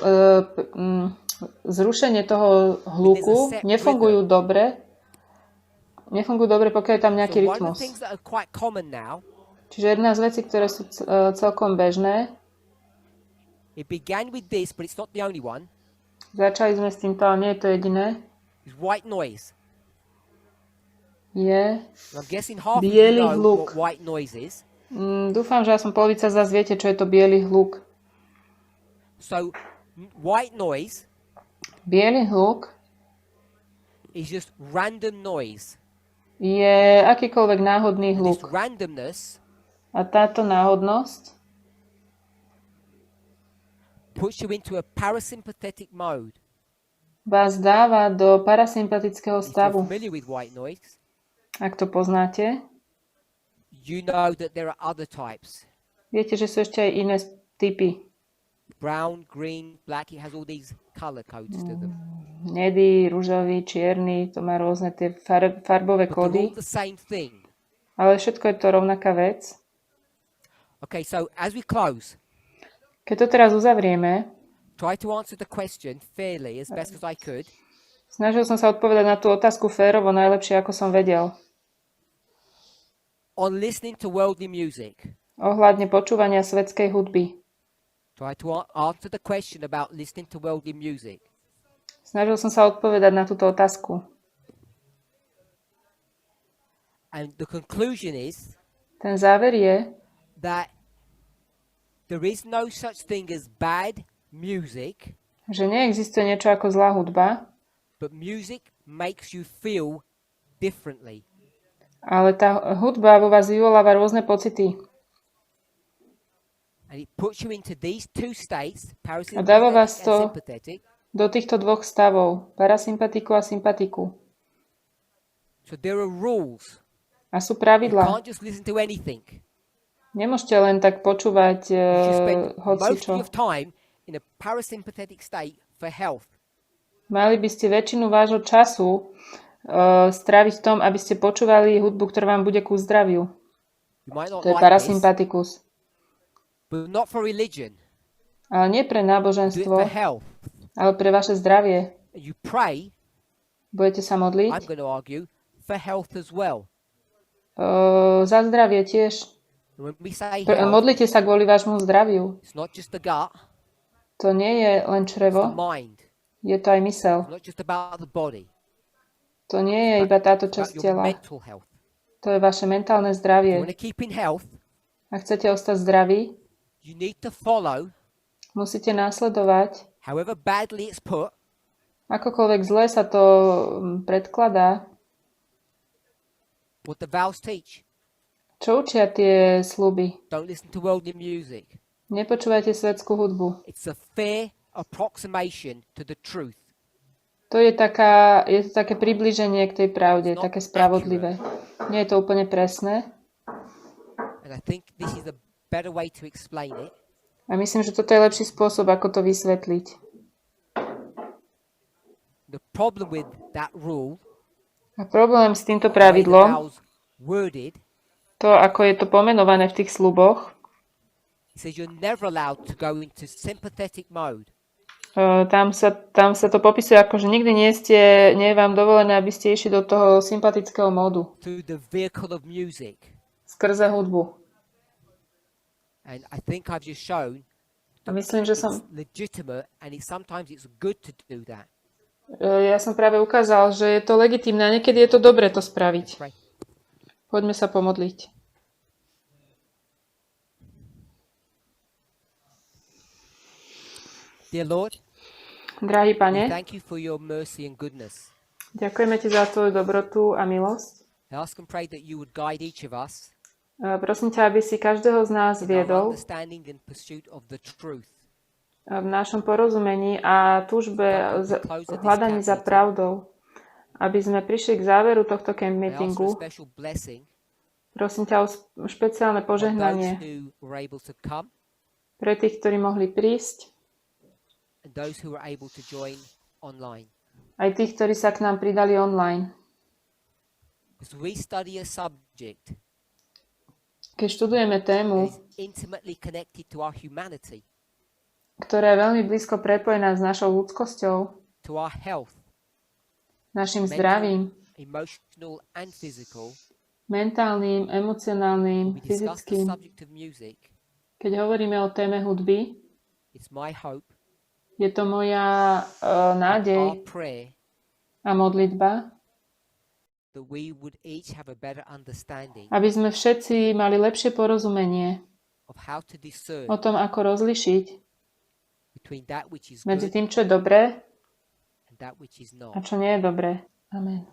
[SPEAKER 2] zrušenie toho hluku nefungujú dobre. Nefungujú dobre, pokiaľ je tam
[SPEAKER 1] So
[SPEAKER 2] nejaký
[SPEAKER 1] one of
[SPEAKER 2] rytmus.
[SPEAKER 1] the things that are quite common now,
[SPEAKER 2] Čiže jedna z vecí, ktoré sú celkom bežné,
[SPEAKER 1] it began with this, but it's not the only one,
[SPEAKER 2] začali sme s týmto, ale nie je to jediné,
[SPEAKER 1] is white noise.
[SPEAKER 2] je,
[SPEAKER 1] And I'm guessing half of
[SPEAKER 2] Biely
[SPEAKER 1] you know
[SPEAKER 2] hluk.
[SPEAKER 1] what white noise is.
[SPEAKER 2] dúfam, že aspoň polovica z vás viete, čo je to biely hluk.
[SPEAKER 1] So, white noise
[SPEAKER 2] Biely hluk
[SPEAKER 1] is just random noise.
[SPEAKER 2] je akýkoľvek náhodný
[SPEAKER 1] And this
[SPEAKER 2] hluk.
[SPEAKER 1] randomness
[SPEAKER 2] A táto náhodnosť
[SPEAKER 1] puts you into a parasympathetic mode.
[SPEAKER 2] vás dáva do parasympatického
[SPEAKER 1] If you're
[SPEAKER 2] stavu.
[SPEAKER 1] familiar with white noise,
[SPEAKER 2] Ak to poznáte,
[SPEAKER 1] you know that there are other types.
[SPEAKER 2] viete, že sú ešte aj iné typy.
[SPEAKER 1] Brown, green, black, it has all these color codes to them.
[SPEAKER 2] Hnedý, ružový, čierny, to má rôzne tie farbové
[SPEAKER 1] But they're
[SPEAKER 2] kódy,
[SPEAKER 1] all the same thing.
[SPEAKER 2] ale všetko je to rovnaká vec.
[SPEAKER 1] Okay, so as we close,
[SPEAKER 2] Keď to teraz uzavrieme,
[SPEAKER 1] try to answer the question fairly as best as I could.
[SPEAKER 2] snažil som sa odpovedať na tú otázku férovo najlepšie, ako som vedel.
[SPEAKER 1] On listening to worldly music,
[SPEAKER 2] Ohľadne počúvania svetskej hudby.
[SPEAKER 1] try to answer the question about listening to worldly music.
[SPEAKER 2] Snažil som sa odpovedať na túto otázku.
[SPEAKER 1] And the conclusion is
[SPEAKER 2] Ten záver je,
[SPEAKER 1] that there is no such thing as bad music,
[SPEAKER 2] že neexistuje niečo ako zlá hudba,
[SPEAKER 1] but music makes you feel differently.
[SPEAKER 2] ale tá hudba vo vás vyvoláva rôzne pocity.
[SPEAKER 1] And it puts you into these two states,
[SPEAKER 2] A dáva vás
[SPEAKER 1] parasympathetic
[SPEAKER 2] to
[SPEAKER 1] and sympathetic.
[SPEAKER 2] do týchto dvoch stavov, parasympatiku a sympatiku.
[SPEAKER 1] So there are rules.
[SPEAKER 2] A sú
[SPEAKER 1] You
[SPEAKER 2] pravidlá.
[SPEAKER 1] can't just listen to anything.
[SPEAKER 2] Nemôžete len tak počúvať
[SPEAKER 1] You should spend most of
[SPEAKER 2] hocičo.
[SPEAKER 1] your time in a parasympathetic state for health.
[SPEAKER 2] Mali by ste väčšinu vášho času stráviť v tom, aby ste počúvali hudbu, ktorá vám bude ku zdraviu.
[SPEAKER 1] You might not
[SPEAKER 2] To je
[SPEAKER 1] like this,
[SPEAKER 2] parasympatikus.
[SPEAKER 1] but not for religion.
[SPEAKER 2] Ale nie pre
[SPEAKER 1] Do it
[SPEAKER 2] náboženstvo,
[SPEAKER 1] for health.
[SPEAKER 2] ale pre vaše zdravie.
[SPEAKER 1] And you pray,
[SPEAKER 2] Budete sa
[SPEAKER 1] I'm
[SPEAKER 2] modliť
[SPEAKER 1] going to argue, for health as well.
[SPEAKER 2] za zdravie tiež.
[SPEAKER 1] And when we say health,
[SPEAKER 2] Modlite sa kvôli vášmu zdraviu.
[SPEAKER 1] it's not just the gut,
[SPEAKER 2] To nie je len
[SPEAKER 1] it's the
[SPEAKER 2] črevo,
[SPEAKER 1] mind.
[SPEAKER 2] je to aj mysel.
[SPEAKER 1] It's not just about the body.
[SPEAKER 2] To nie je iba táto
[SPEAKER 1] It's
[SPEAKER 2] časť
[SPEAKER 1] about your
[SPEAKER 2] tela.
[SPEAKER 1] mental health.
[SPEAKER 2] To je vaše mentálne
[SPEAKER 1] If you
[SPEAKER 2] zdravie.
[SPEAKER 1] want to keep in health,
[SPEAKER 2] Ak chcete ostať zdraví,
[SPEAKER 1] you need to follow,
[SPEAKER 2] musíte následovať,
[SPEAKER 1] however badly it's put,
[SPEAKER 2] akokoľvek zle sa to predkladá,
[SPEAKER 1] what the vows teach.
[SPEAKER 2] čo učia tie sľuby.
[SPEAKER 1] Don't listen to worldly music.
[SPEAKER 2] Nepočúvajte svetskú hudbu.
[SPEAKER 1] It's a fair approximation to the truth.
[SPEAKER 2] To je to také priblíženie k tej pravde, také spravodlivé. Nie je to úplne presné.
[SPEAKER 1] And I think this is a better way to explain it.
[SPEAKER 2] A myslím, že toto je lepší spôsob, ako to vysvetliť.
[SPEAKER 1] The problem with that rule,
[SPEAKER 2] A problém s týmto
[SPEAKER 1] the way the
[SPEAKER 2] pravidlom,
[SPEAKER 1] vows worded,
[SPEAKER 2] to, ako je to pomenované v tých sľuboch,
[SPEAKER 1] it says you're never allowed to go into sympathetic mode.
[SPEAKER 2] tam sa to popisuje ako, že nikdy nie je vám dovolené, aby ste išli do toho sympatického módu
[SPEAKER 1] Through the vehicle of music.
[SPEAKER 2] skrze hudbu.
[SPEAKER 1] And I think I've just shown
[SPEAKER 2] A myslím, že
[SPEAKER 1] it's legitimate and sometimes it's good to do that.
[SPEAKER 2] ja som práve ukázal, že je to legitímne a niekedy je to dobre to spraviť.
[SPEAKER 1] Pray.
[SPEAKER 2] Poďme sa pomodliť.
[SPEAKER 1] Dear Lord,
[SPEAKER 2] Drahý
[SPEAKER 1] we
[SPEAKER 2] Pane,
[SPEAKER 1] thank you for your mercy and goodness.
[SPEAKER 2] ďakujeme Ti za Tvoju dobrotu a milosť.
[SPEAKER 1] I ask and pray that you would guide each of us
[SPEAKER 2] Prosím ťa, aby si každého z nás
[SPEAKER 1] in our
[SPEAKER 2] viedol
[SPEAKER 1] understanding and pursuit of the truth.
[SPEAKER 2] v našom porozumení a túžbe hľadaní za pravdou, aby sme prišli k záveru tohto camp
[SPEAKER 1] I ask for a
[SPEAKER 2] meetingu.
[SPEAKER 1] special blessing
[SPEAKER 2] Prosím ťa o špeciálne
[SPEAKER 1] on those
[SPEAKER 2] požehnanie
[SPEAKER 1] who were able to come
[SPEAKER 2] pre tých, ktorí mohli prísť,
[SPEAKER 1] and those who were able to join online.
[SPEAKER 2] aj tých, ktorí sa k nám pridali online.
[SPEAKER 1] As we study a subject
[SPEAKER 2] Keď študujeme
[SPEAKER 1] that
[SPEAKER 2] tému,
[SPEAKER 1] is intimately connected to our humanity,
[SPEAKER 2] ktorá je veľmi blízko prepojená s našou ľudskosťou,
[SPEAKER 1] to our health,
[SPEAKER 2] našim zdravím,
[SPEAKER 1] emotional and physical,
[SPEAKER 2] mentálnym, emocionálnym,
[SPEAKER 1] we discuss the
[SPEAKER 2] fyzickým.
[SPEAKER 1] subject of music,
[SPEAKER 2] Keď hovoríme o téme hudby,
[SPEAKER 1] it's my hope,
[SPEAKER 2] je to moja
[SPEAKER 1] our
[SPEAKER 2] nádej
[SPEAKER 1] prayer,
[SPEAKER 2] a modlitba,
[SPEAKER 1] that we would each have a better understanding
[SPEAKER 2] aby sme všetci mali lepšie porozumenie
[SPEAKER 1] of how to discern
[SPEAKER 2] o tom, ako rozlišiť
[SPEAKER 1] between that which is
[SPEAKER 2] medzi
[SPEAKER 1] good
[SPEAKER 2] tým, čo je dobré
[SPEAKER 1] and that which is
[SPEAKER 2] a
[SPEAKER 1] not.
[SPEAKER 2] čo nie je dobré. Amen.